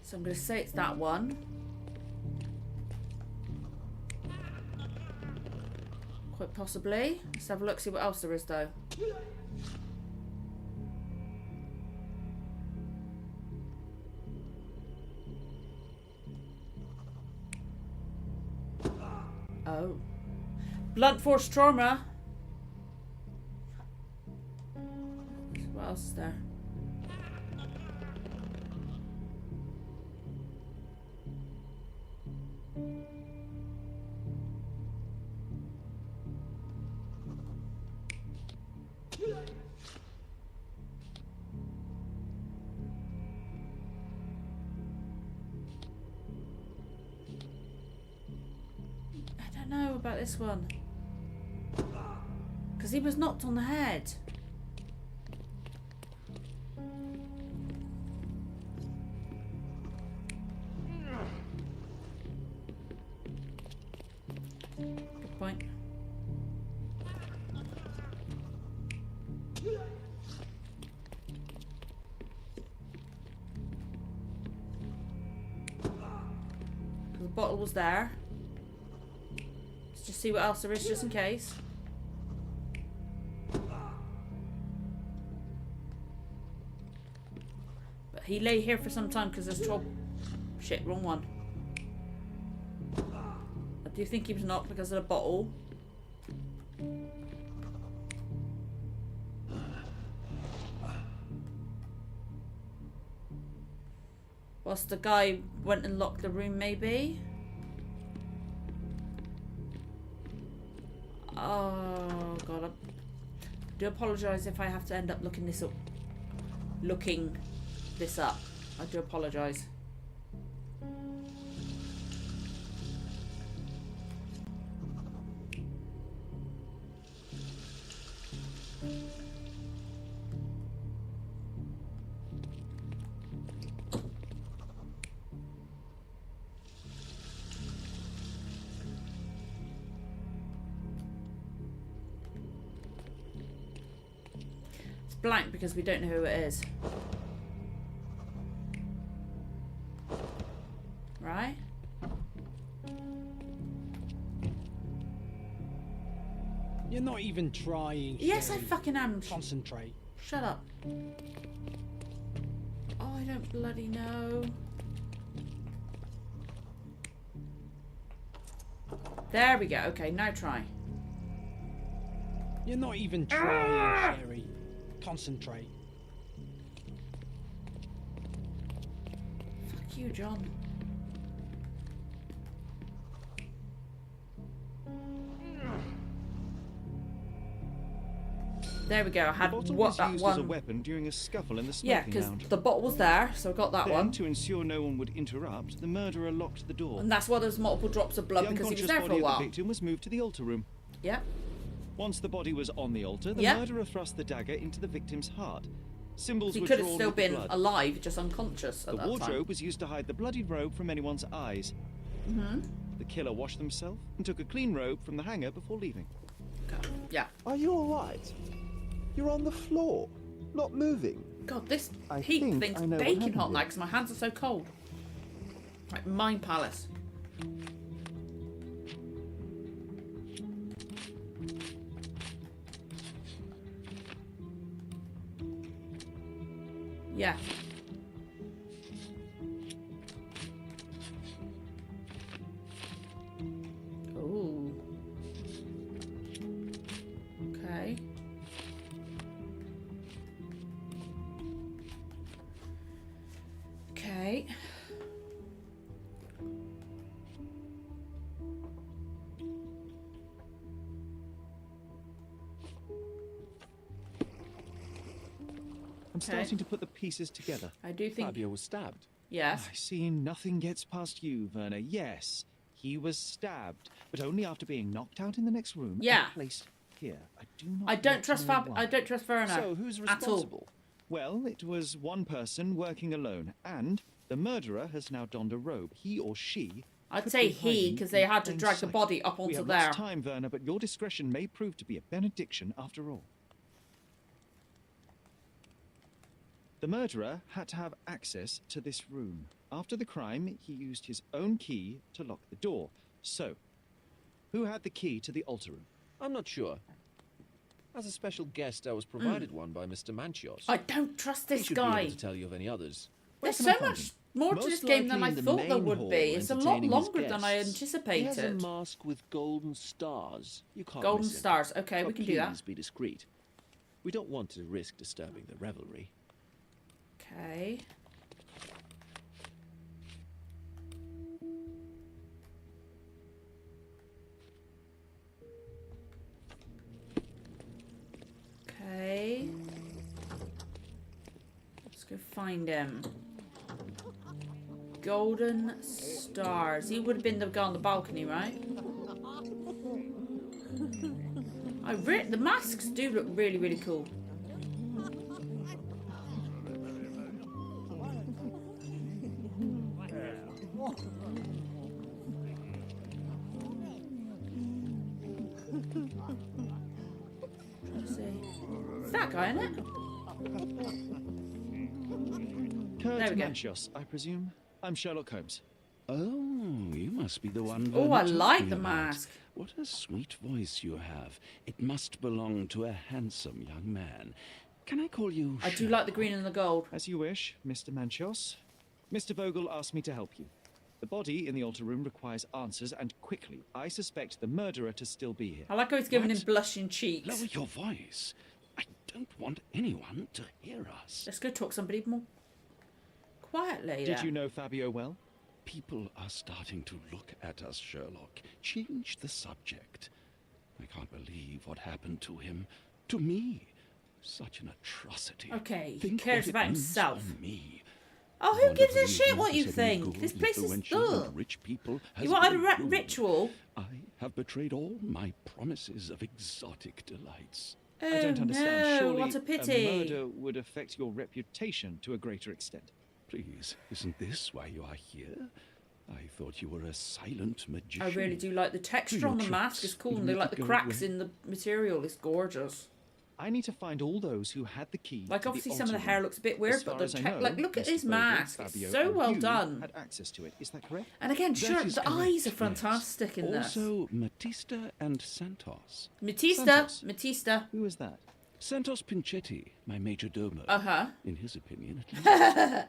So I'm going to say it's that one. Quite possibly. Let's have a look, see what else there is though. Oh. Blunt force trauma. What else is there? I don't know about this one. Because he was knocked on the head. Good point. The bottle was there. Let's just see what else there is just in case. But he lay here for some time because there's 12... Shit, wrong one. I do think he was knocked because of the bottle. Whilst the guy went and locked the room, maybe? Oh, God. I do apologise if I have to end up looking this up. I do apologise. Blank because we don't know who it is. Right? You're not even trying. Yes, Sherry. I fucking am. Concentrate. Shut up. Oh, I don't bloody know. There we go. Okay, now try. You're not even trying, Sherry. Concentrate. Fuck you, John. There we go. I had the bottle what was that used one. as a weapon during a scuffle in the Yeah, smoking because lounge. the bottle was there, so I got that Then, one. to ensure no one would interrupt, the murderer locked the door. And that's why there was multiple drops of blood the because he was unconscious there for a body of while. the victim was moved to the altar room. Yep. Once the body was on the altar, the Yep. murderer thrust the dagger into the victim's heart. Symbols He were could have drawn still with the been blood. alive, just unconscious at The that wardrobe time. was used to hide the bloodied robe from anyone's eyes. Mm-hmm. The killer washed himself and took a clean robe from the hanger before leaving. Yeah. Are you alright? You're on the floor, not moving. God, this I heat think thing's I know what baking happened hot now here. because my hands are so cold. Right, Mind Palace. Yeah. Ooh. Okay. Okay. I'm starting to put the pieces together. I do think Fabio was stabbed. yes. I see nothing gets past you, Werner. Yes, he was stabbed, but only after being knocked out in the next room Yeah. and placed here. I do not. I don't yet trust know Fab. why. I don't trust Werner. So who's at all. responsible? Well, it was one person working alone, and the murderer has now donned a robe. He or she. I'd could say be he hiding because they in had to plain drag the sight. body up We onto have there. lots of time, Werner, but your discretion may prove to be a benediction after all. The murderer had to have access to this room. After the crime, he used his own key to lock the door. So, who had the key to the altar room? I'm not sure. As a special guest, I was provided one by Mr. Manchios. I don't trust He this should guy. be able to tell you of any others. There's can I so find much him? more to Most this game than I likely in the thought there main would hall, be. It's a lot entertaining his longer than I guests. He has a anticipated. mask with golden stars. You can't Golden miss him. stars. Okay, we But can do that. please be discreet. We don't want to risk disturbing the revelry. Okay. Okay. Let's go find him. Golden stars. He would have been the guy on the balcony, right? The masks do look really, really cool. Let's see. It's that guy, isn't it? Kurt There we go. Manchios, I presume. I'm Sherlock Holmes. Oh, you must be the one. Oh, Werner I told like me the about. mask. What a sweet voice you have. It must belong to a handsome young man. Can I call you? I do like the green and the gold. As you wish, Mr. Manchios. Mr. Vogel asked me to help you. The body in the altar room requires answers, and quickly. I suspect the murderer to still be here. I like how he's giving him blushing cheeks. Lower your voice. I don't want anyone to hear us. Let's go talk to somebody more quietly. Did then. you know Fabio well? People are starting to look at us, Sherlock. Change the subject. I can't believe what happened to him. To me. Such an atrocity. Okay, he Think cares what it about means himself. for me. Oh, I who wonder gives a if shit these what you matters have any think? good, This place is influential, ugh. and rich people has You wanted a been ruined. ritual? I have betrayed all my promises of exotic delights. Oh, I don't understand. no, Surely what a pity. murder would affect your reputation to a greater extent. Please, isn't this why you are here? I thought you were a silent magician. I really do like the texture your on the tricks, mask. It's cool, you and they need like to the go cracks away. in the material. It's gorgeous. I need to find all those who had the key. Like to obviously the some of the altar hair room. looks a bit As weird, far but the as I know, look at Mr. his Vogel, mask. Fabio, It's so and well you done. Had access to it. Is that correct? And again, That sure, is the correct, eyes are yes. fantastic in this. Also, Matista and Santos. Matista. Who is that? Santos Pinchetti, my major domo. Uh-huh. In his opinion, at least.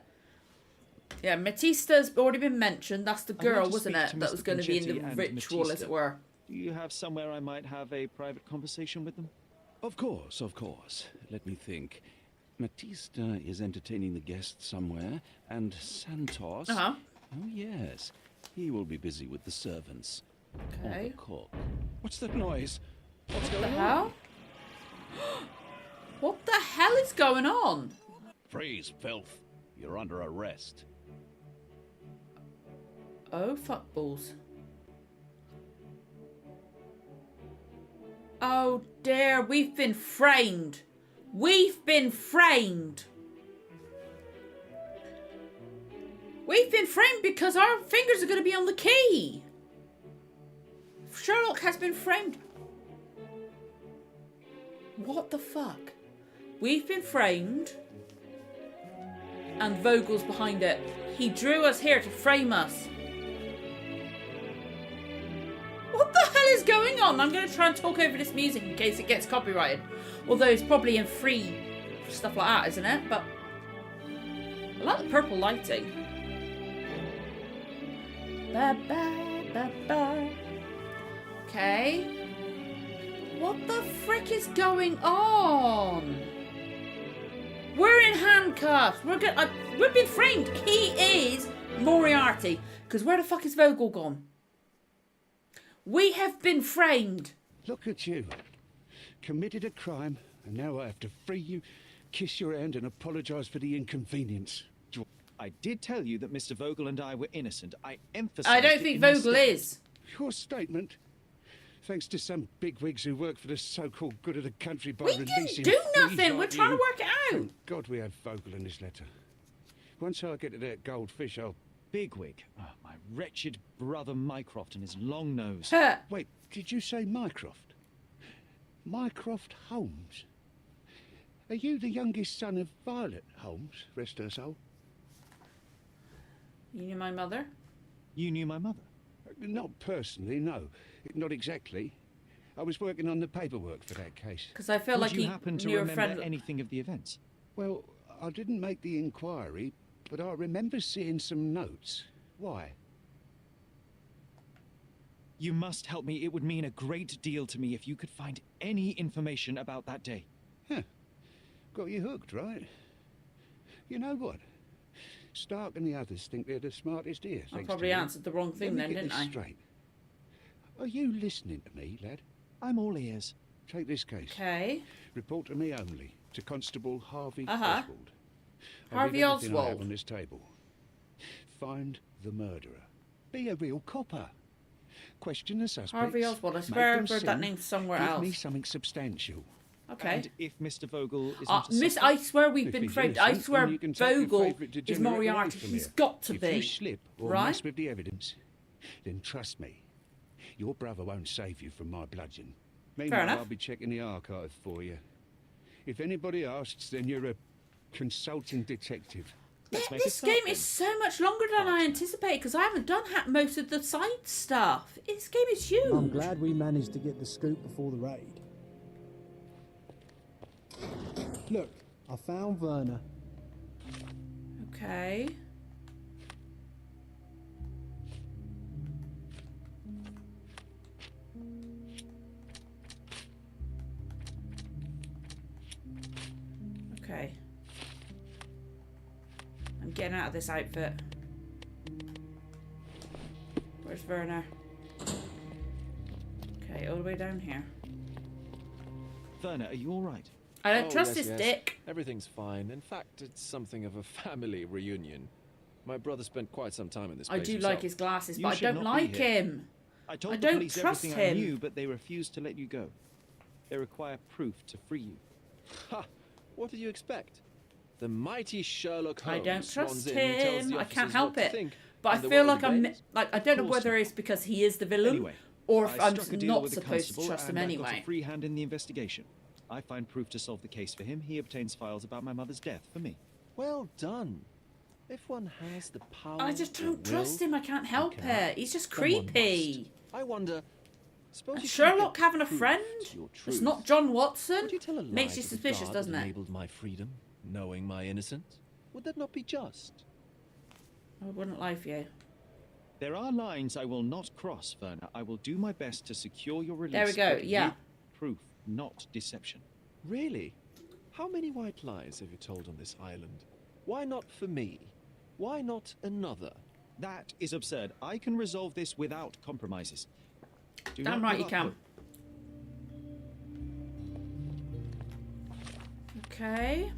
Yeah, Matista's already been mentioned. That's the I'd girl, like to wasn't speak it? to That Mr. was going to be in Pinchetti the and ritual, as Matista. it were. Do you have somewhere I might have a private conversation with them? Of course, of course. Let me think. Matista is entertaining the guests somewhere, and Santos... Uh-huh. Oh, yes. He will be busy with the servants. Or Okay. the cook. What's that noise? What's What the going hell? What the hell is going on? Freeze, filth. You're under arrest. Oh, fuck balls. Oh dear, we've been framed. We've been framed. We've been framed because our fingers are going to be on the key. Sherlock has been framed. What the fuck? We've been framed. And Vogel's behind it. He drew us here to frame us. What the hell is going on? I'm going to try and talk over this music in case it gets copyrighted. Although it's probably in free stuff like that, isn't it? But I like the purple lighting. Ba, ba, ba, ba. Okay. What the frick is going on? We're in handcuffs. We've been framed. He is Moriarty. Because where the fuck is Vogel gone? We have been framed. Look at you. Committed a crime, and now I have to free you, kiss your hand, and apologise for the inconvenience. I did tell you that Mr. Vogel and I were innocent. I emphasized. I don't think Vogel is. Your statement. Thanks to some bigwigs who work for the so-called good of the country by releasing... We didn't do nothing. We're trying to work it out. Thank God we have Vogel in this letter. Once I get to that goldfish, I'll... Bigwig? Oh, my wretched brother Mycroft and his long nose. Wait, did you say Mycroft? Mycroft Holmes? Are you the youngest son of Violet Holmes, rest her soul? You knew my mother? You knew my mother? Not personally, no. Not exactly. I was working on the paperwork for that case. Because I feel like you happen to remember anything of the events? Well, I didn't make the inquiry, but I remember seeing some notes. Why? You must help me. It would mean a great deal to me if you could find any information about that day. Huh. Got you hooked, right? You know what? Stark and the others think they're the smartest here. I probably answered the wrong thing then, didn't I? Straight. Are you listening to me, lad? I'm all ears. Take this case. Okay. Report to me only. To Constable Harvey Oswald. Harvey Oswald. On this table. Find the murderer. Be a real copper. Question the suspects. Harvey Oswald. I swear I've heard that name somewhere else. Give me something substantial. Okay. And if Mr. Vogel is Miss, I swear we've been framed. I swear Vogel is Moriarty. He's got to be. If you slip or right? mess with the evidence, then trust me, your brother won't save you from my bludgeon. Meanwhile, I'll be checking the archive for you. If anybody asks, then you're a consulting detective. This game is so much longer than I anticipated because I haven't done most of the side stuff. This game is huge. I'm glad we managed to get the scoop before the raid. Look, I found Werner. Okay. Okay. I'm getting out of this outfit. Where's Werner? Okay, all the way down here. Werner, are you all right? I don't trust this dick. Everything's fine. In fact, it's something of a family reunion. My brother spent quite some time in this place. I do himself. like his glasses, but I don't like him. I told the don't police trust everything him. I knew, but they refused to let you go. They require proof to free you. Ha! What did you expect? The mighty Sherlock Holmes. I don't trust in and tells him. the I can't officers help what to it. think, But I and the feel world like I'm obeys. like I don't know whether it's because he is the villain Anyway, or if I'm struck a deal not with the supposed to constable, trust him and I've got anyway. a free hand in the investigation. I find proof to solve the case for him. He obtains files about my mother's death for me. Well done. If one has the power, I just don't the trust will, him. I can't help can it. He's just someone creepy. must. I wonder. Suppose And you Sherlock could get having a proof friend? to your It's truth. not John Watson. Would you tell a lie Makes you to the suspicious, guard doesn't that it? enabled my freedom, knowing my innocence? Would that not be just? I wouldn't lie for you. There are lines I will not cross, Werner. I will do my best to secure your release. There we go, but yeah. with proof, not deception. Really? How many white lies have you told on this island? Why not for me? Why not another? That is absurd. I can resolve this without compromises. Do Damn not right give you up can. hope. Okay.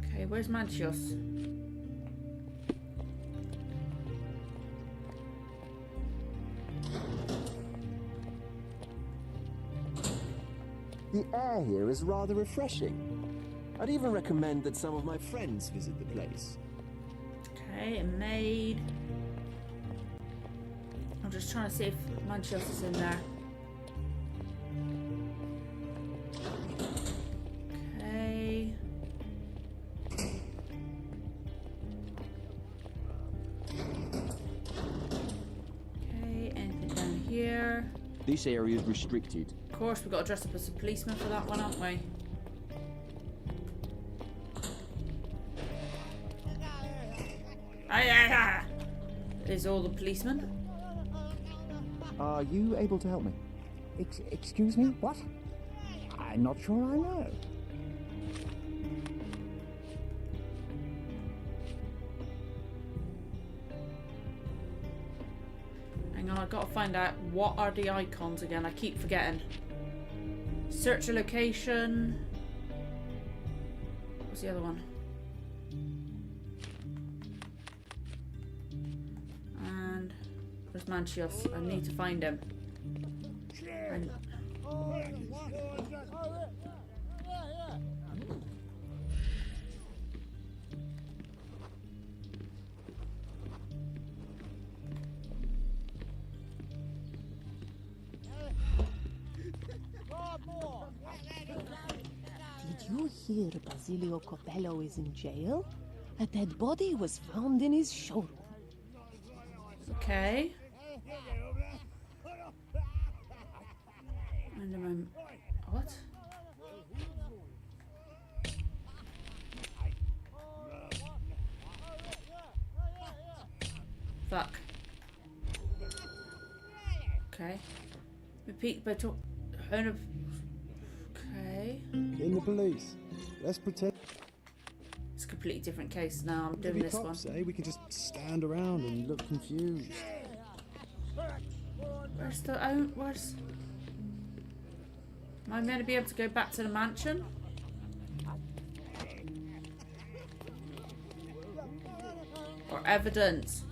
Okay, where's Mantios? The air here is rather refreshing. I'd even recommend that some of my friends visit the place. Okay, a maid. I'm just trying to see if Manchester's in there. Okay. Okay, anything down here? This area is restricted. Of course, we've got to dress up as a policeman for that one, haven't we? Is all the policemen? Are you able to help me? Excuse me? What? I'm not sure I know. Hang on, I've got to find out what are the icons again. I keep forgetting. Search a location. What's the other one? And where's Manchios? I need to find him. And Did you hear Basilio Coppello is in jail? A dead body was found in his showroom. okay. And I'm... What? Fuck. Okay. Repeat by talk... Okay. In the police. Let's pretend. It's a completely different case now. I'm doing this one. Say we can just stand around and look confused. Where's the... Oh, where's... Am I meant to be able to go back to the mansion? Or evidence?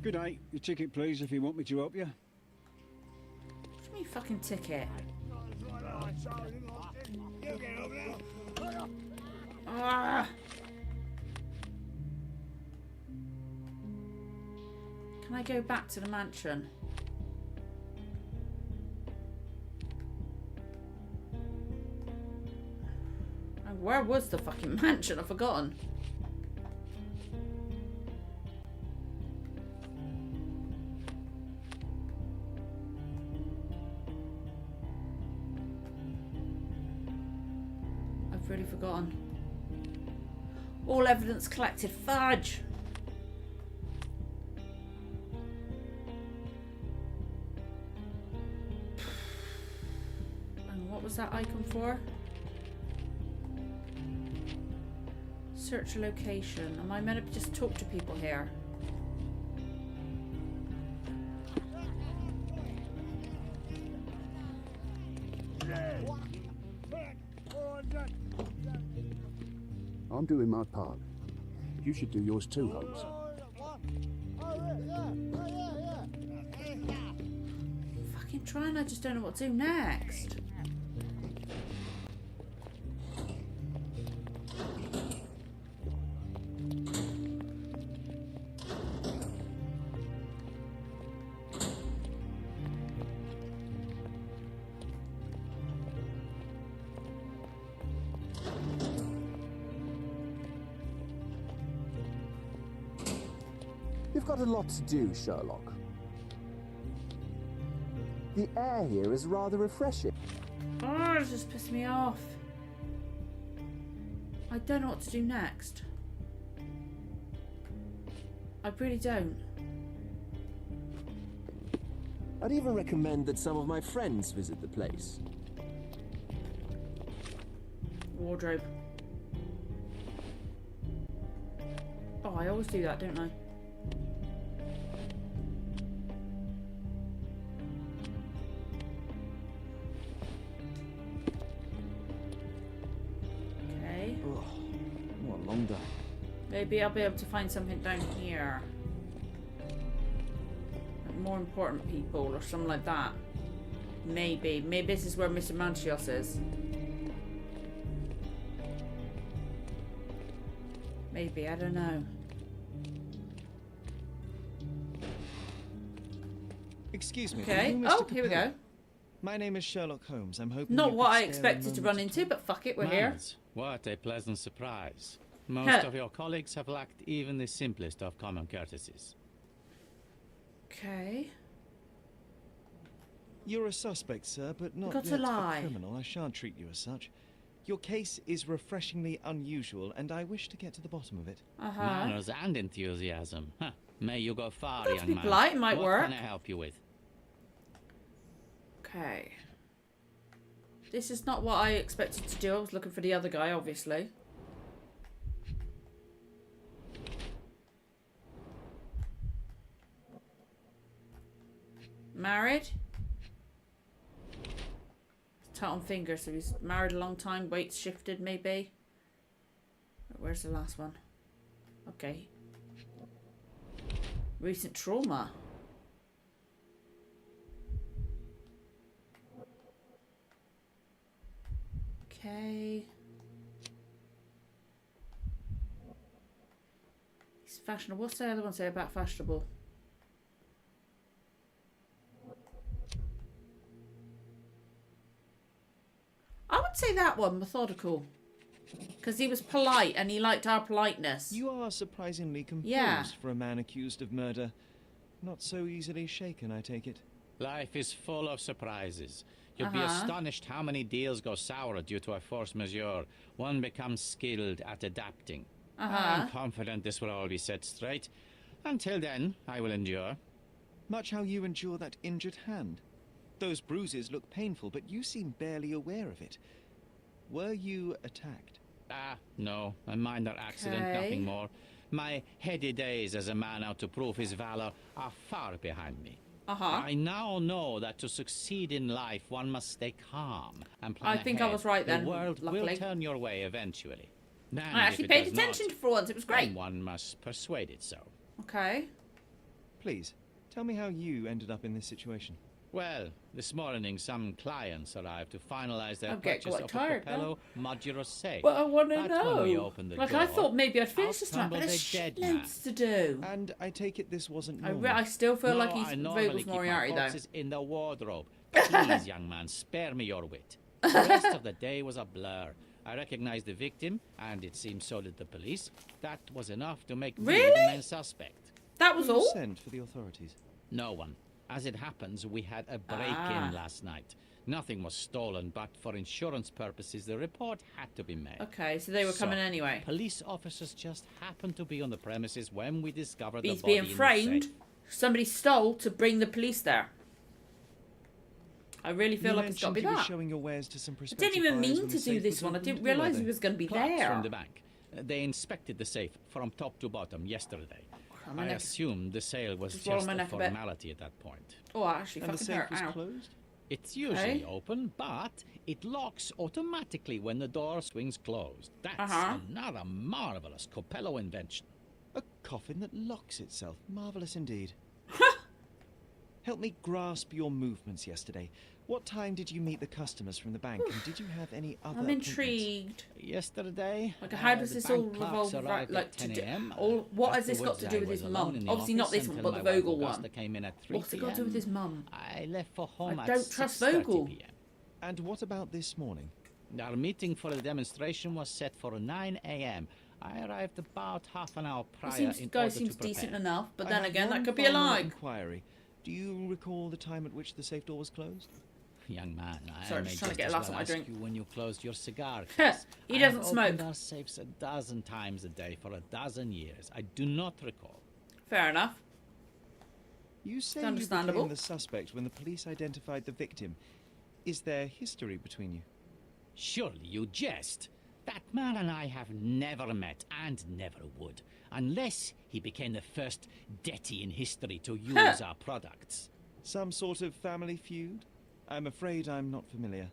Good night. Your ticket, please, if you want me to help you. What do you mean fucking ticket? Ah! Can I go back to the mansion? And where was the fucking mansion? I've forgotten. I've really forgotten. All evidence collected. Fudge! And what was that icon for? Search a location. Am I meant to just talk to people here? I'm doing my part. You should do yours too, Holmes. Fucking trying, I just don't know what to do next. You've got a lot to do, Sherlock. The air here is rather refreshing. Oh, it's just pissed me off. I don't know what to do next. I really don't. I'd even recommend that some of my friends visit the place. Wardrobe. Oh, I always do that, don't I? Okay. Oh, what a long day. Maybe I'll be able to find something down here. Like more important people or something like that. Maybe. Maybe this is where Mr. Manchios is. Maybe, I don't know. Excuse me. Okay. Mr. Oh, here we Capello? go. My name is Sherlock Holmes. I'm hoping. Not you what could I spare a expected to moment run into, but fuck it, we're here. Miles, what a pleasant surprise. Most of your colleagues have lacked even the simplest of common courtesies. Okay. You're a suspect, sir, but not Got to yet lie. a criminal. I shan't treat you as such. Your case is refreshingly unusual, and I wish to get to the bottom of it. Manners and enthusiasm. Huh. May you go far, Got to young be man. polite, it might what work. can I help you with? Okay. This is not what I expected to do. I was looking for the other guy, obviously. Married? Tight on fingers, so he's married a long time, weights shifted maybe. Where's the last one? Okay. Recent trauma. Okay. He's fashionable. What's the other one say about fashionable? I would say that one, methodical. Because he was polite and he liked our politeness. You are surprisingly composed for a man accused of murder. Not so easily shaken, I take it. Life is full of surprises. You'd be astonished how many deals go sour due to a force majeure. One becomes skilled at adapting. I'm confident this will all be set straight. Until then, I will endure. Much how you endure that injured hand. Those bruises look painful, but you seem barely aware of it. Were you attacked? No. A minor accident, nothing more. My heady days as a man out to prove his valor are far behind me. I now know that to succeed in life, one must stay calm and plan I think ahead. I was right then, The world luckily. will turn your way eventually. And I actually if it paid does attention not, for once. It was great. then one must persuade it so. Okay. Please, tell me how you ended up in this situation. Well, this morning some clients arrived to finalize their I'm getting purchase quite of tired a Capello modular safe. But I want to But when we know. opened the Like, door, I thought maybe I'd finish out this tonight, but tumbled there's a dead man. loads to do. And I take it this wasn't I, normal. I still feel like No, he's I normally Vogel's keep my Moriarty, though. corpses in the wardrobe. Please, young man, spare me your wit. The rest of the day was a blur. I recognized the victim, and it seems so did the police. That was enough to make me the main suspect. That was all? Sent for the authorities? No one. As it happens, we had a break-in last night. Nothing was stolen, but for insurance purposes, the report had to be made. Okay, so they were coming anyway. Police officers just happened to be on the premises when we discovered the He's body being in the framed. safe. Somebody stole to bring the police there. I really feel like it's got to be you were that. showing your wares to some I prospective didn't even buyers mean when to the do safe this was one. I opened, didn't were realise they? he was going to be Clerks there. from the bank. They inspected the safe from top to bottom yesterday. my I neck- assumed the sale was Just roll just my a neck a bit. formality at that point. Oh, I actually And the fucking safe hurt. was Ow. closed? It's usually open, but it locks automatically when the door swings closed. That's another marvelous Capello invention. A coffin that locks itself. Marvelous indeed. Help me grasp your movements yesterday. What time did you meet the customers from the bank, and did you have any other I'm appointments? intrigued. Yesterday, Like, how does the this all bank clerks revolve arrived right, at like to 10 do? a.m. All, what has this got Afterwards, to do I with was his alone mum? in the Obviously not office this one, until but the my wife Vogel Augusta one. came in at 3 What's it got to do with his mum? I left for home I at don't trust 6:30 Vogel. p.m. And what about this morning? Our meeting for the demonstration was set for 9 a.m. I arrived about half an hour prior This in guy order seems to prepare. decent enough, but I then have again, one that could be a final lie. Inquiry. Do you recall the time at which the safe door was closed? Young man, Sorry, I'm may just trying to just get a as glass of well my ask drink. you when you closed your cigar He case. doesn't I've smoke. opened our safes a dozen times a day for a dozen years. I do not recall. Fair enough. You say It's you understandable. became the suspect when the police identified the victim. Is there history between you? Surely you jest. That man and I have never met and never would, unless he became the first deity in history to use our products. Some sort of family feud? I'm afraid I'm not familiar.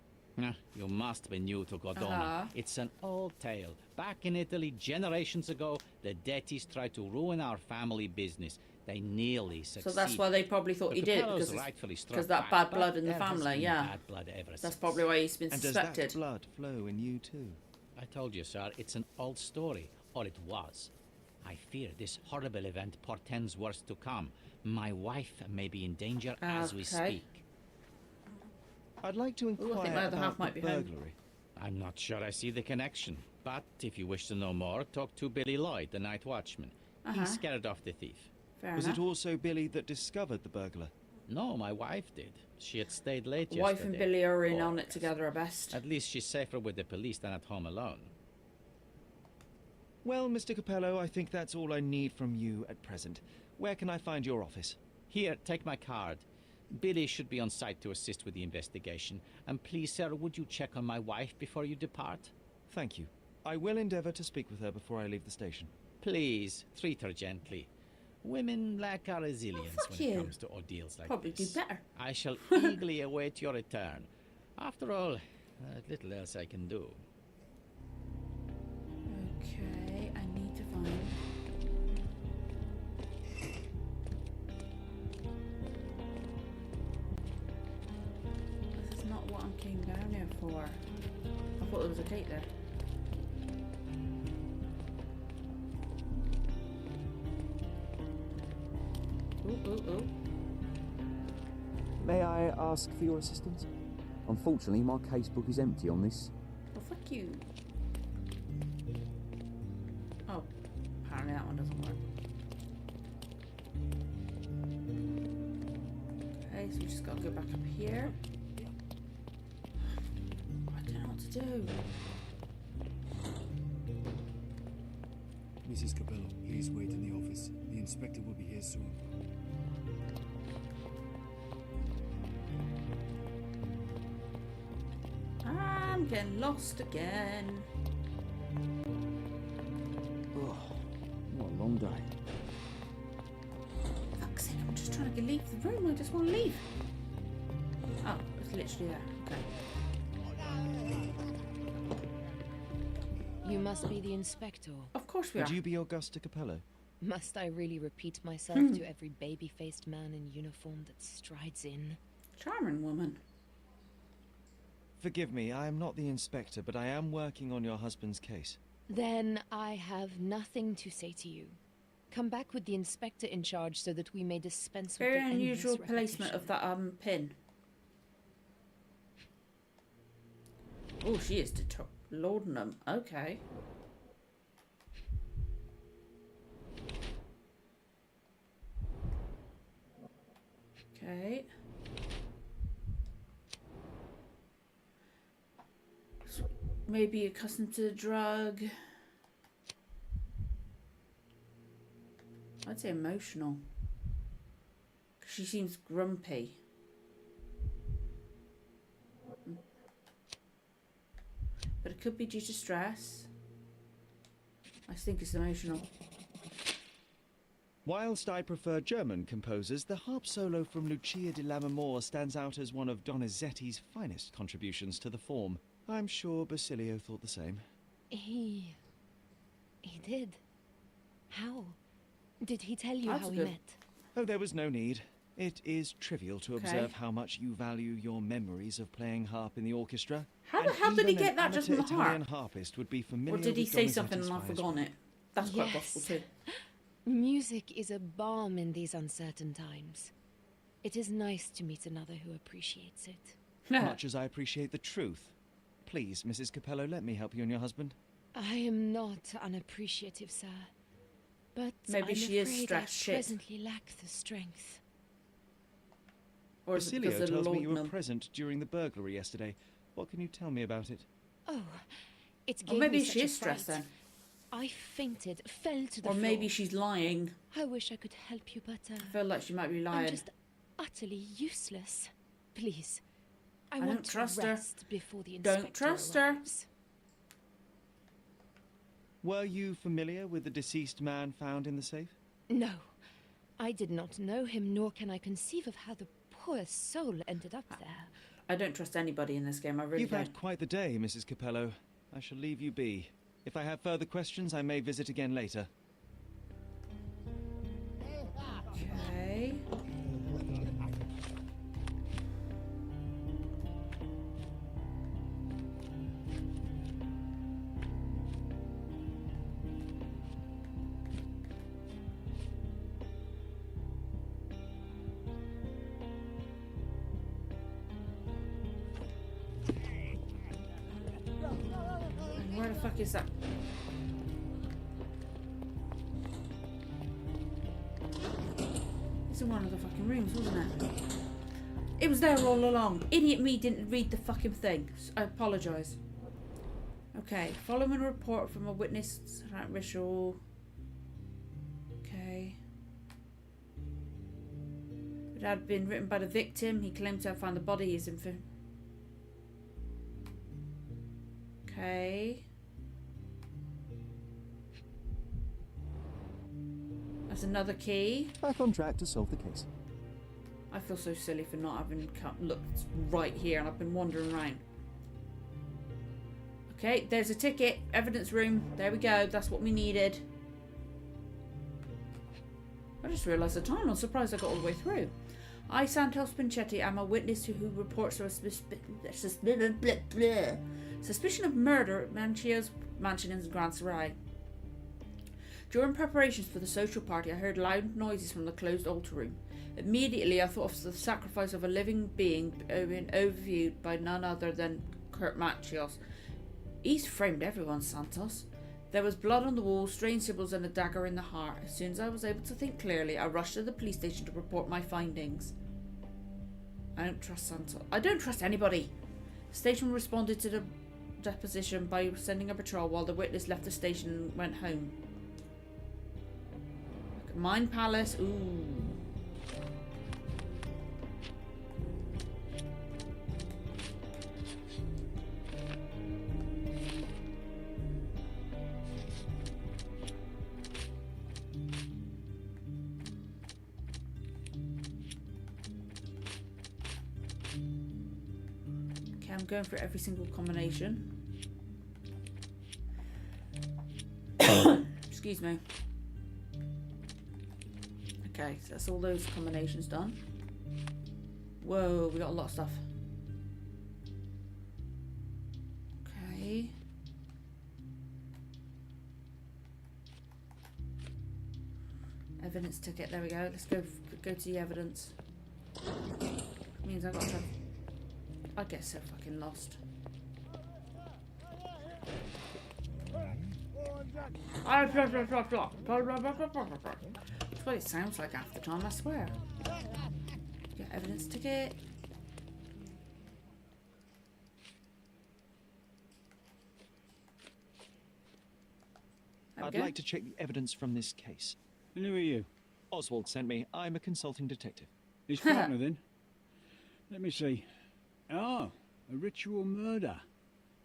You must be new to Godona. It's an old tale. Back in Italy, generations ago, the deities tried to ruin our family business. They nearly succeeded. So that's why they probably thought he did, Capellos because rightfully struck because that back, bad but blood in the there has family, been yeah. bad blood ever That's since. probably why he's been And suspected. does that blood flow in you too? I told you, sir, it's an old story, or it was. I fear this horrible event portends worse to come. My wife may be in danger as we speak. I'd like to inquire about the burglary. I'm not sure I see the connection, but if you wish to know more, talk to Billy Lloyd, the night watchman. He scared off the thief. Was it also Billy that discovered the burglar? No, my wife did. She had stayed late yesterday. Wife and Billy are in on it together, at best. At least she's safer with the police than at home alone. Well, Mr. Capello, I think that's all I need from you at present. Where can I find your office? Here, take my card. Billy should be on site to assist with the investigation. And please, sir, would you check on my wife before you depart? Thank you. I will endeavour to speak with her before I leave the station. Please, treat her gently. Women lack our resilience when it comes to ordeals like Probably this. do better. I shall eagerly await your return. After all, little else I can do. Okay, I need to find... This is not what I came down here for. I thought there was a gate there. Ooh. May I ask for your assistance? Unfortunately, my casebook is empty on this. Well, fuck you. Oh, apparently that one doesn't work. Okay, so we just gotta go back up here. I don't know what to do. Mrs. Capello, please wait in the office. The inspector will be here soon. I'm getting lost again. Oh, what a long day. Fuck's sake, I'm just trying to leave the room. I just want to leave. Oh, it's literally there. Okay. You must be the inspector. Of course we are. Would you be Augusta Capello? Must I really repeat myself to every baby-faced man in uniform that strides in? Charming woman. Forgive me, I am not the inspector, but I am working on your husband's case. Then I have nothing to say to you. Come back with the inspector in charge so that we may dispense with Very the unusual endless placement of that pin. Oh, she is laudanum. Okay. Okay. Maybe accustomed to the drug. I'd say emotional. She seems grumpy. But it could be due to stress. I think it's emotional. Whilst I prefer German composers, the harp solo from Lucia di Lammermoor stands out as one of Donizetti's finest contributions to the form. I'm sure Basilio thought the same. He did. How? Did he tell you how we met? Oh, there was no need. It is trivial to observe how much you value your memories of playing harp in the orchestra. How the hell did he get that just from the Italian harp? harpist would be familiar Or did he with say something and Donizetti's I've forgotten it? That's quite possible too. Music is a balm in these uncertain times. It is nice to meet another who appreciates it. Much as I appreciate the truth. Please, Mrs. Capello, let me help you and your husband. I am not unappreciative, sir. But maybe she is stressed I shit. presently lack the strength. Or is it Basilio because of tells me you were laudanum? present during the burglary yesterday. What can you tell me about it? Oh, it Or gave maybe me she such a is stressed fright. then. I fainted, fell to the Or floor. maybe she's lying. I wish I could help you, but I feel like she might be lying. I'm just utterly useless. Please, I don't want to trust her. rest before the inspector Don't trust her. arrives. Were you familiar with the deceased man found in the safe? No, I did not know him, nor can I conceive of how the poor soul ended up there. I don't trust anybody in this game. I really You've don't. had quite the day, Mrs. Capello. I shall leave you be. If I have further questions, I may visit again later. Okay. Where the fuck is that? It's in one of the fucking rooms, wasn't it? It was there all along. Idiot me didn't read the fucking thing. I apologise. Okay, following a report from a witness at ritual. Okay. It had been written by the victim. He claimed to have found the body. Is in. Okay. That's another key. Back on track to solve the case. I feel so silly for not having looked right here, and I've been wandering around. Okay, there's a ticket. Evidence room. There we go. That's what we needed. I just realised the time. I'm surprised I got all the way through. I, Santos Pinchetti, am a witness who reports a suspicion of murder at Mancio's mansion in Grand Sarai. During preparations for the social party, I heard loud noises from the closed altar room. Immediately, I thought of the sacrifice of a living being being overviewed by none other than Kurt Machios. He's framed everyone, Santos. There was blood on the wall, strange symbols, and a dagger in the heart. As soon as I was able to think clearly, I rushed to the police station to report my findings. I don't trust Santos. I don't trust anybody. The station responded to the deposition by sending a patrol while the witness left the station and went home. Mine Palace. Ooh. Okay, I'm going for every single combination. Excuse me. Okay, so that's all those combinations done. Whoa, we got a lot of stuff. Okay. Evidence ticket, there we go. Let's go to the evidence. Means I got to... I get so fucking lost. That's what it sounds like half the time, I swear. Get evidence ticket. I'd like to check the evidence from this case. And who are you? Oswald sent me. I'm a consulting detective. His partner, then? Let me see. Oh, a ritual murder.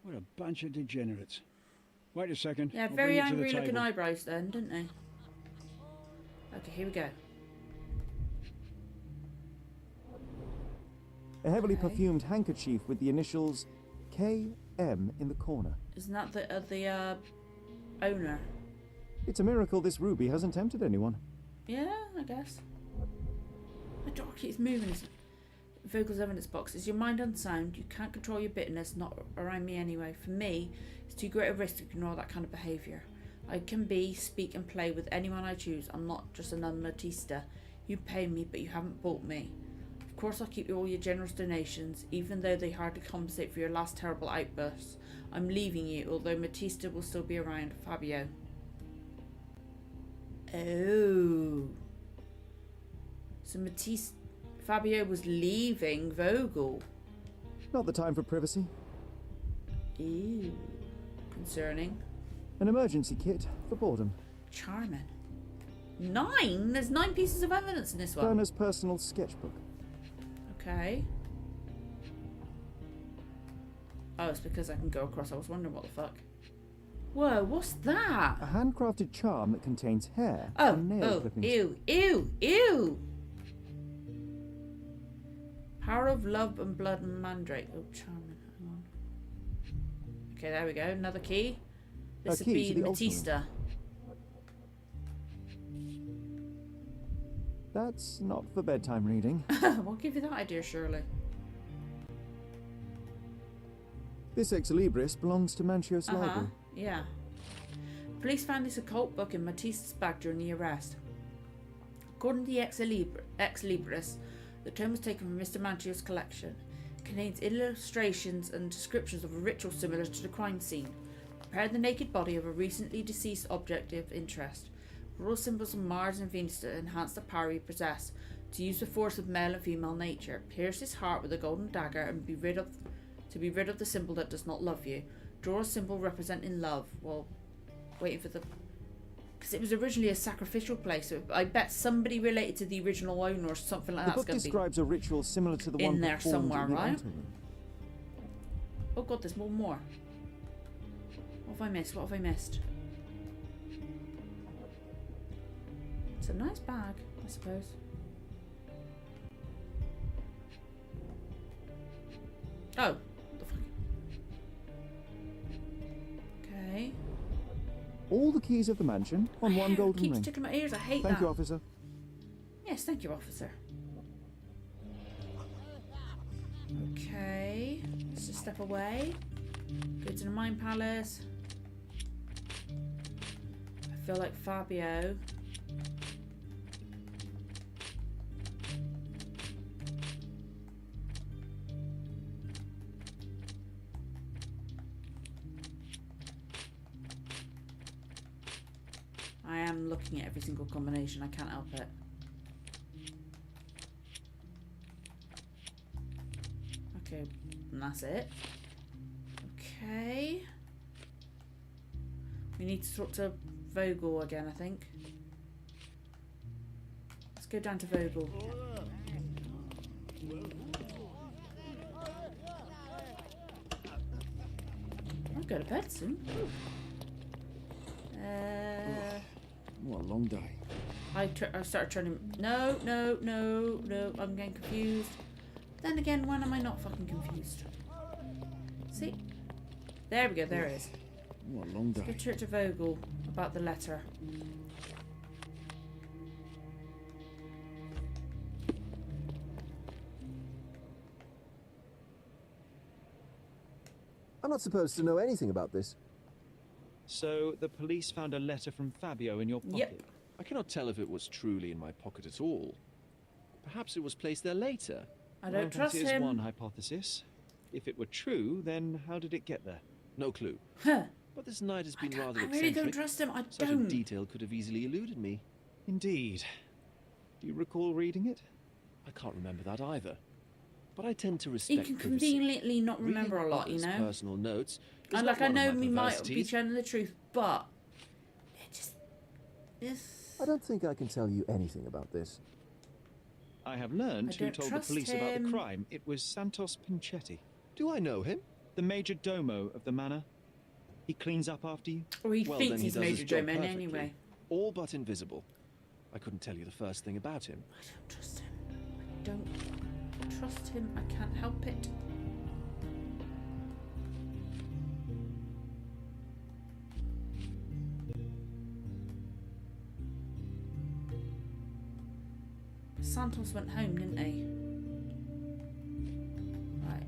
What a bunch of degenerates. Wait a second. Yeah, I'll very bring it to the angry looking table. eyebrows then, didn't they? Okay, here we go. A heavily perfumed handkerchief with the initials KM in the corner. Isn't that the owner? It's a miracle this ruby hasn't tempted anyone. Yeah, I guess. The dog keeps moving. Vogel's evidence box. Is your mind unsound? You can't control your bitterness, not around me anyway. For me, it's too great a risk to ignore that kind of behaviour. I can speak and play with anyone I choose. I'm not just another Matista. You pay me, but you haven't bought me. Of course I'll keep you all your generous donations, even though they hardly compensate for your last terrible outbursts. I'm leaving you, although Matista will still be around. Fabio. Oh. So Fabio was leaving Vogel. Not the time for privacy. Ew. Concerning. An emergency kit for boredom. Charming. 9? There's 9 pieces of evidence in this one. Turner's personal sketchbook. Okay. Oh, it's because I can go across. I was wondering what the fuck. Whoa, what's that? A handcrafted charm that contains hair Oh, and nail clippings. Ew, ew, ew! Power of love and blood and mandrake. Oh, charming. Hang on. Okay, there we go. Another key. This would be Matista. That's not for bedtime reading. We'll give you that idea, surely. This ex libris belongs to Mancio's library. Yeah. Police found this occult book in Matista's bag during the arrest. According to the ex libris, the tome was taken from Mr. Mancio's collection. It contains illustrations and descriptions of a ritual similar to the crime scene. Prepare the naked body of a recently deceased object of interest. Rural symbols of Mars and Venus to enhance the power you possess. To use the force of male and female nature. Pierce his heart with a golden dagger and be rid of the symbol that does not love you. Draw a symbol representing love. Well, waiting for the... Because it was originally a sacrificial place. So I bet somebody related to the original owner or something like that. The book describes a ritual similar to the one in there somewhere, in the right? anteroom. Oh god, there's more. What have I missed? What have I missed? It's a nice bag, I suppose. Oh, the fuck. Okay. All the keys of the mansion on one golden Keeps ring. tickling my ears. I hate Thank that. you, officer. Yes, thank you, officer. Okay. Let's just step away. Go to the Mine Palace. I feel like Fabio. I am looking at every single combination. I can't help it. Okay, and that's it. Okay. We need to talk to Vogel again, I think. Let's go down to Vogel. I'll go to bed soon. What a long day. I started turning... No, I'm getting confused. Then again, when am I not fucking confused? See? There we go, there it is. What a long day. Let's go to Vogel about the letter. I'm not supposed to know anything about this. So, the police found a letter from Fabio in your pocket? Yep. I cannot tell if it was truly in my pocket at all. Perhaps it was placed there later. I don't trust That is him. one hypothesis. If it were true, then how did it get there? No clue. Huh. But this night has been rather I eccentric. really don't trust him. I Such don't. a detail could have easily eluded me. Indeed. Do you recall reading it? I can't remember that either. But I tend to He respect can privacy. conveniently not remember Reading a lot, you others' know. personal notes is And not like I one of know my me might be perversities. telling the truth, but it just I don't think I can tell you anything about this. I have learned I who don't told the trust police about the him. crime. It was Santos Pinchetti. Do I know him? The major domo of the manor. He cleans up after you. Or he Well, thinks then he he's does his Major job Doman perfectly. anyway. All but invisible. I couldn't tell you the first thing about him. I don't trust him. I don't trust him. I can't help it. Santos went home, didn't he? Right.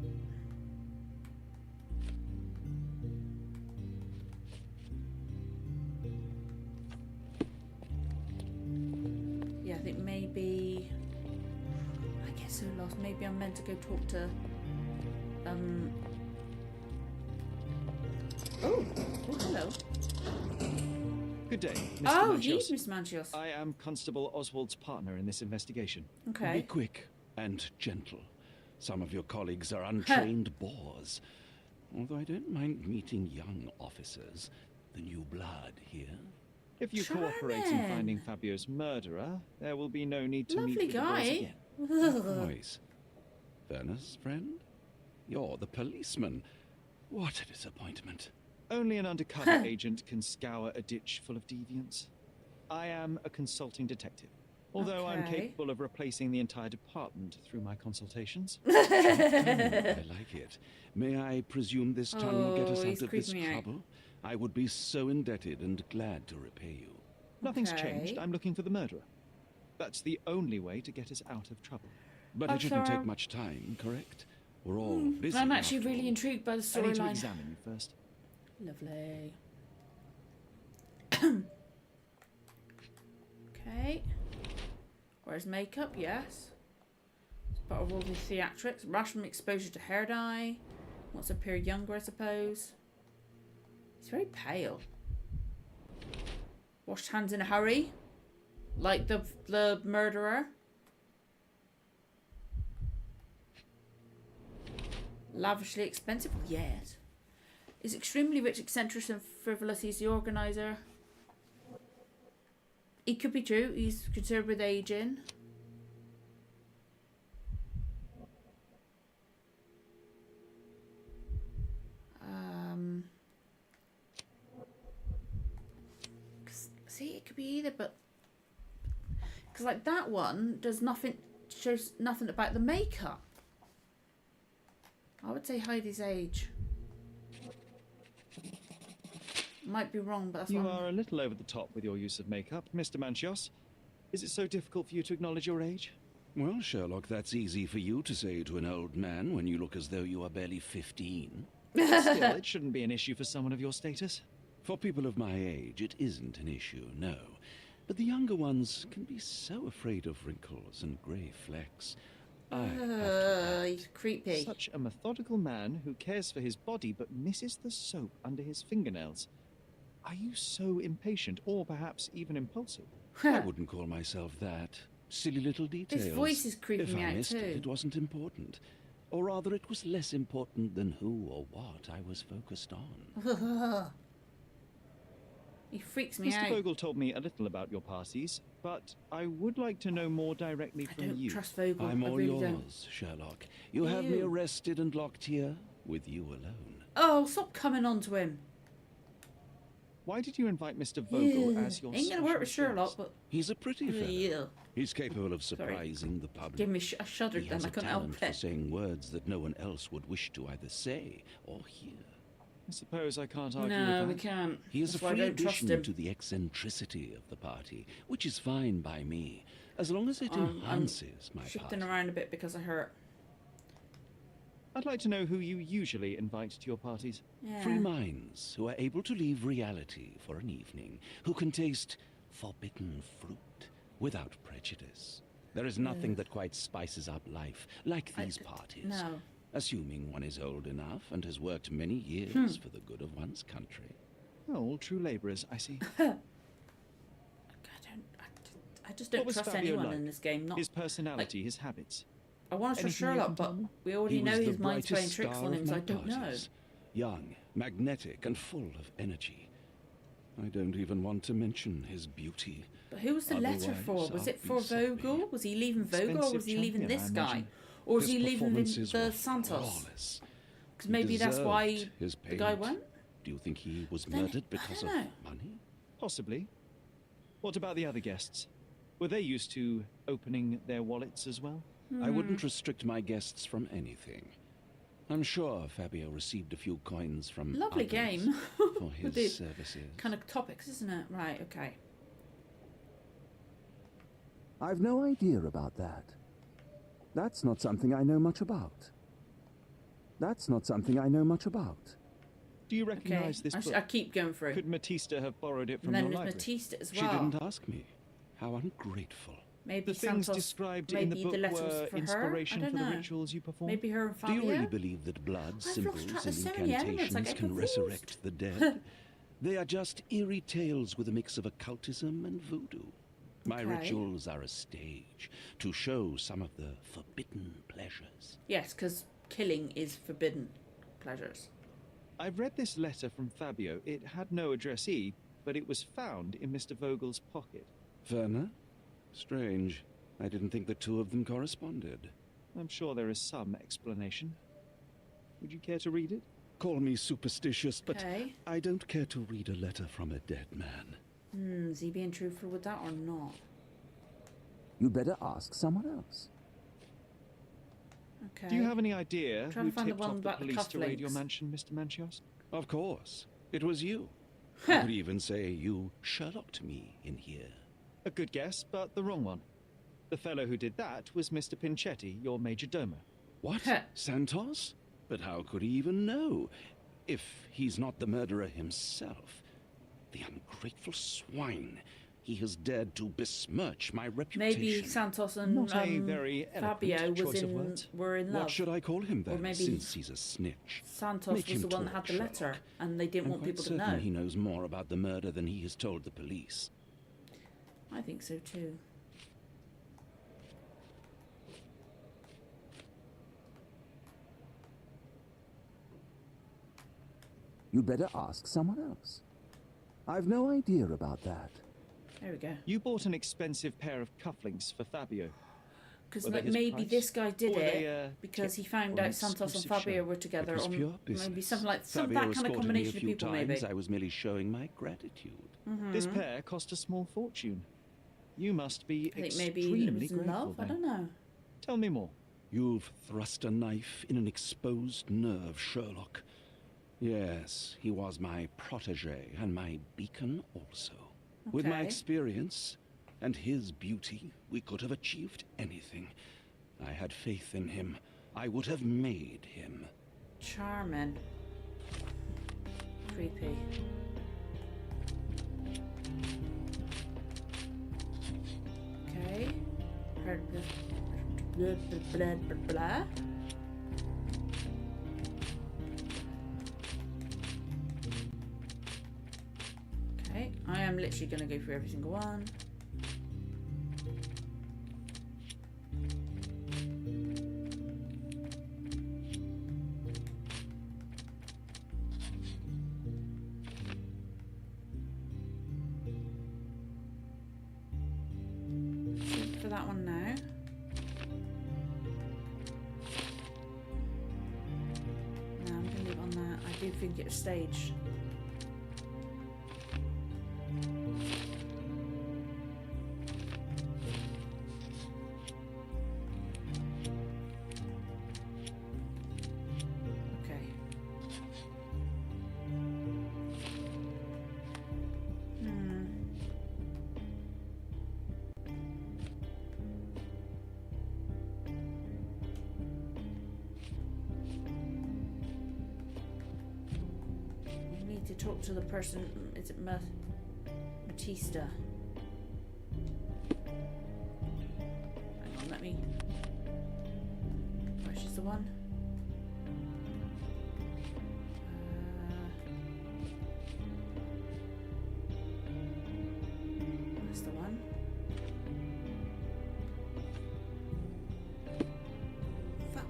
Yeah, I think maybe I get so lost. Maybe I'm meant to go talk to Oh, hello. Good day, Mr. Oh, Manchios. he's Mr. Manchios. I am Constable Oswald's partner in this investigation. Okay. Be quick and gentle. Some of your colleagues are untrained boors. Although I don't mind meeting young officers, the new blood here. If you cooperate in Charming. finding Fabio's murderer, there will be no need to Lovely meet with the boys guy. again. Boys. Werner's friend? You're the policeman. What a disappointment. Only an undercover agent can scour a ditch full of deviants. I am a consulting detective, although I'm Okay. capable of replacing the entire department through my consultations. I like it. May I presume this tongue will get us Oh, he's out of this creeping me out. trouble? I would be so indebted and glad to repay you. Nothing's Okay. changed. I'm looking for the murderer. That's the only way to get us out of trouble. But Oh, it shouldn't Thora. take much time, correct? We're all busy. I'm actually after really all. intrigued by the I need to storyline. examine you first. Lovely. Okay. Where's makeup? Yes. It's part of all the theatrics. Rash from exposure to hair dye. Wants to appear younger, I suppose. He's very pale. Washed hands in a hurry. Like the murderer. Lavishly expensive? Yes. Is extremely rich, eccentric and frivolous. He's the organizer. It could be true. He's concerned with aging. See, it could be either, but because like that one does nothing, shows nothing about the makeup. I would say Heidi's age. Might be wrong, but that's You are a little over the top with your use of makeup, Mr. Manchios. Is it so difficult for you to acknowledge your age? Well, Sherlock, that's easy for you to say to an old man when you look as though you are barely 15. Still, it shouldn't be an issue for someone of your status. For people of my age, it isn't an issue, no. But the younger ones can be so afraid of wrinkles and grey flecks. He's creepy. Such a methodical man who cares for his body but misses the soap under his fingernails. Are you so impatient, or perhaps even impulsive? I wouldn't call myself that. Silly little details. His voice is creeping me out If I missed too. it wasn't important. Or rather, it was less important than who or what I was focused on. He freaks me out. Mr. Vogel told me a little about your parties, but I would like to know more directly from you. I don't trust Vogel. I'm all I really yours, don't. Sherlock. You have me arrested and locked here with you alone. Oh, stop coming on to him. Why did you invite Mr. Vogel as your Ain't gonna work with Sherlock, but he's a pretty fellow. Yeah. He's capable of surprising the public. Give me a shudder He then. has I a couldn't help talent for it. saying words that no one else would wish to either say or hear. I suppose I can't argue No, with we that. can't. He is That's a why I free don't trust addition him. to the eccentricity of the party, which is fine by me, as long as it enhances my Shifting party. around a bit because I hurt. I'd like to know who you usually invite to your parties. Free minds who are able to leave reality for an evening, who can taste forbidden fruit without prejudice. There is nothing that quite spices up life like these parties. No. Assuming one is old enough and has worked many years for the good of one's country. Oh, all true labourers, I see. I just don't What was trust Fabio anyone like? in this game. Not His personality, his habits. I want to trust Anything you Sherlock, can but tell me? we already He know was the his mind's playing brightest tricks star on of him, so my I don't know. parties. Young, magnetic, and full of energy. I don't even want to mention his beauty. But who was the letter for? Otherwise, Was it I'll for be sorry. Vogel? Was he leaving Vogel, or Expensive was he leaving champion, this I guy? imagine. Or was His he leaving performances the were Santos? flawless. Because He maybe that's why deserved his the guy payment. went? Do you think he was Then murdered I because of don't know. money? Possibly. What about the other guests? Were they used to opening their wallets as well? I wouldn't restrict my guests from anything. I'm sure Fabio received a few coins from Lovely others game. for With his these services. kind of topics, isn't it? Right, okay. I've no idea about that. That's not something I know much about. That's not something I know much about. Do you recognise this book? I keep going through. Could Matista have borrowed it And from then your there's library? Matista as She well. didn't ask me. How ungrateful. Maybe The things Santos, described maybe in the book the letter were was for inspiration her. I for don't the know. rituals you perform? Maybe her and Do Fabio. you really believe that blood, I've lost symbols, track. and There's so many elements, I incantations get can confused. resurrect the dead? They are just eerie tales with a mix of occultism and voodoo. My Okay. rituals are a stage to show some of the forbidden pleasures. Yes, because killing is forbidden pleasures. I've read this letter from Fabio. It had no addressee, but it was found in Mr. Vogel's pocket. Werner? Strange. I didn't think the two of them corresponded. I'm sure there is some explanation. Would you care to read it? Call me superstitious, but Okay. I don't care to read a letter from a dead man. Is he being truthful with that or not? You'd better ask someone else. Okay. Do you have any idea Trying who to find the tipped one off the about the police to raid your cufflinks. mansion, Mr. Manchios? Of course. It was you. I could even say you Sherlocked me in here. A good guess, but the wrong one. The fellow who did that was Mr. Pinchetti, your major domo. What? Santos? But how could he even know? If he's not the murderer himself. The ungrateful swine. He has dared to besmirch my reputation. Maybe Santos and Fabio were in love. What should I call him then, or maybe since he's a snitch? Santos was the one that had the letter, and they didn't want people to know. He knows more about the murder than he has told the police. I think so too. You'd better ask someone else. I've no idea about that. There we go. You bought an expensive pair of cufflinks for Fabio. Because maybe this guy did it because he found out Santos and Fabio were together, or maybe something like that kind of combination of people. Maybe I was merely showing my gratitude. This pair cost a small fortune. You must be extremely grateful. Love? I don't know. Tell me more. You've thrust a knife in an exposed nerve, Sherlock. Yes, he was my protege and my beacon also. Okay. With my experience and his beauty, we could have achieved anything. I had faith in him. I would have made him. Charming. Creepy. Okay. Blah, blah, blah, blah. Okay, I am literally going to go through every single one. For that one now. No, I'm going to leave it on that. I do think it was staged. To talk to the person, is it Batista? Hang on, let me. Where's she's the one? That's the one.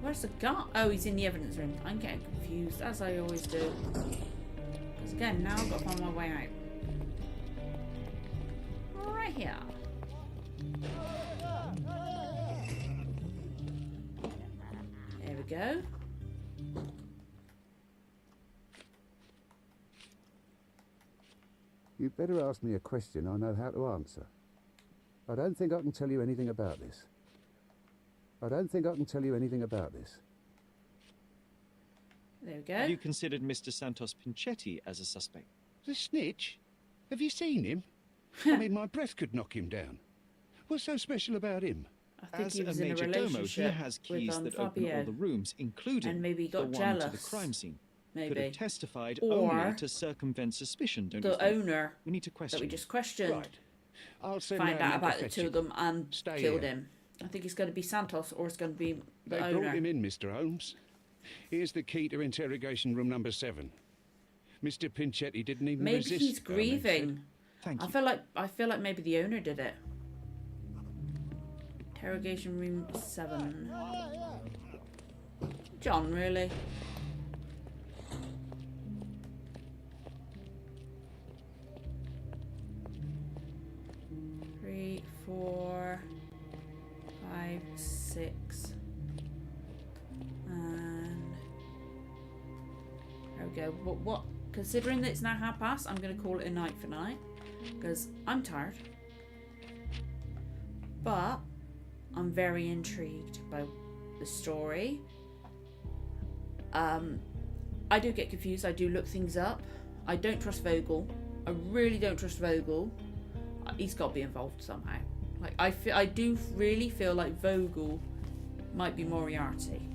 Where's the guy? Oh, he's in the evidence room. I'm getting confused, as I always do. Again, now I've got to find my way out. Right here. There we go. You'd better ask me a question I know how to answer. I don't think I can tell you anything about this. There we go. Have you considered Mr. Santos Pinchetti as a suspect? The snitch? Have you seen him? I mean, my breath could knock him down. What's so special about him? I think he was in a relationship he has keys that open all the rooms, including and maybe got the jealous. one to the crime scene. Maybe. Could have testified or only to circumvent suspicion, don't you think? The owner we need to question that we just questioned. Right. I'll send find out about the two of them and killed him. I think it's going to be Santos or it's going to be the owner. They brought him in, Mr. Holmes. Here's the key to interrogation room number 7. Mr. Pinchetti didn't even resist. Maybe he's grieving. Thank you. I feel like maybe the owner did it. Interrogation room 7. John, really? Three, 4, 5, 6. And there we go. What? Considering that it's now past, I'm going to call it a night for night because I'm tired. But I'm very intrigued by the story. I do get confused. I do look things up. I don't trust Vogel. I really don't trust Vogel. He's got to be involved somehow. Like I do really feel like Vogel might be Moriarty.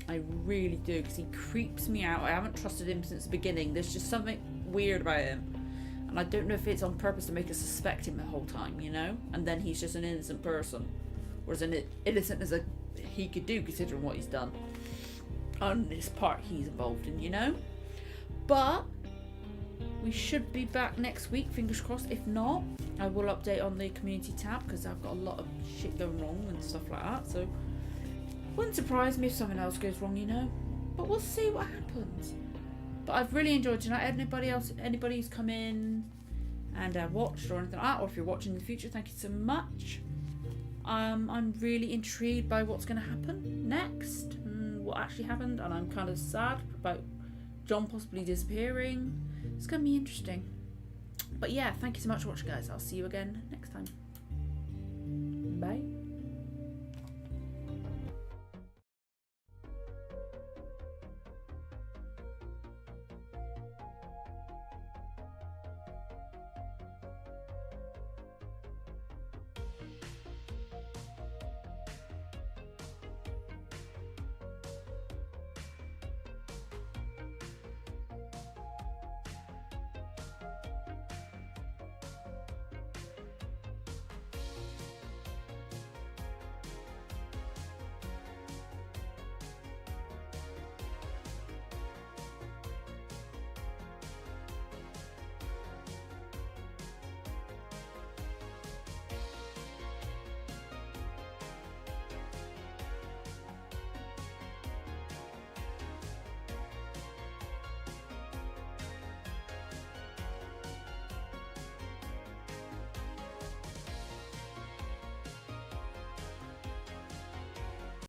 I really do, because he creeps me out. I haven't trusted him since the beginning. There's just something weird about him. And I don't know if it's on purpose to make us suspect him the whole time, you know? And then he's just an innocent person. Or as innocent as he could do, considering what he's done. On this part he's involved in, you know? But we should be back next week, fingers crossed. If not, I will update on the community tab, because I've got a lot of shit going wrong and stuff like that. So, wouldn't surprise me if something else goes wrong, you know? But we'll see what happens. But I've really enjoyed tonight. Anybody who's come in and watched or anything like that, or if you're watching in the future, thank you so much. I'm really intrigued by what's going to happen next and what actually happened, and I'm kind of sad about John possibly disappearing. It's going to be interesting. But yeah, thank you so much for watching, guys. I'll see you again next time. Bye.